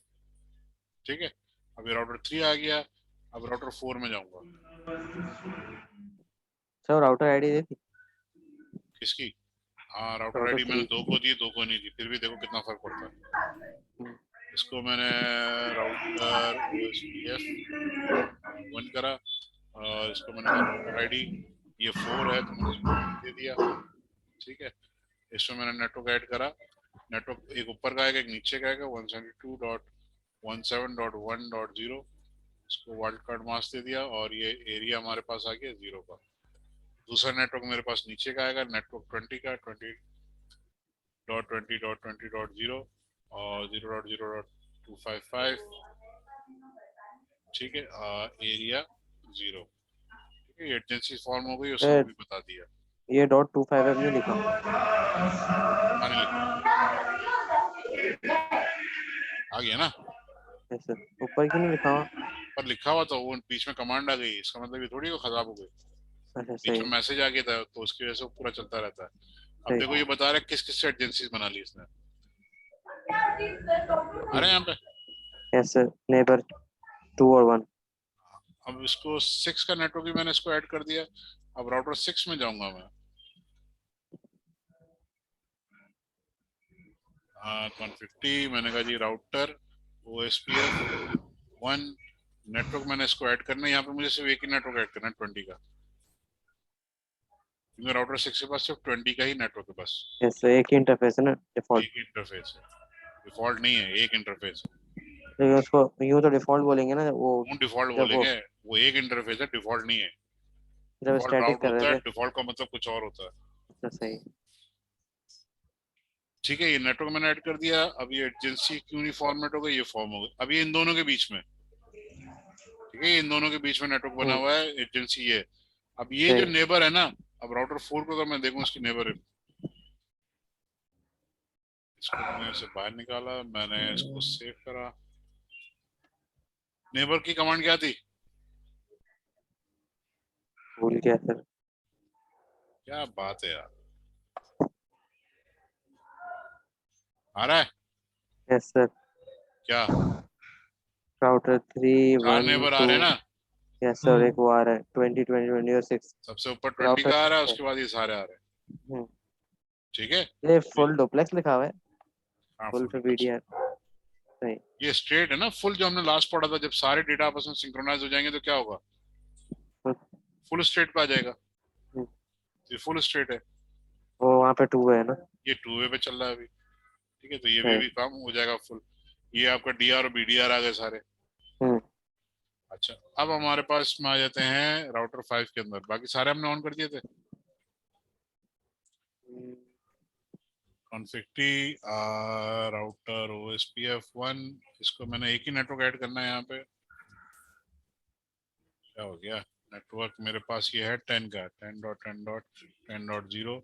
ठीक है, अब ये राउटर 3 आ गया। अब राउटर 4 में जाऊंगा। सर राउटर आईडी दे दी किसकी? हाँ, राउटर राउटर आईडी मैंने 3 2 को दी, 2 को नहीं दी, फिर भी देखो कितना फर्क पड़ता है। इसको मैंने राउटर ओएसपीएफ 1 करा, और इसको मैंने राउटर आईडी ये 4 है तो मैंने इसको दे दिया। ठीक है, इसमें मैंने नेटवर्क ऐड करा, नेटवर्क एक ऊपर का आएगा, एक नीचे का आएगा, 172.17.1.0, इसको वाइल्ड कार्ड मास्क दे दिया, और ये एरिया हमारे पास आ गया 0 का। दूसरा नेटवर्क मेरे पास नीचे का आएगा, नेटवर्क 20 का, 20.20.20.0 और 0.0.255। ठीक है, एरिया 0। ठीक है, एजेंसी फॉर्म हो गई, उसको भी बता दिया। ये .255 नहीं लिखा, आने लिखा आ गया ना। ऐसे ऊपर क्यों नहीं लिखा हुआ? पर लिखा हुआ तो वो बीच में कमांड आ गई, इसका मतलब ये थोड़ी वो खराब हो गई, अच्छा बीच सही में मैसेज आ गया था, तो उसकी वजह से वो पूरा चलता रहता है। अब सही। देखो ये बता रहा है किस किस से एजेंसीज बना ली इसने। आ रहे हैं यहाँ पे? यस सर, नेबर 2 और 1। अब इसको 6 का नेटवर्क भी मैंने इसको ऐड कर दिया। अब राउटर 6 में जाऊंगा मैं। 150 मैंने कहा जी राउटर ओएसपीएफ 1 नेटवर्क मैंने इसको ऐड करना है। यहाँ पे मुझे सिर्फ एक ही नेटवर्क ऐड करना है 20 का, क्योंकि राउटर 6 के पास सिर्फ 20 का ही नेटवर्क है बस। यस सर, एक ही इंटरफेस है ना, डिफॉल्ट। एक इंटरफेस है, डिफॉल्ट नहीं है, एक इंटरफेस है। लेकिन उसको यूं तो डिफॉल्ट बोलेंगे ना, वो डिफॉल्ट जब बोलेंगे, वो एक इंटरफेस है, डिफॉल्ट नहीं है। जब डिफॉल्ट स्टैटिक राउट कर होता रहे है, थे। डिफॉल्ट का मतलब कुछ और होता है। अच्छा सही। ठीक है, ये नेटवर्क मैंने ऐड कर दिया। अब ये एजेंसी क्यों नहीं फॉर्मेट हो गई, ये फॉर्म हो गई। अब ये इन दोनों के बीच में, ठीक है, इन दोनों के बीच में नेटवर्क बना हुआ है, एजेंसी ये। अब ये जो नेबर है ना, अब राउटर 4 को अगर मैं देखूं इसकी नेबर, इसको मैंने इसे बाहर निकाला, मैंने इसको सेव करा। नेबर की कमांड क्या थी? भूल गया सर। क्या बात है यार, आ रहा है? Yes sir. क्या राउटर 3 चार 1 नेबर आ रहे हैं 2। ना? यस सर, एक वो आ रहा है 20 20 20 और 6। सबसे ऊपर 20 राउटर का आ रहा है, उसके बाद ये सारे आ रहे हैं। ठीक है, ये फुल डुप्लेक्स लिखा हुआ है, हाँ, फुल पे वीडीआर। सही। ये स्ट्रेट है ना, फुल जो हमने लास्ट पढ़ा था, जब सारे डेटा आपस में सिंक्रोनाइज हो जाएंगे तो क्या होगा, फुल स्ट्रेट पे आ जाएगा। ये फुल स्ट्रेट है, वो वहाँ पे 2 है ना। ये 2 वे पे चल रहा है अभी। ठीक है, तो ये भी काम हो जाएगा फुल। ये आपका डीआर और बीडीआर आ गए सारे। अच्छा, अब हमारे पास में आ जाते हैं राउटर 5 के अंदर। बाकी सारे हमने ऑन कर दिए थे। कॉन्फ़िग राउटर OSPF1, इसको मैंने एक ही नेटवर्क ऐड करना है यहाँ पे। क्या हो गया? नेटवर्क मेरे पास ये है 10 का, 10.10.10.0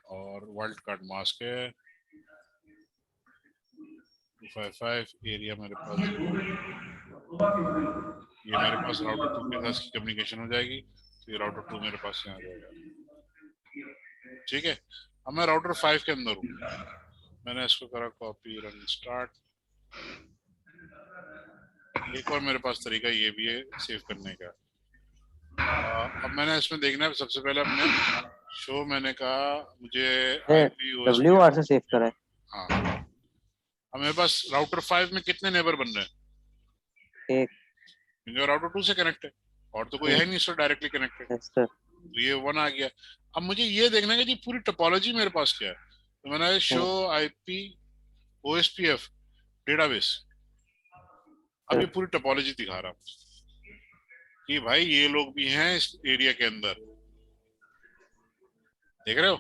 और वाइल्ड कार्ड मास्क है 255। एरिया मेरे पास 0। ये मेरे पास राउटर 2 के साथ इसकी कम्युनिकेशन हो जाएगी, तो ये राउटर 2 मेरे पास यहाँ आ जाएगा। ठीक है, अब मैं राउटर 5 के अंदर हूँ। मैंने इसको करा कॉपी, रन स्टार्ट। एक और मेरे पास तरीका ये भी है सेव करने का। अब मैंने इसमें देखना है, सबसे पहले अपने शो मैंने कहा मुझे WR से सेव करा है। हाँ, अब मेरे पास राउटर 5 में कितने नेबर बन रहे हैं? एक, क्योंकि राउटर 2 से कनेक्ट है और तो कोई है नहीं इससे डायरेक्टली कनेक्टेड। yes sir, तो ये 1 आ गया। अब मुझे ये देखना है कि पूरी टोपोलॉजी मेरे पास क्या है। तो मैंने शो IP OSPF डेटाबेस। अब ये पूरी टोपोलॉजी दिखा रहा हूँ कि भाई ये लोग भी हैं इस एरिया के अंदर, देख रहे हो?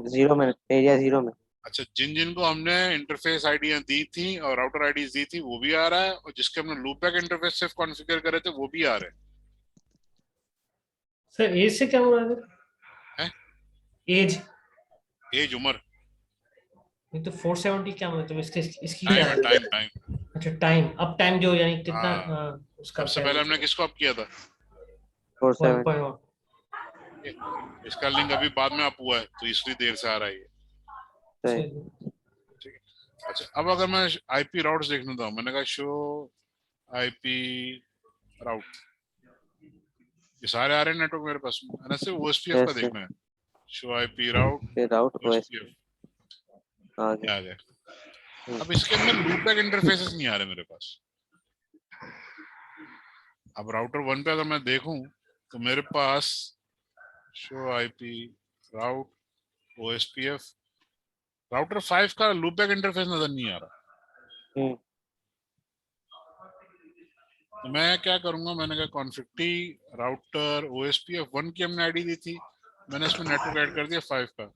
0 में, एरिया 0 में। अच्छा, जिन जिन को हमने इंटरफेस आईडियां दी थी और राउटर आईडीज दी थी वो भी आ रहा है, और जिसके हमने लूपबैक इंटरफेस सिर्फ कॉन्फ़िगर करे थे वो भी आ रहे हैं। सर एज से क्या हो रहा है? एज एज, उम्र, ये तो 470 क्या मतलब इसकी क्या है? टाइम। अच्छा टाइम, अब टाइम जो यानी कितना हाँ। उसका सबसे क्या पहले है? हमने किसको अप किया था? 47। 1.1। इसका लिंक अभी बाद में अप हुआ है तो इसलिए देर से आ रहा है ये। सही। ठीक है, अच्छा अब अगर मैं IP राउट्स देखना था, मैंने कहा शो IP राउट, ये सारे आ रहे हैं नेटवर्क मेरे पास। मैंने सिर्फ OSPF का Yes, sir. देखना है। शो IP राउट फिर राउट OSPF आ गया। आ गया। अब इसके अंदर लूपबैक इंटरफेसेस नहीं आ रहे मेरे पास। अब राउटर 1 पे अगर मैं देखूं तो मेरे पास शो IP राउट OSPF, राउटर 5 का लूपबैक इंटरफेस नजर नहीं आ रहा। तो मैं क्या करूंगा, मैंने कहा कॉन्फ़िग राउटर OSPF1 की हमने आईडी दी थी, मैंने इसमें नेटवर्क ऐड कर दिया 5 का,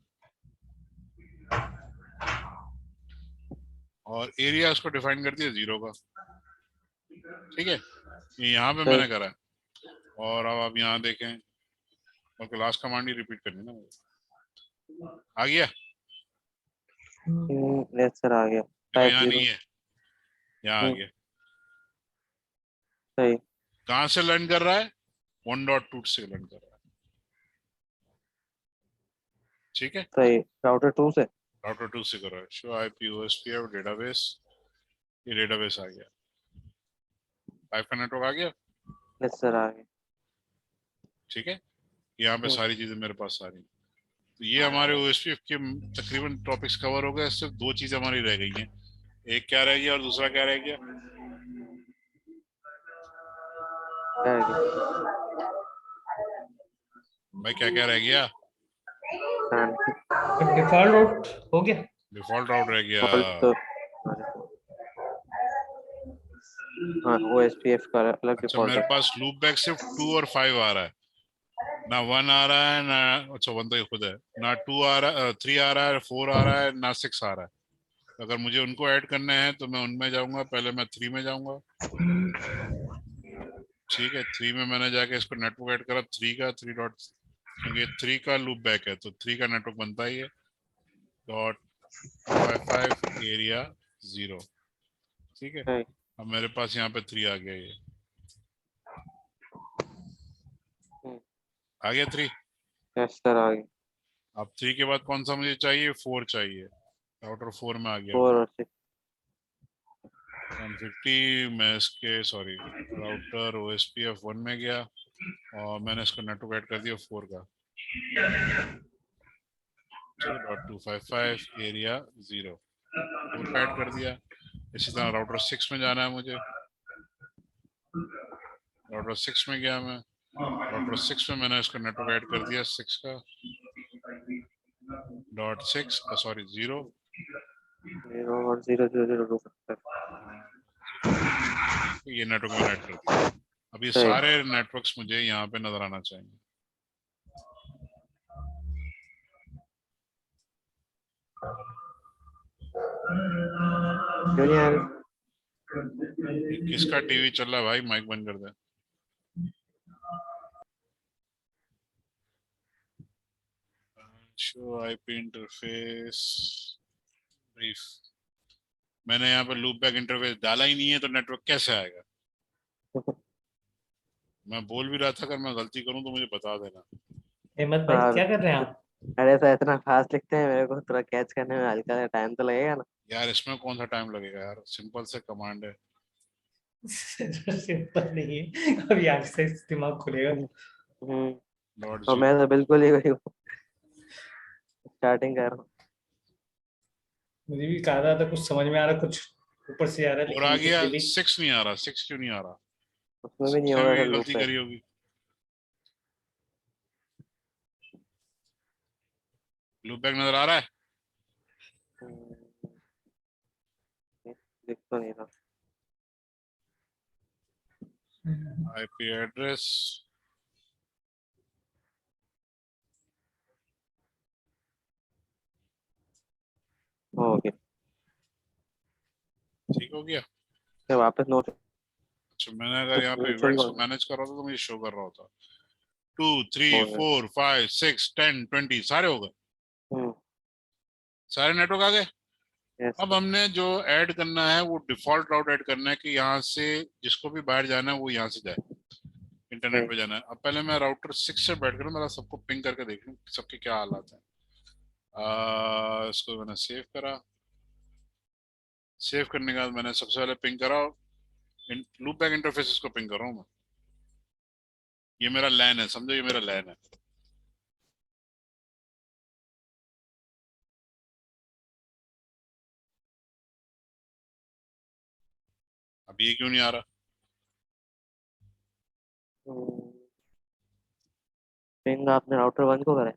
और एरिया उसको डिफाइन कर दिया 0 का। ठीक है, ये यहाँ पे मैंने करा। और अब आप यहाँ देखें, बल्कि लास्ट कमांड ही रिपीट करनी ना मुझे। आ गया? यस सर आ गया। यहाँ नहीं है, यहाँ आ गया। सही। कहाँ से लर्न कर रहा है? 1.2 से लर्न कर रहा है। ठीक है, सही, राउटर 2 से। राउटर 2 से कर रहा है। शो IP OSPF डेटाबेस, ये डेटाबेस आ गया। 5 का नेटवर्क आ गया। यस सर आ गया। ठीक है, यहाँ पे सारी चीजें मेरे पास आ रही। तो ये हमारे OSPF के तकरीबन टॉपिक्स कवर हो गए। सिर्फ 2 चीजें हमारी रह गई हैं। एक क्या रह गया और दूसरा क्या रह गया? भाई क्या क्या रह गया? डिफॉल्ट राउट हो गया। डिफॉल्ट राउट रह गया। हाँ OSPF का अलग अच्छा, डिफॉल्ट मेरे है। पास लूपबैक सिर्फ 2 और 5 आ रहा है, ना 1 आ रहा है, ना, अच्छा 1 तो ये खुद है, ना 2 आ रहा है, 3 आ रहा है, 4 आ रहा है, ना 6 आ रहा है। अगर मुझे उनको ऐड करने हैं तो मैं उनमें जाऊंगा। पहले मैं 3 में जाऊंगा। ठीक है, 3 में मैंने जाके इसको नेटवर्क ऐड करा 3 का 3 डॉट, क्योंकि 3 का लूप बैक है तो 3 का नेटवर्क बनता ही है। Dot 55 area 0। ठीक है, अब मेरे पास यहाँ पे 3 आ गया। ये आ गया 3। यस सर आ गया। अब 3 के बाद कौन सा मुझे चाहिए? 4 चाहिए। राउटर 4 में आ गया। 4 और 6 150 मैं इसके सॉरी राउटर OSPF1 में गया और मैंने इसको नेटवर्क ऐड कर दिया 4 का। 255 एरिया 0 ऐड कर दिया। इसी तरह राउटर 6 में जाना है मुझे। राउटर 6 में गया मैं। राउटर 6 में मैंने इसको नेटवर्क ऐड कर दिया 6 का डॉट 6 सॉरी 0 और 0 0 0 2 ये नेटवर्क में ऐड कर दिया। अब ये सही। सारे नेटवर्क्स मुझे यहाँ पे नजर आना चाहिए। क्यों नहीं आ रही? ये किसका टीवी चल रहा है भाई? माइक बंद कर दे। Show IP interface brief. मैंने यहाँ पे लूप बैक इंटरफेस डाला ही नहीं है, तो नेटवर्क कैसे आएगा? मैं बोल भी रहा था, अगर मैं गलती करूं तो मुझे बता देना। हेमंत भाई हाँ, क्या कर रहे हैं आप? अरे सर इतना फास्ट लिखते हैं, मेरे को थोड़ा कैच करने में हल्का टाइम तो लगेगा ना। यार इसमें कौन सा टाइम लगेगा यार, सिंपल से कमांड है। सिंपल नहीं है, अभी आगे से दिमाग खुलेगा। हम्म। डॉट और जी। मैं तो बिल्कुल ही वही स्टार्टिंग कर रहा हूँ। मुझे भी कहा था कुछ समझ में आ रहा, कुछ ऊपर से आ रहा है, और आ लेकिन गया, फिर भी 6 नहीं आ रहा। 6 क्यों नहीं आ रहा? उसमें भी नहीं उसने होगा भी सर लूप गलती पे। करी होगी। लूप बैक नजर आ रहा है? दिख तो नहीं रहा। आईपी एड्रेस ओके, ठीक हो गया। फिर वापस नोट अच्छा, मैंने अगर यहाँ पे इवेंट्स को मैनेज कर रहा था तो मुझे शो कर रहा होता। 2 3 हो गया। 4 5 6 10 20 सारे हो गए। सारे नेटवर्क आ गए। यस अब हमने जो ऐड करना है वो डिफॉल्ट राउट ऐड करना है कि यहाँ से जिसको भी बाहर जाना है वो यहाँ से जाए, इंटरनेट पे जाना है। अब पहले मैं राउटर 6 से बैठ कर मेरा सबको पिंग करके देख लूँ सबके क्या हालात हैं। इसको मैंने सेव करा। सेव करने के बाद मैंने सबसे पहले पिंग करा, लूप बैक इंटरफेस को पिंग कर रहा हूँ मैं। ये मेरा लैन है, समझो ये मेरा लैन है। अब ये क्यों नहीं आ रहा? पिंग आपने राउटर 1 को करा है?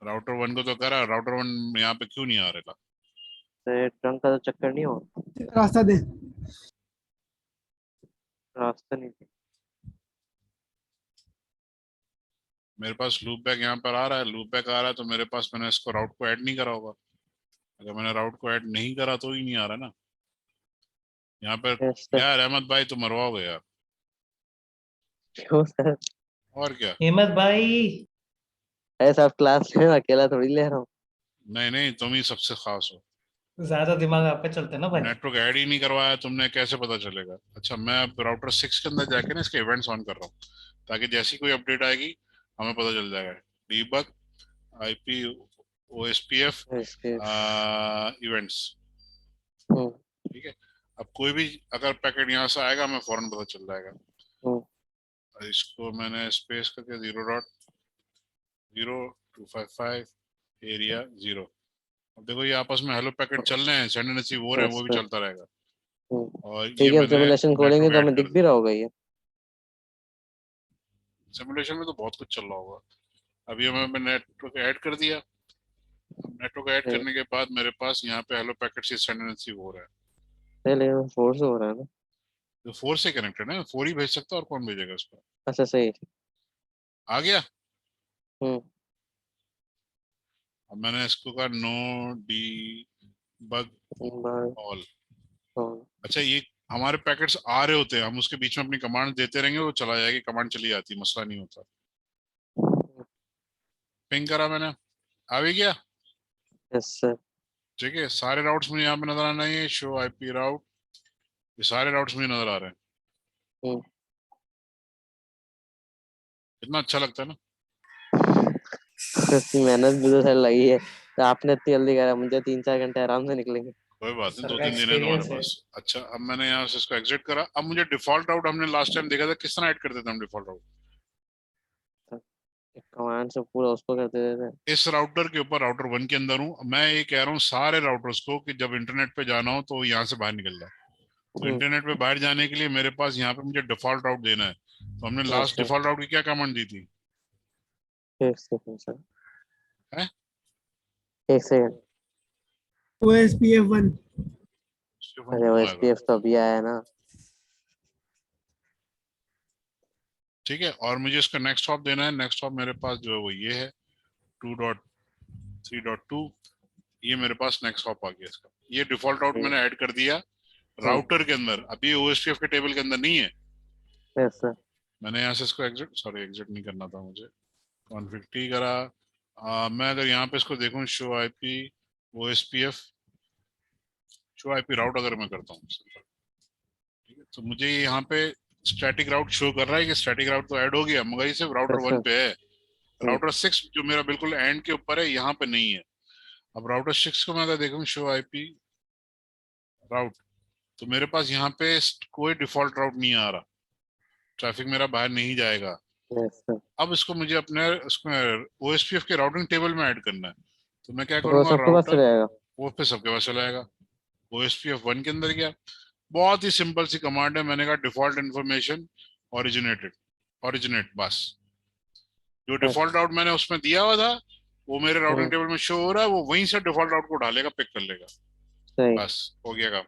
राउटर 1 को तो करा, राउटर 1 यहाँ पे क्यों नहीं आ रहा? तो ट्रंक का तो चक्कर नहीं हो, रास्ता दे। रास्ता नहीं थी। मेरे पास लूप बैक यहाँ पर आ रहा है, लूप बैक आ रहा है तो मेरे पास मैंने इसको राउट को ऐड नहीं करा होगा। अगर मैंने राउट को ऐड नहीं करा तो ही नहीं आ रहा ना यहाँ पर। Yes sir. यार अहमद भाई तुम मरवाओगे यार। क्यों सर? और क्या? हेमंत भाई ऐसा आप क्लास में अकेला थोड़ी ले रहा हूँ। नहीं नहीं, तुम ही सबसे खास हो। ज्यादा दिमाग आप पे चलते हैं ना भाई। नेटवर्क ऐड ही नहीं करवाया तुमने, कैसे पता चलेगा? अच्छा, मैं अब राउटर 6 के अंदर जाके ना इसके इवेंट्स ऑन कर रहा हूँ ताकि जैसी कोई अपडेट आएगी हमें पता चल जाएगा। डीबग आईपी ओएसपीएफ इसके इवेंट्स। हम्म, ठीक है। अब कोई भी अगर पैकेट यहाँ से आएगा हमें फौरन पता चल जाएगा। इसको मैंने स्पेस करके 0.0.255 एरिया 0। अब देखो ये आपस में हेलो पैकेट चल रहे हैं, सेंड एंड रिसीव हो रहे हैं, यस वो भी सर। चलता रहेगा। और ये ठीक है, मैंने सिमुलेशन खोलेंगे नेटवर्क तो ऐड हमें कर दिख भी दिया। रहा होगा ये। सिमुलेशन में तो बहुत कुछ चल रहा होगा। अभी मैंने नेटवर्क ऐड कर दिया। नेटवर्क ऐड ठीक करने के बाद मेरे पास यहाँ पे हेलो पैकेट से सेंड एंड रिसीव हो रहा है। है, लेकिन 4 से हो रहा है ना। तो 4 से कनेक्टेड है, 4 ही भेज सकता है, और कौन भेजेगा उसको? अच्छा सही। आ गया। हम्म। अब मैंने इसको कहा नो डी बग बार- ऑल। हाँ, अच्छा, ये हमारे पैकेट्स आ रहे होते हैं, हम उसके बीच में अपनी कमांड देते रहेंगे, वो चला जाएगी, कमांड चली जाती है, मसला नहीं होता। पिंग करा मैंने, आ भी गया। Yes sir. ठीक है, सारे राउट्स मुझे यहाँ पे नजर आना है, शो आईपी राउट, ये सारे राउट्स मुझे नजर आ रहे हैं। हम्म। कितना अच्छा लगता है ना। इतनी मेहनत भी तो सर लगी है, तो आपने इतनी जल्दी करा, मुझे 3-4 घंटे आराम से निकलेंगे। कोई बात नहीं, सर का 2-3 दिन है तुम्हारे एक्सपीरियंस है। पास। अच्छा, अब मैंने यहाँ से इसको एग्जिट करा। अब मुझे डिफॉल्ट राउट, हमने लास्ट टाइम देखा था किस तरह ऐड करते थे हम डिफॉल्ट राउट। कमांड से पूरा उसको कर देते थे। इस राउटर के ऊपर राउटर 1 के अंदर हूँ मैं, ये कह रहा हूँ सारे राउटर्स को कि जब इंटरनेट पे जाना हो तो यहाँ से बाहर निकल जाए। तो इंटरनेट पे बाहर जाने के लिए मेरे पास यहाँ पे मुझे डिफॉल्ट राउट देना है। तो हमने लास्ट अच्छा, डिफॉल्ट राउट की क्या कमांड दी थी? एक सेकंड सर, है? एक सेकंड। OSPF 1। उसके फोन अरे वो क्यों आएगा? एसपीएफ तो अभी आया है ना। ठीक है, और मुझे इसका नेक्स्ट हॉप देना है। नेक्स्ट हॉप मेरे पास जो है वो ये है 2.3.2, ये मेरे पास नेक्स्ट हॉप आ गया इसका। ये डिफॉल्ट राउट मैंने ऐड कर दिया राउटर के अंदर, अभी ओएसपीएफ के टेबल के अंदर नहीं है। Yes sir. मैंने यहाँ से इसको एग्जिट नहीं करना था मुझे, कॉन्फ़िग टी करा। मैं अगर यहाँ पे इसको देखूं show IP OSPF show IP route अगर मैं करता हूँ, ठीक है, तो मुझे यहाँ पे स्टैटिक राउट शो कर रहा है कि स्टैटिक राउट तो ऐड हो गया, मगर ये सिर्फ राउटर 1 पे है। राउटर 6 जो मेरा बिल्कुल एंड के ऊपर है, यहाँ पे नहीं है। अब राउटर 6 को मैं अगर देखूं शो आईपी राउट, तो मेरे पास यहाँ पे कोई डिफॉल्ट राउट नहीं आ रहा, ट्रैफिक मेरा बाहर नहीं जाएगा। Yes sir. अब इसको मुझे अपने ओएसपीएफ के राउटिंग टेबल में ऐड करना है, तो मैं क्या तो वो करूंगा, सबके पास चले राउटर जाएगा। वो पे सबके पास चला जाएगा। ओएसपीएफ 1 के अंदर गया, बहुत ही सिंपल सी कमांड है, मैंने कहा डिफॉल्ट इन्फॉर्मेशन ओरिजिनेट, बस जो डिफॉल्ट राउट मैंने उसमें दिया हुआ था वो मेरे राउटिंग टेबल में शो हो रहा है, वो वहीं से डिफॉल्ट राउट को उठालेगा, पिक कर लेगा, सही। बस हो गया काम।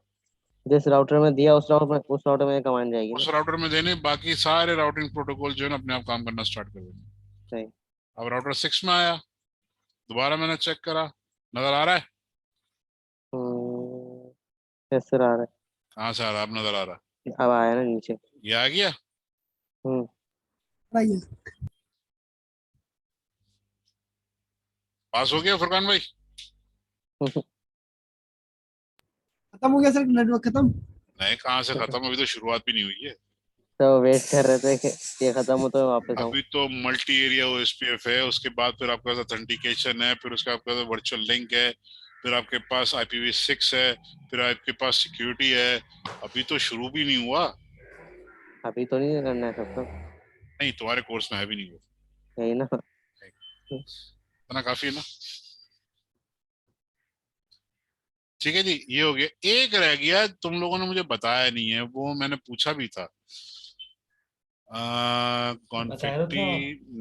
जिस राउटर में दिया उस राउटर में कमांड जाएगी उस ना। राउटर में देने, बाकी सारे राउटिंग प्रोटोकॉल जो है ना अपने आप काम करना स्टार्ट कर देंगे। सही। अब राउटर 6 में आया, दोबारा मैंने चेक करा, नजर आ रहा है? यस सर, आ रहा कहाँ से आ रहा है? अब नजर आ रहा है, है। अब आया ना नीचे। ये आ गया। हम्म। आइए, पास हो गया फुरकान भाई? खत्म हो गया सर, नेटवर्क खत्म। नहीं, कहाँ से खत्म, अभी तो शुरुआत भी नहीं हुई है। तो वेट कर रहे थे कि ये खत्म हो तो वापस आऊं। अभी तो मल्टी एरिया ओएसपीएफ है, उसके बाद फिर आपके पास ऑथेंटिकेशन है, फिर उसके आपके पास वर्चुअल लिंक है, फिर आपके पास IPv6 है, फिर आपके पास सिक्योरिटी है। अभी तो शुरू भी नहीं हुआ। अभी तो नहीं करना है सबका। नहीं, तुम्हारे कोर्स में है भी नहीं हुआ, यही ना। इतना काफी है ना। ठीक है जी, ये हो गया। एक रह गया, तुम लोगों ने मुझे बताया नहीं है, वो मैंने पूछा भी था। बताया तो कॉन्फिग था।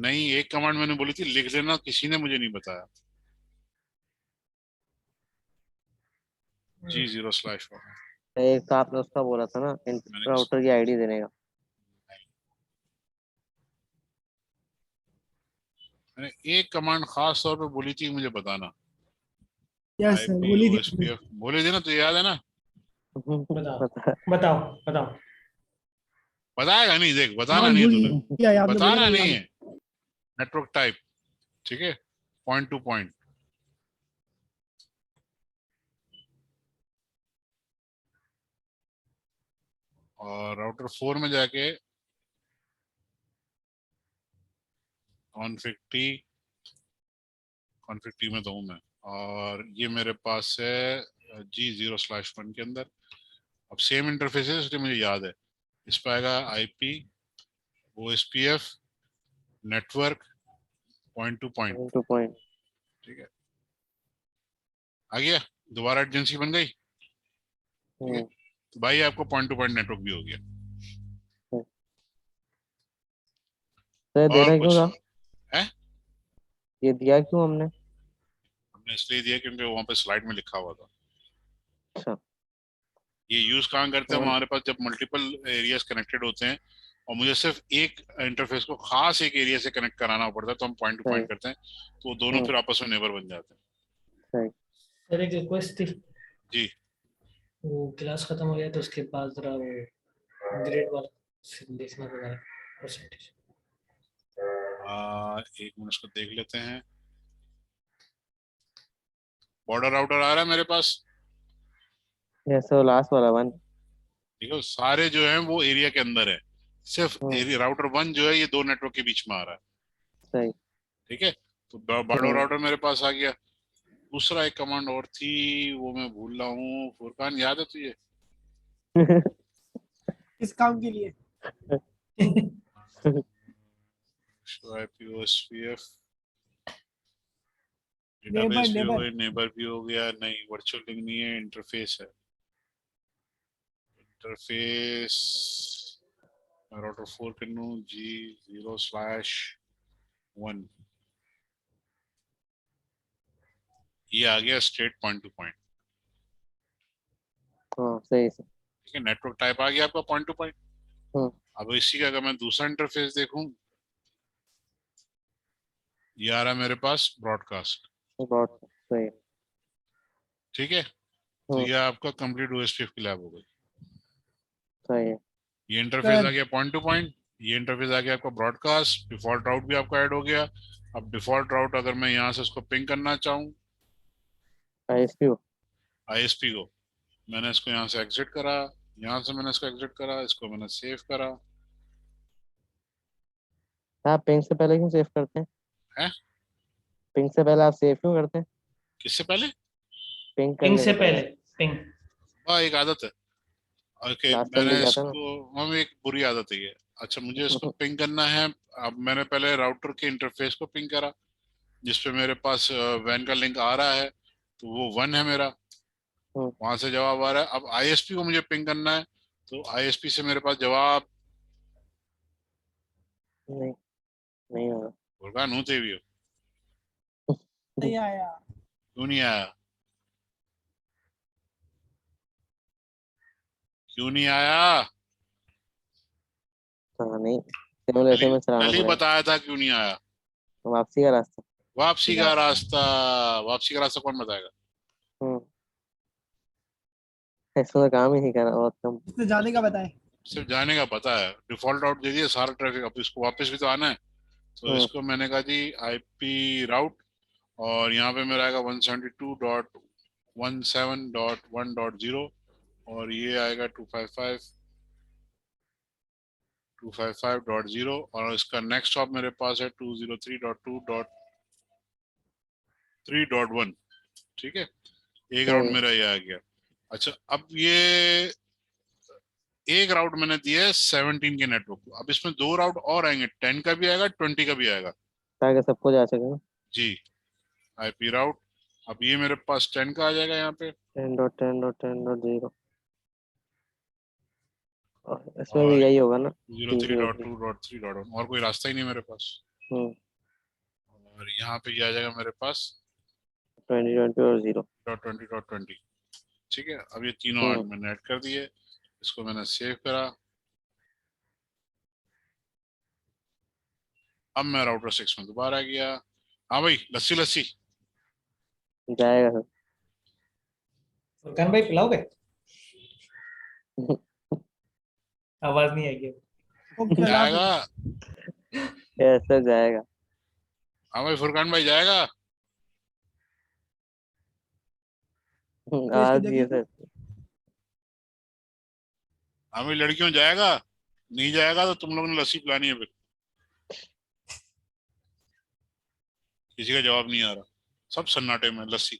नहीं, एक कमांड मैंने बोली थी लिख लेना, किसी ने मुझे नहीं बताया। G0/1 एक तो आपने उसका बोला था ना, मैंने राउटर की आईडी देने का। मैंने एक कमांड खास तौर पे बोली थी, मुझे बताना। यस सर, IP बोली थी। OSPF बोले थे ना, तो याद है ना? बताओ पता बताओ बताओ। बताएगा नहीं, देख बताना हाँ, नहीं है भूल तूने, गया है, आपने बोला बताना था, नहीं याद है। नेटवर्क टाइप, ठीक है, पॉइंट टू पॉइंट। और राउटर 4 में जाके कॉन्फिग टी में तो हूँ मैं, और ये मेरे पास है G0/1 के अंदर। अब सेम इंटरफेस है, इसलिए मुझे याद है। इस पर आएगा IP OSPF network point two point, two point. ठीक है, आ गया, दोबारा एजेंसी बन गई। ठीक है, तो भाई आपको पॉइंट टू पॉइंट नेटवर्क भी हो गया। तो ये और देना क्यों कुछ था? है? ये दिया क्यों हमने? हमने इसलिए दिया क्योंकि वहां पे स्लाइड में लिखा हुआ था। अच्छा। ये यूज कहाँ करते हैं? और हमारे पास जब मल्टीपल एरियाज कनेक्टेड होते हैं और मुझे सिर्फ एक इंटरफेस को खास एक एरिया से कनेक्ट कराना पड़ता है, तो हम पॉइंट टू सही। पॉइंट करते हैं, तो वो दोनों फिर आपस में नेबर बन जाते हैं। सही। सर एक रिक्वेस्ट थी, जी, वो क्लास खत्म हो गया तो उसके बाद जरा वो ग्रेड वाला देखना पड़ेगा परसेंटेज। एक मिनट इसको देख लेते हैं। बॉर्डर राउटर आ रहा है मेरे पास, यस सर, लास्ट वाला वन। ठीक है, सारे जो हैं वो एरिया के अंदर है, सिर्फ एरिया राउटर 1 जो है ये दो नेटवर्क के बीच में आ रहा है। सही। ठीक है, तो बॉर्डर राउटर मेरे पास आ गया। दूसरा एक कमांड और थी, वो मैं भूल रहा हूँ, फुरकान याद है तुझे? किस काम के लिए? IPOSPF नेबर, डेटाबेस भी हो नेबर। गई, नेबर भी हो गया, नहीं वर्चुअल लिंक नहीं है, इंटरफेस है। इंटरफेस राउटर 4 के नो G0/1, ये आ गया स्ट्रेट पॉइंट टू पॉइंट। हाँ सही से। ठीक है, नेटवर्क टाइप आ गया आपका पॉइंट टू पॉइंट। अब इसी का अगर मैं दूसरा इंटरफेस देखूं, ये आ रहा है मेरे पास ब्रॉडकास्ट, बहुत सही। ठीक है। तो हम्म, ये आपका कंप्लीट ओएसपीएफ की लैब हो गई। सही है। ये इंटरफेस सर आ गया पॉइंट टू पॉइंट, ये इंटरफेस आ गया आपका ब्रॉडकास्ट, डिफॉल्ट राउट भी आपका ऐड हो गया। अब डिफॉल्ट राउट अगर मैं यहाँ से इसको पिंग करना चाहूँ ISP हो। आईएसपी को, मैंने इसको यहाँ से एग्जिट करा, यहाँ से मैंने इसको एग्जिट करा, इसको मैंने सेव करा आप पिंग से पहले क्यों सेव करते हैं? है। पिंग से पहले आप सेव क्यों करते हैं? किससे पहले? पिंग पिंग करने से से पहले पहले पिंग। हाँ, एक आदत है। ओके, लास्ट टाइम भी मैंने किया था ना। इसको, हम एक बुरी आदत है ये। अच्छा, मुझे इसको पिंग करना है। अब मैंने पहले राउटर के इंटरफेस को पिंग करा, जिसपे मेरे पास वैन का लिंक आ रहा है, तो वो 1 है मेरा, हम्म, वहां से जवाब आ रहा है। अब आईएसपी को मुझे पिंग करना है, तो आईएसपी से मेरे पास जवाब नहीं, नहीं होगा। होगा, नूते भी हो, नहीं आया। क्यों नहीं आया? क्यों नहीं आया? हाँ, नहीं, सिमुलेशन में चलाना कल ही पड़ेगा। बताया था क्यों नहीं आया। वापसी का रास्ता। वापसी का रास्ता, वापसी का रास्ता कौन बताएगा? हम्म, इसमें तो काम ही नहीं करा बहुत कम। इसने जाने का बताए। सिर्फ जाने का पता है, डिफॉल्ट राउट दे दिया सारा ट्रैफिक, अब इसको वापस भी तो आना है। तो हम्म, इसको मैंने कहा जी आईपी राउट, और यहाँ पे मेरा आएगा 172.17.1.0, और ये आएगा 255.0, और इसका नेक्स्ट हॉप मेरे पास है 203.2.3.1, ठीक है। एक राउट सही है। मेरा ये आ गया। अच्छा, अब ये एक राउट मैंने दिया है 17 के नेटवर्क को, अब इसमें 2 राउट और आएंगे, 10 का भी आएगा, 20 का भी आएगा। ताकि सबको जा सके ना। जी, आईपी राउट। अब ये मेरे पास 10 का आ जाएगा यहाँ पे, 10.10.10.0 और इसमें भी और यही होगा ना। 303। 03.2.3.1, और कोई रास्ता ही नहीं मेरे पास। हम्म, और यहाँ पे ये आ जाएगा मेरे पास 2020 और 0। .20.20, ठीक है। अब ये तीनों हम्म, आर्ट मैंने ऐड कर दिए, इसको मैंने सेव करा। अब मैं राउटर 6 में दोबारा गया। हाँ भाई, लस्सी लस्सी। जाएगा सर। फुरकान भाई पिलाओगे? आवाज नहीं आएगी। ओके अल्लाह जाएगा। हाफिज। ऐसा जाएगा। हाँ भाई, फुरकान भाई जाएगा। भेज के आज ये देखिए। सर। हाँ भाई, लड़कियों जाएगा। नहीं जाएगा तो तुम लोग ने लस्सी पिलानी है फिर। किसी का जवाब नहीं आ रहा, सब सन्नाटे में। लस्सी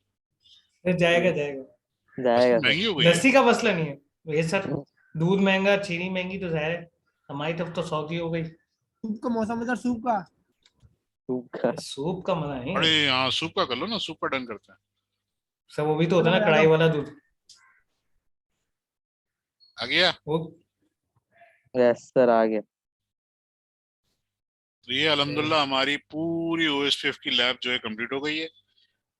जाएगा जाएगा। लस्सी जाएगा सर। महंगी हो गई है। लस्सी का मसला नहीं है ये सर, दूध महंगा, चीनी महंगी तो जाहिर है हमारी तरफ तो 100 की हो गई। सूप का मौसम है सर, सूप का। सूप का। सूप का मजा नहीं अरे है हाँ, सूप का कर लो ना, सूप का डन करते हैं। सर, वो भी तो होता चलो है भाई ना आ कढ़ाई जाओ। वाला दूध आ गया। वो। यस सर, आ गया। तो ये अल्हम्दुलिल्लाह हमारी पूरी ओएसपीएफ की लैब जो है कंप्लीट हो गई है।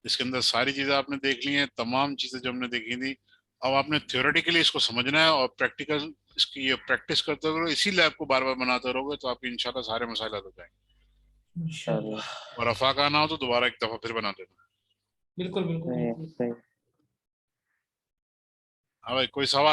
इसके अंदर सारी चीजें आपने देख ली हैं, तमाम चीजें जो हमने देखी थी। अब आपने थ्योरेटिकली इसको समझना है, और प्रैक्टिकल इसकी ये प्रैक्टिस करते रहोगे, इसी लैब को बार बार बनाते रहोगे, तो आपके इंशाल्लाह सारे मसाइल हल हो जाएंगे। इंशाल्लाह। और अफाक आना हो तो दोबारा एक दफा फिर बना देना। बिल्कुल बिल्कुल सही बिल्कुल। सही। हाँ भाई, कोई सवाल?